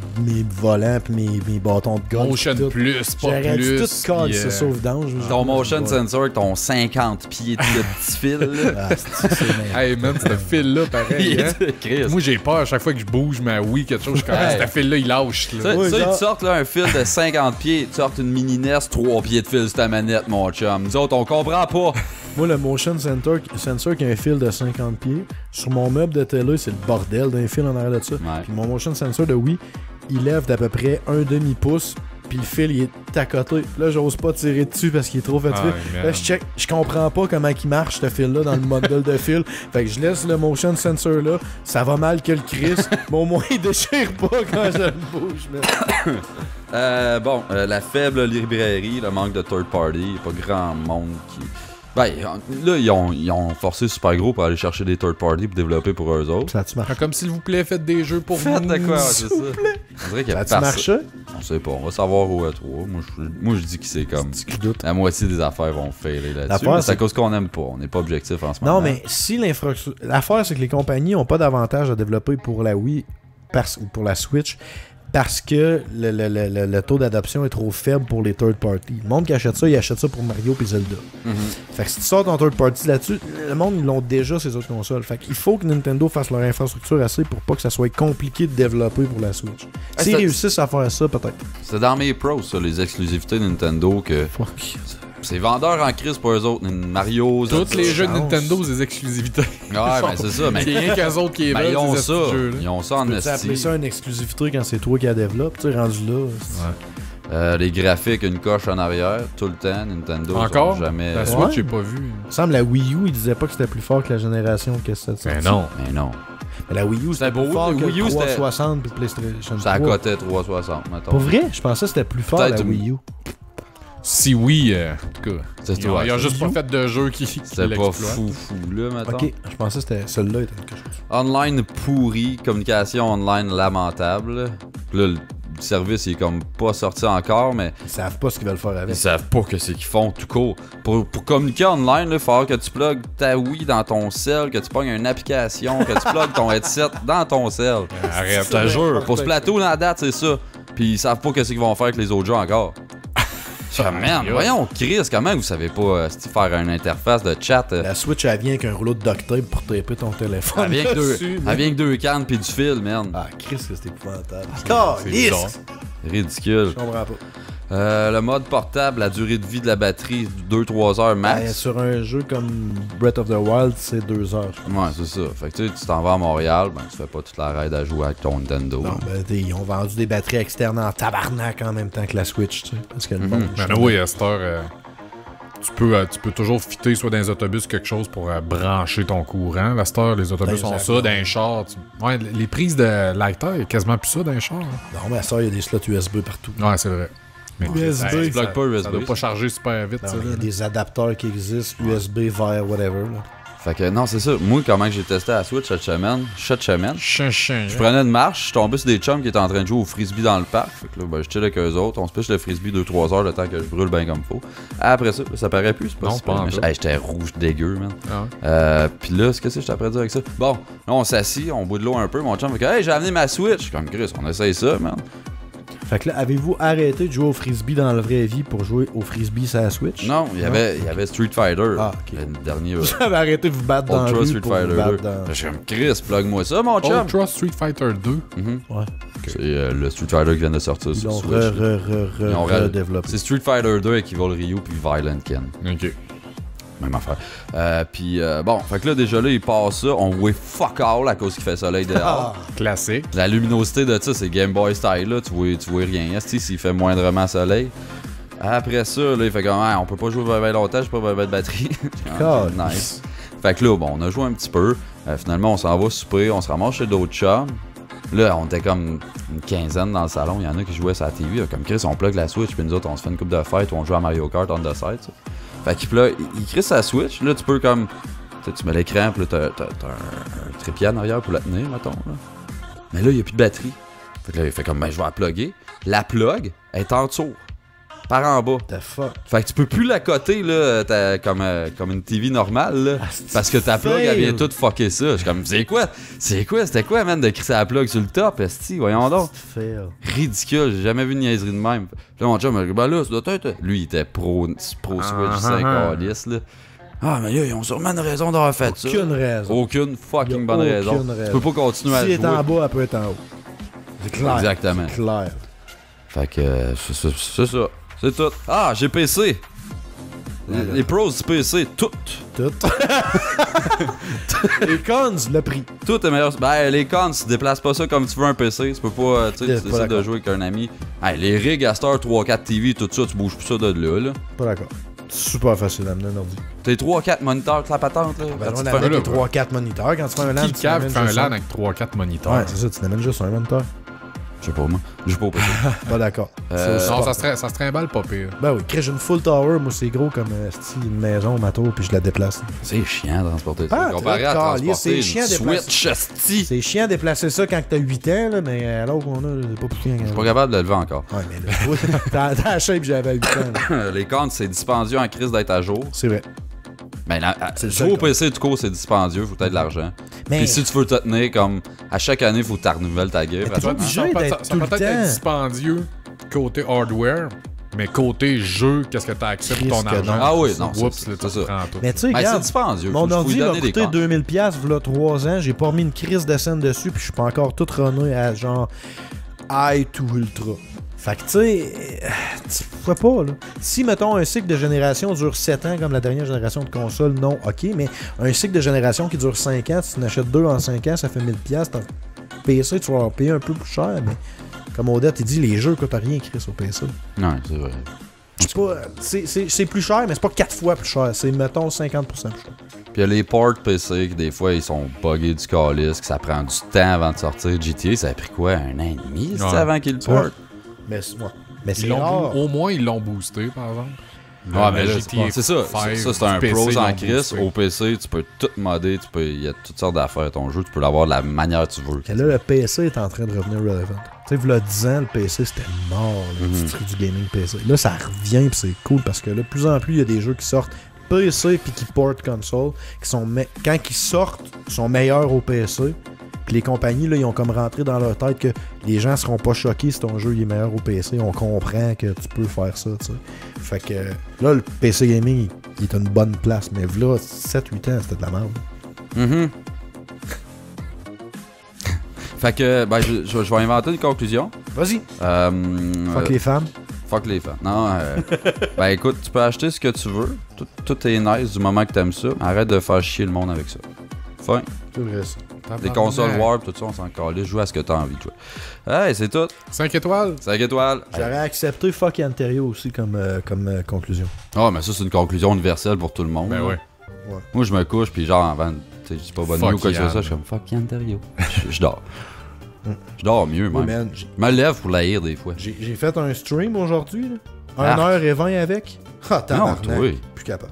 [SPEAKER 3] volants pis mes bâtons de golf.
[SPEAKER 2] Motion
[SPEAKER 3] tout.
[SPEAKER 2] plus, pas
[SPEAKER 3] J'aurais dû
[SPEAKER 2] plus.
[SPEAKER 3] tout coller,
[SPEAKER 2] puis,
[SPEAKER 3] c'est sauf d'ange.
[SPEAKER 1] Ton motion sensor, ton 50 pieds de petit fil là.
[SPEAKER 3] Ah, c'est merde.
[SPEAKER 2] Hey man, ce fil-là, pareil.
[SPEAKER 1] Il
[SPEAKER 2] hein?
[SPEAKER 1] est Chris.
[SPEAKER 2] Moi, j'ai peur à chaque fois que je bouge ma Wii, quelque chose, je suis comme,
[SPEAKER 1] Hey.
[SPEAKER 2] ce fil-là, il lâche. Là.
[SPEAKER 1] Ça,
[SPEAKER 3] Ouais,
[SPEAKER 1] ça, ils
[SPEAKER 3] genre-
[SPEAKER 1] te sortent là, un fil de 50 pieds, tu sortes une mini NES, 3 pieds de fil sur ta manette, mon chum. Nous autres, on comprend pas.
[SPEAKER 3] Moi, le motion sensor qui a un fil de 50 pieds, sur mon meuble de télé, c'est le bordel d'un fil en arrière de ça.
[SPEAKER 1] Ouais.
[SPEAKER 3] Puis mon motion sensor de Wii, il lève d'à peu près un demi-pouce, puis le fil, il est à côté. Là, j'ose pas tirer dessus parce qu'il est trop fatigué.
[SPEAKER 2] Ah, man.
[SPEAKER 3] Là, je check, je comprends pas comment il marche, ce fil-là, dans le modèle de fil. Fait que je laisse le motion sensor là, ça va mal que le Chris, mais au moins, il déchire pas quand je le bouge. Mais...
[SPEAKER 1] Bon, la faible librairie, le manque de third party, il n'y a pas grand monde qui... Ben, là, ils ont forcé Super Gros pour aller chercher des third party pour développer pour eux autres.
[SPEAKER 3] Ça a-tu marché?
[SPEAKER 2] Comme s'il vous plaît, faites des jeux pour
[SPEAKER 1] Faites
[SPEAKER 2] vous.
[SPEAKER 1] de quoi, c'est ça? On dirait qu'il y
[SPEAKER 3] Ça
[SPEAKER 1] a
[SPEAKER 3] a-tu marché?
[SPEAKER 1] On sait pas, on va savoir au E3. Moi, je dis que c'est comme...
[SPEAKER 3] Qui doute.
[SPEAKER 1] La moitié des affaires vont failer là-dessus.
[SPEAKER 3] L'affaire,
[SPEAKER 1] mais C'est à
[SPEAKER 3] c'est-
[SPEAKER 1] cause qu'on aime pas, on n'est pas objectif en ce moment.
[SPEAKER 3] Non, mais si l'infrastructure. L'affaire, c'est que les compagnies n'ont pas d'avantage à développer pour la Wii ou pour la Switch parce que le taux d'adoption est trop faible pour les third party. Le monde qui achète ça, il achète ça pour Mario et Zelda. Fait que si tu sors ton third party là-dessus, le monde, ils l'ont déjà ces autres consoles. Fait qu'il faut que Nintendo fasse leur infrastructure assez pour pas que ça soit compliqué de développer pour la Switch. S'ils
[SPEAKER 1] c'est-
[SPEAKER 3] réussissent à faire ça, peut-être.
[SPEAKER 1] C'est dans mes pros, ça, les exclusivités Nintendo, que
[SPEAKER 3] Fuck.
[SPEAKER 1] c'est vendeur en crise pour eux autres. Mario,
[SPEAKER 2] Tous les jeux de
[SPEAKER 3] chance.
[SPEAKER 2] Nintendo, c'est des exclusivités.
[SPEAKER 1] Ouais, ben c'est ça, mais...
[SPEAKER 2] C'est rien qu'eux autres qui
[SPEAKER 1] Ben,
[SPEAKER 2] veulent.
[SPEAKER 1] ils ont
[SPEAKER 2] ces
[SPEAKER 1] ça.
[SPEAKER 2] petits jeux-là.
[SPEAKER 1] Ils ont ça en
[SPEAKER 3] Tu peux appeler
[SPEAKER 1] esti.
[SPEAKER 3] ça une exclusivité quand c'est toi qui la développe, tu sais, rendu là.
[SPEAKER 1] Les graphiques, une coche en arrière, tout le temps. Nintendo,
[SPEAKER 2] Encore?
[SPEAKER 1] sont jamais...
[SPEAKER 2] La
[SPEAKER 3] Ouais.
[SPEAKER 2] Switch, j'ai pas vu.
[SPEAKER 3] Il me semble la Wii U, il disait pas que c'était plus fort que la génération que c'était.
[SPEAKER 2] Ben non.
[SPEAKER 1] Mais non.
[SPEAKER 3] Mais la Wii U, c'était
[SPEAKER 1] beau.
[SPEAKER 3] plus fort que
[SPEAKER 1] Wii U,
[SPEAKER 3] le
[SPEAKER 1] c'était-
[SPEAKER 3] 360 puis PlayStation 3.
[SPEAKER 1] Ça cotait 360, mettons.
[SPEAKER 3] Pour vrai? Je pensais que c'était plus fort
[SPEAKER 1] Peut-être
[SPEAKER 3] la
[SPEAKER 1] une-
[SPEAKER 3] Wii U.
[SPEAKER 2] Si oui, en tout cas.
[SPEAKER 1] C'est
[SPEAKER 2] Ils ont juste pas fait de jeu qui
[SPEAKER 1] C'était pas
[SPEAKER 2] l'exploitent.
[SPEAKER 1] fou, là, mettons.
[SPEAKER 3] Ok, je pensais que c'était celle-là était quelque chose.
[SPEAKER 1] Online pourri, communication online lamentable. Puis là, service il est comme pas sorti encore, mais
[SPEAKER 3] Ils savent pas ce qu'ils veulent faire
[SPEAKER 1] ils
[SPEAKER 3] avec.
[SPEAKER 1] savent pas que c'est qu'ils font tout court. Pour communiquer online, il faut que tu plugues ta Wii dans ton cell, que tu pognes une application, que tu plugues ton headset dans ton cell.
[SPEAKER 2] Arrête.
[SPEAKER 1] Je te jure, pour ce plateau dans la date, c'est ça. Puis ils savent pas qu'est-ce qu'ils vont faire avec les autres jeux encore. Je fais, man, voyons, Chris, comment vous savez pas faire une interface de chat?
[SPEAKER 3] La Switch, elle vient avec un rouleau de duct tape pour taper ton téléphone.
[SPEAKER 1] Elle vient avec
[SPEAKER 3] dessus,
[SPEAKER 1] elle vient avec 2 cannes puis du fil, man.
[SPEAKER 3] Ah, Chris, que c'est épouvantable.
[SPEAKER 2] C'est bizarre.
[SPEAKER 3] Je
[SPEAKER 1] Ridicule.
[SPEAKER 3] comprends pas.
[SPEAKER 1] Le mode portable, la durée de vie de la batterie, 2-3 heures max.
[SPEAKER 3] Ben, sur un jeu comme Breath of the Wild, c'est 2 heures.
[SPEAKER 1] Ouais, c'est ça. Fait que tu t'en vas à Montréal, ben tu fais pas toute la raid à jouer avec ton Nintendo.
[SPEAKER 3] Non, ben, ils ont vendu des batteries externes en tabarnak en même temps que la Switch, tu sais. Parce que le monde.
[SPEAKER 2] Ben oui, à cette heure, tu peux toujours fitter soit dans les autobus quelque chose pour brancher ton courant. À cette heure, les autobus ont ça dans les chars. Ouais, les prises de lighter, il y a quasiment plus ça dans les chars. Hein.
[SPEAKER 3] Non, mais ça, il y a des slots USB partout.
[SPEAKER 2] Ouais, c'est vrai. Mais
[SPEAKER 3] USB,
[SPEAKER 2] ça,
[SPEAKER 1] tu plugues pas USB.
[SPEAKER 2] ça doit pas charger super vite,
[SPEAKER 3] Non,
[SPEAKER 2] ça.
[SPEAKER 3] il y a
[SPEAKER 2] Là.
[SPEAKER 3] des adapteurs qui existent, USB vers whatever. Là.
[SPEAKER 1] Fait que non, c'est ça. Moi, comment j'ai testé la Switch cette semaine, je
[SPEAKER 2] Je
[SPEAKER 1] prenais une marche, je suis tombé sur des chums qui étaient en train de jouer au frisbee dans le parc. Fait que là, ben, je chill avec eux autres, on se pêche le frisbee 2-3 heures le temps que je brûle bien comme faut. Après ça, ça paraît plus, c'est pas
[SPEAKER 2] Non,
[SPEAKER 1] super.
[SPEAKER 2] pas en
[SPEAKER 1] Mais
[SPEAKER 2] tout.
[SPEAKER 1] j'étais rouge dégueu, man.
[SPEAKER 2] Ah ouais.
[SPEAKER 1] Puis là, qu'est-ce que je t'apprends à dire avec ça? Bon, là, on s'assit, on boit de l'eau un peu, mon chum fait que, hey, j'ai amené ma Switch. Comme Chris, on essaye ça, man.
[SPEAKER 3] Fait que là, avez-vous arrêté de jouer au frisbee dans la vraie vie pour jouer au frisbee sur la Switch?
[SPEAKER 1] Non, il y avait Street Fighter,
[SPEAKER 3] Ah, ok.
[SPEAKER 1] le dernier.
[SPEAKER 3] Vous avez arrêté de vous battre dans la
[SPEAKER 1] Ultra
[SPEAKER 3] rue
[SPEAKER 1] Street
[SPEAKER 3] pour vous
[SPEAKER 1] Fighter
[SPEAKER 3] battre
[SPEAKER 1] 2.
[SPEAKER 3] dans...
[SPEAKER 1] Je suis comme Chris, plug-moi ça, mon chum.
[SPEAKER 2] Ultra Street Fighter 2.
[SPEAKER 1] Mhm.
[SPEAKER 3] Ouais.
[SPEAKER 1] C'est le Street Fighter qui vient de sortir
[SPEAKER 3] Ils
[SPEAKER 1] sur
[SPEAKER 3] l'ont
[SPEAKER 1] Switch. Ils ont
[SPEAKER 3] redéveloppé.
[SPEAKER 1] C'est Street Fighter 2 avec Evil Ryu puis Violent Ken.
[SPEAKER 2] Ok.
[SPEAKER 1] Même affaire. Bon, fait que là, déjà là, il passe ça. On voit fuck all à cause qu'il fait soleil dehors.
[SPEAKER 2] Classique.
[SPEAKER 1] La luminosité de ça, c'est Game Boy style, là. Tu vois rien. S'il fait moindrement soleil. Après ça, là, il fait comme, on peut pas jouer bien longtemps, j'ai pas bien de batterie. Nice. Fait que là, bon, on a joué un petit peu. Finalement, on s'en va souper, on se ramasse chez d'autres chums. Là, on était comme une quinzaine dans le salon. Il y en a qui jouaient sur la TV. Là, comme Chris, on plug la Switch, puis nous autres, on se fait une coupe de fête ou on joue à Mario Kart on the side. Ça. Fait que là, il crie sa Switch. Là, tu peux comme. Tu mets l'écran, puis là, t'as un trépied en arrière pour la tenir, mettons. Là. Mais là, il n'y a plus de batterie. Fait que là, il fait comme, ben, je vais la plugger. La plug est en dessous. Par en bas.
[SPEAKER 3] The fuck?
[SPEAKER 1] Fait que tu peux plus la coter là, comme une TV normale là, parce que ta plug elle vient toute fucker ça. Je suis comme c'était quoi man de crisser la plug sur le top, esti, voyons donc.
[SPEAKER 3] Fail.
[SPEAKER 1] Ridicule, j'ai jamais vu une niaiserie de même. Puis là mon chum m'a dit ben là, ça doit être lui il était pro Switch 5 10 là. Ah mais là, ils ont sûrement une raison d'avoir fait ça.
[SPEAKER 3] Aucune raison.
[SPEAKER 1] Aucune fucking
[SPEAKER 3] Y a
[SPEAKER 1] bonne raison.
[SPEAKER 3] aucune raison.
[SPEAKER 1] Tu peux pas continuer à
[SPEAKER 3] Si
[SPEAKER 1] jouer.
[SPEAKER 3] elle est en bas, elle peut être en haut. C'est clair.
[SPEAKER 1] Exactement.
[SPEAKER 3] C'est clair.
[SPEAKER 1] Fait que c'est ça. C'est tout. Ah, j'ai PC. Les pros du PC, tout.
[SPEAKER 3] Tout. Les cons, le prix.
[SPEAKER 1] Tout est meilleur. Ben, les cons, tu déplaces pas ça comme tu veux un PC. Tu peux pas, tu sais, tu
[SPEAKER 3] Pas
[SPEAKER 1] décides de
[SPEAKER 3] d'accord.
[SPEAKER 1] jouer avec un ami. Hey, les rigs à Star 3-4 TV, tout ça, tu bouges plus ça de là.
[SPEAKER 3] Pas d'accord. Super facile à amener un ordi.
[SPEAKER 1] T'es 3-4 moniteurs, la patente, là.
[SPEAKER 3] Ben,
[SPEAKER 1] Quand
[SPEAKER 3] on
[SPEAKER 1] tu te
[SPEAKER 3] amène
[SPEAKER 1] fais-
[SPEAKER 3] les 3-4 moniteurs. Quand tu fais un LAN,
[SPEAKER 2] Qui
[SPEAKER 3] tu
[SPEAKER 2] cave
[SPEAKER 3] n'amènes
[SPEAKER 2] fait un
[SPEAKER 3] juste
[SPEAKER 2] LAN
[SPEAKER 3] un.
[SPEAKER 2] avec 3-4 moniteurs?
[SPEAKER 3] Ouais, c'est ça, tu n'amènes juste un moniteur.
[SPEAKER 1] Je sais pas, moi. Je joue pas au PC.
[SPEAKER 3] Pas d'accord.
[SPEAKER 2] Non, ça se trimballe pas pire.
[SPEAKER 3] Ben oui, j'ai une full tower, moi c'est gros comme une maison, ma tour, puis je la déplace.
[SPEAKER 1] C'est chiant de transporter ça.
[SPEAKER 3] Ah,
[SPEAKER 1] Comparé
[SPEAKER 3] très
[SPEAKER 1] à
[SPEAKER 3] calé,
[SPEAKER 1] transporter
[SPEAKER 3] c'est
[SPEAKER 1] une
[SPEAKER 3] chiant de déplacer.
[SPEAKER 1] Switch, esti.
[SPEAKER 3] C'est chiant de déplacer ça quand t'as 8 ans, là, mais alors qu'on a, c'est pas plus chiant.
[SPEAKER 1] Je suis pas capable de le lever encore.
[SPEAKER 3] Ouais, mais là, toi, t'as la shape j'avais 8 ans. là.
[SPEAKER 1] Les comptes, c'est dispendieux en crise d'être à jour.
[SPEAKER 3] C'est vrai.
[SPEAKER 1] Mais
[SPEAKER 3] C'est le
[SPEAKER 1] jouer
[SPEAKER 3] seul
[SPEAKER 1] au PC, tout court, c'est dispendieux. Faut peut-être de l'argent.
[SPEAKER 3] Mais
[SPEAKER 1] Puis si tu veux te tenir, comme à chaque année, faut que tu renouvelles ta griffe.
[SPEAKER 3] Mais t'es pas obligé d'être
[SPEAKER 2] Ça
[SPEAKER 3] tout
[SPEAKER 2] peut
[SPEAKER 3] le
[SPEAKER 2] peut-être être
[SPEAKER 3] temps.
[SPEAKER 2] dispendieux côté hardware, mais côté jeu, qu'est-ce que t'as accès pour ton
[SPEAKER 3] Christ que
[SPEAKER 2] argent?
[SPEAKER 3] non.
[SPEAKER 1] Ah oui, non,
[SPEAKER 2] Oups,
[SPEAKER 1] c'est
[SPEAKER 2] là,
[SPEAKER 1] ça.
[SPEAKER 2] tu prends tout.
[SPEAKER 3] Mais tu sais,
[SPEAKER 1] Ben, c'est
[SPEAKER 3] regarde,
[SPEAKER 1] dispendieux.
[SPEAKER 3] mon
[SPEAKER 1] faut
[SPEAKER 3] ordi
[SPEAKER 1] lui
[SPEAKER 3] m'a
[SPEAKER 1] donner des
[SPEAKER 3] coûté
[SPEAKER 1] comptes.
[SPEAKER 3] 2000$, v'là 3 ans, j'ai pas remis une crise de scène dessus, puis je suis pas encore tout runné à genre high to ultra. Fait que tu sais, tu pourrais pas là. Si mettons un cycle de génération dure 7 ans comme la dernière génération de console, non, ok, mais un cycle de génération qui dure 5 ans, si tu en achètes 2 en 5 ans, ça fait 1000$. Ton PC, tu vas en payer un peu plus cher, mais comme Odette, il dit, les jeux coûtent rien, Chris, au PC.
[SPEAKER 1] Non, c'est vrai.
[SPEAKER 3] C'est pas, c'est plus cher, mais c'est pas 4 fois plus cher. C'est, mettons, 50% plus cher.
[SPEAKER 1] Puis il y a les ports PC qui, des fois, ils sont buggés du calice, que ça prend du temps avant de sortir. GTA, ça a pris quoi, 1 an et demi, c'est
[SPEAKER 2] Ouais.
[SPEAKER 1] avant qu'ils le
[SPEAKER 3] C'est vrai.
[SPEAKER 1] portent?
[SPEAKER 3] Mais, ouais. Mais c'est
[SPEAKER 2] Ils l'ont
[SPEAKER 3] rare.
[SPEAKER 2] au moins, ils l'ont boosté, par exemple.
[SPEAKER 1] Ouais, mais là,
[SPEAKER 2] GTA
[SPEAKER 1] c'est ça.
[SPEAKER 2] 5
[SPEAKER 1] Ça, c'est un
[SPEAKER 2] du PC,
[SPEAKER 1] pros en
[SPEAKER 2] l'ont
[SPEAKER 1] crise.
[SPEAKER 2] boosté.
[SPEAKER 1] Au PC, tu peux tout modder. Il y a toutes sortes d'affaires. Ton jeu, tu peux l'avoir de la manière que tu veux.
[SPEAKER 3] Et là, le PC est en train de revenir relevant. Tu sais, il y a 10 ans, le PC c'était mort, l'industrie du gaming PC. Là, ça revient, pis c'est cool parce que là, de plus en plus, il y a des jeux qui sortent PC puis qui portent console, qui sont quand ils sortent, sont meilleurs au PC. Puis les compagnies, là, ils ont comme rentré dans leur tête que les gens seront pas choqués si ton jeu il est meilleur au PC. On comprend que tu peux faire ça, tu sais. Fait que là, le PC gaming, il est à une bonne place. Mais là, 7-8 ans, c'était de la merde.
[SPEAKER 1] Mhm. Fait que, ben, je vais inventer une conclusion.
[SPEAKER 3] Vas-y. Fuck les femmes.
[SPEAKER 1] Fuck les fans. Non, ben écoute, tu peux acheter ce que tu veux. Tout est nice du moment que t'aimes ça. Arrête de faire chier le monde avec ça. Fin.
[SPEAKER 3] C'est vrai, ça.
[SPEAKER 1] Les consoles Warp, tout ça, on s'en calait. Joue à ce que t'as envie de jouer. Hey, c'est tout.
[SPEAKER 2] 5 étoiles.
[SPEAKER 1] 5 étoiles.
[SPEAKER 3] J'aurais accepté Fuck Ontario aussi comme conclusion.
[SPEAKER 1] Ah, mais ça, c'est une conclusion universelle pour tout le monde.
[SPEAKER 2] Ben
[SPEAKER 1] là.
[SPEAKER 2] ouais.
[SPEAKER 1] Moi, je me couche, puis genre, avant, tu sais, je dis pas bonne nuit
[SPEAKER 2] Fuck
[SPEAKER 1] ou quoi que ce soit,
[SPEAKER 2] Yann.
[SPEAKER 1] je suis comme fuck Ontario. Je dors. Je dors mieux,
[SPEAKER 3] Oui,
[SPEAKER 1] même.
[SPEAKER 3] man,
[SPEAKER 1] Je me lève pour la haïr des fois.
[SPEAKER 3] j'ai fait un stream aujourd'hui, là.
[SPEAKER 1] Ah.
[SPEAKER 3] 1h20 avec. Ah,
[SPEAKER 1] Non,
[SPEAKER 3] tabarnak.
[SPEAKER 1] toi.
[SPEAKER 3] Plus capable.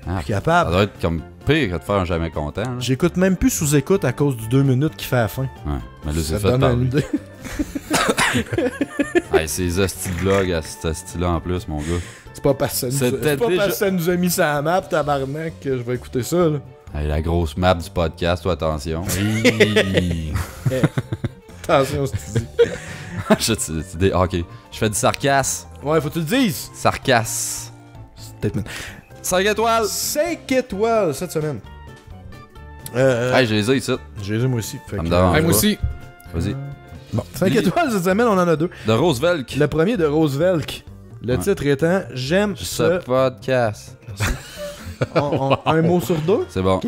[SPEAKER 1] Ah,
[SPEAKER 3] Plus
[SPEAKER 1] ça
[SPEAKER 3] capable.
[SPEAKER 1] doit être comme pire que de faire un jamais content. Là.
[SPEAKER 3] J'écoute même plus sous écoute à cause du 2 minutes qui fait à la fin.
[SPEAKER 1] Ouais, mais là,
[SPEAKER 3] Ça
[SPEAKER 1] c'est
[SPEAKER 3] te
[SPEAKER 1] fait
[SPEAKER 3] donne
[SPEAKER 1] par
[SPEAKER 3] une
[SPEAKER 1] lui.
[SPEAKER 3] idée.
[SPEAKER 1] Hey, ces hosties de vlogs à cet hostie-là en plus, mon gars.
[SPEAKER 3] C'est pas parce que
[SPEAKER 1] C'était déjà-
[SPEAKER 3] ça nous a mis ça à la map, tabarnak, que je vais écouter ça, là.
[SPEAKER 1] Hey, la grosse map du podcast, toi, attention.
[SPEAKER 3] Attention, ce que tu dis.
[SPEAKER 1] Ok, je fais du sarcasme.
[SPEAKER 3] Ouais, faut que tu le dises.
[SPEAKER 1] Sarcasme.
[SPEAKER 3] Statement.
[SPEAKER 1] 5 étoiles.
[SPEAKER 3] 5 étoiles cette semaine.
[SPEAKER 1] Hey, j'ai les ai ici.
[SPEAKER 3] J'ai les moi aussi. Fait
[SPEAKER 1] Ça me
[SPEAKER 3] que,
[SPEAKER 1] dérange.
[SPEAKER 2] Hey, moi aussi.
[SPEAKER 1] Vas-y.
[SPEAKER 3] Bon, 5 étoiles cette semaine, on en a 2.
[SPEAKER 1] De Roosevelt.
[SPEAKER 3] Le premier de Roosevelt. Le
[SPEAKER 1] Ouais.
[SPEAKER 3] titre étant J'aime
[SPEAKER 1] Ce
[SPEAKER 3] ce.
[SPEAKER 1] podcast.
[SPEAKER 3] Un mot sur deux.
[SPEAKER 1] C'est bon.
[SPEAKER 3] Ok.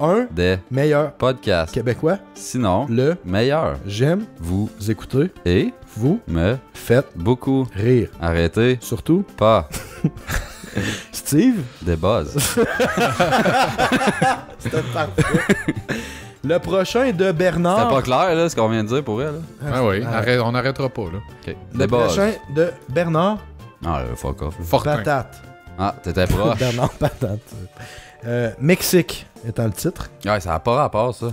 [SPEAKER 3] Un
[SPEAKER 1] Des
[SPEAKER 3] meilleur
[SPEAKER 1] podcasts.
[SPEAKER 3] québécois.
[SPEAKER 1] Sinon,
[SPEAKER 3] Le
[SPEAKER 1] meilleur.
[SPEAKER 3] J'aime
[SPEAKER 1] Vous
[SPEAKER 3] écouter.
[SPEAKER 1] et
[SPEAKER 3] Vous
[SPEAKER 1] me
[SPEAKER 3] faites
[SPEAKER 1] beaucoup.
[SPEAKER 3] rire.
[SPEAKER 1] Arrêtez
[SPEAKER 3] Surtout,
[SPEAKER 1] pas
[SPEAKER 3] Steve.
[SPEAKER 1] des buzz.
[SPEAKER 3] C'était parfait. Le prochain de Bernard.
[SPEAKER 1] C'était pas clair, là, ce qu'on vient de dire pour elle. Là.
[SPEAKER 2] Ah oui,
[SPEAKER 3] arrête.
[SPEAKER 2] on n'arrêtera pas, là.
[SPEAKER 1] Ok.
[SPEAKER 3] Le
[SPEAKER 1] Des buzz.
[SPEAKER 3] prochain de Bernard
[SPEAKER 1] Ah, fuck off. là.
[SPEAKER 2] Fortin.
[SPEAKER 3] Patate.
[SPEAKER 1] Ah, t'étais proche.
[SPEAKER 3] Bernard Patate. Mexique étant le titre.
[SPEAKER 1] Ouais, ça a pas rapport, ça.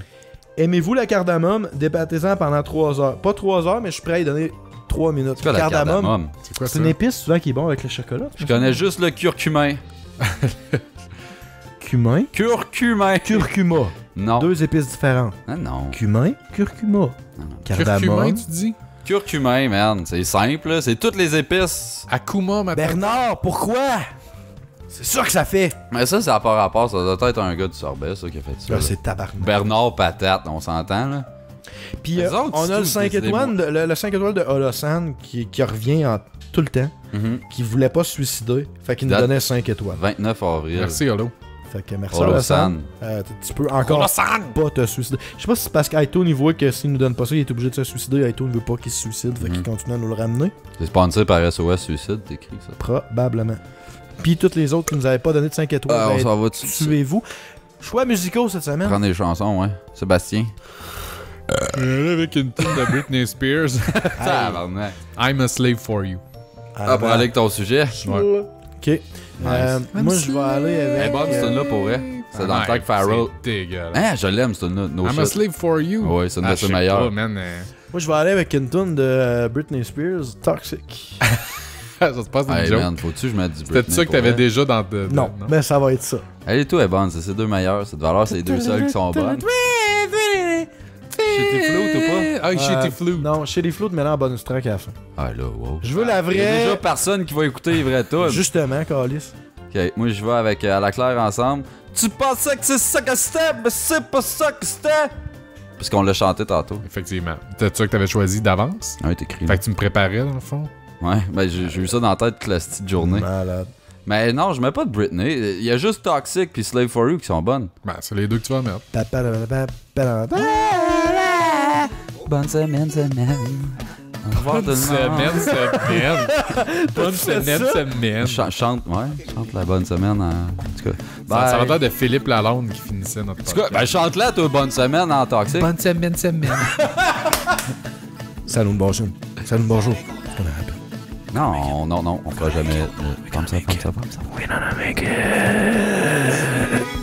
[SPEAKER 3] Aimez-vous la cardamome? Débattez-en pendant 3 heures. Pas 3 heures, mais je suis prêt à y donner 3 minutes.
[SPEAKER 1] C'est quoi la cardamome?
[SPEAKER 2] C'est quoi
[SPEAKER 3] C'est
[SPEAKER 2] ça?
[SPEAKER 3] une épice souvent qui est bon avec le chocolat.
[SPEAKER 1] Je connais juste le curcumin.
[SPEAKER 3] Cumin.
[SPEAKER 1] Curcumin.
[SPEAKER 3] Curcuma.
[SPEAKER 1] Non.
[SPEAKER 3] 2 épices différentes.
[SPEAKER 1] Ah non.
[SPEAKER 3] Cumin, curcuma.
[SPEAKER 2] Curcumin,
[SPEAKER 3] Cardamome.
[SPEAKER 2] tu dis?
[SPEAKER 1] Curcumin, man. C'est simple, là. C'est toutes les épices.
[SPEAKER 2] Akuma, ma
[SPEAKER 3] Bernard, pourquoi? C'est ça que ça fait.
[SPEAKER 1] Mais ça a pas rapport. Ça doit être un gars du sorbet, ça, qui a fait ça.
[SPEAKER 3] Là,
[SPEAKER 1] là.
[SPEAKER 3] c'est tabarnak.
[SPEAKER 1] Bernard Patate, on s'entend, là.
[SPEAKER 3] Puis
[SPEAKER 1] Les autres,
[SPEAKER 3] on
[SPEAKER 1] c'est
[SPEAKER 3] a le
[SPEAKER 1] tout
[SPEAKER 3] 5
[SPEAKER 1] des
[SPEAKER 3] étoiles, le 5 étoiles de Holosan qui revient en tout le temps,
[SPEAKER 1] Mhm.
[SPEAKER 3] qui voulait pas se suicider. Fait qu'il nous
[SPEAKER 1] Date.
[SPEAKER 3] donnait 5 étoiles.
[SPEAKER 1] 29 avril.
[SPEAKER 2] Merci, Holo.
[SPEAKER 3] Fait que merci
[SPEAKER 1] Holosan.
[SPEAKER 3] Holosan. Tu peux encore pas te suicider. Je sais pas si c'est parce qu'iTunes il voit que s'il nous donne pas ça, il est obligé de se suicider. iTunes veut pas qu'il se suicide, fait qu'il continue à nous le ramener.
[SPEAKER 1] C'est sponsor par SOS Suicide, t'écris ça.
[SPEAKER 3] Probablement. Puis toutes les autres qui nous avaient pas donné de 5 étoiles,
[SPEAKER 1] Ah, on
[SPEAKER 3] ben,
[SPEAKER 1] s'en va dessus.
[SPEAKER 3] tuez-vous. Choix musicaux cette semaine.
[SPEAKER 1] Prendre des chansons, ouais. Sébastien.
[SPEAKER 2] Avec une tune de Britney Spears.
[SPEAKER 1] Tabarnak.
[SPEAKER 2] I'm a slave for you.
[SPEAKER 1] Ah, pour aller avec ton sujet.
[SPEAKER 2] Ouais.
[SPEAKER 3] Ok. Moi, je vais aller avec.
[SPEAKER 1] Elle est bonne, cette tune-là, pour vrai. C'est dans le temps que Farrell.
[SPEAKER 2] C'est dégueulasse.
[SPEAKER 1] Hein, je l'aime, cette tune-là. No
[SPEAKER 2] I'm a
[SPEAKER 1] shit.
[SPEAKER 2] slave for you.
[SPEAKER 1] Ouais, c'est une de
[SPEAKER 2] Ah,
[SPEAKER 1] ses
[SPEAKER 2] je sais
[SPEAKER 1] meilleures.
[SPEAKER 2] pas, man.
[SPEAKER 3] Moi, je vais aller avec une tune de Britney Spears, Toxic.
[SPEAKER 2] Ça se passe une
[SPEAKER 1] Hey,
[SPEAKER 2] joke.
[SPEAKER 1] man, faut-tu que je mette du
[SPEAKER 2] C'était
[SPEAKER 1] Britney
[SPEAKER 2] ça que
[SPEAKER 1] pour
[SPEAKER 2] t'avais
[SPEAKER 1] elle?
[SPEAKER 2] déjà dans...
[SPEAKER 3] Non, mais ça va être ça.
[SPEAKER 1] Elle et tout est bonne, c'est ces deux meilleures. Cette valeur, c'est les deux seules qui sont bonnes. Shitty Flute ou pas?
[SPEAKER 2] Ah, Shitty Flute.
[SPEAKER 3] Non, Shitty Flute, mais là en bonus track à la fin.
[SPEAKER 1] Ah là, wow.
[SPEAKER 3] Je veux la
[SPEAKER 1] Il y a déjà
[SPEAKER 3] vraie.
[SPEAKER 1] personne qui va écouter les vraies tunes.
[SPEAKER 3] Justement, Calis.
[SPEAKER 1] Ok, moi je vais avec À la claire ensemble. Tu pensais que c'est ça que c'était, mais c'est pas ça que c'était. Puisqu'on l'a chanté tantôt.
[SPEAKER 2] Effectivement. C'était ça que t'avais choisi d'avance?
[SPEAKER 1] Ouais, t'écris.
[SPEAKER 2] Fait que tu me préparais, dans le fond?
[SPEAKER 1] Ouais, ben j'ai eu ça dans la tête toute la petite journée.
[SPEAKER 3] Malade.
[SPEAKER 1] Mais non, je mets pas de Britney. Il y a juste Toxic puis Slave for You qui sont bonnes.
[SPEAKER 2] Ben, c'est les deux que tu vas mettre.
[SPEAKER 1] Bonne semaine. Au revoir tout le monde.
[SPEAKER 2] Semaine. Bonne semaine.
[SPEAKER 1] Chante la bonne semaine. En tout cas,
[SPEAKER 2] Ça va
[SPEAKER 1] bye.
[SPEAKER 2] l'air de Philippe Lalonde qui finissait notre
[SPEAKER 1] En tout cas, ben chante-la, toi, bonne semaine en Toxic.
[SPEAKER 2] Bonne semaine.
[SPEAKER 3] Salut, bonjour. Salut, bonjour.
[SPEAKER 1] Non, non, non, on fera jamais. Comme ça.
[SPEAKER 3] We gonna make it.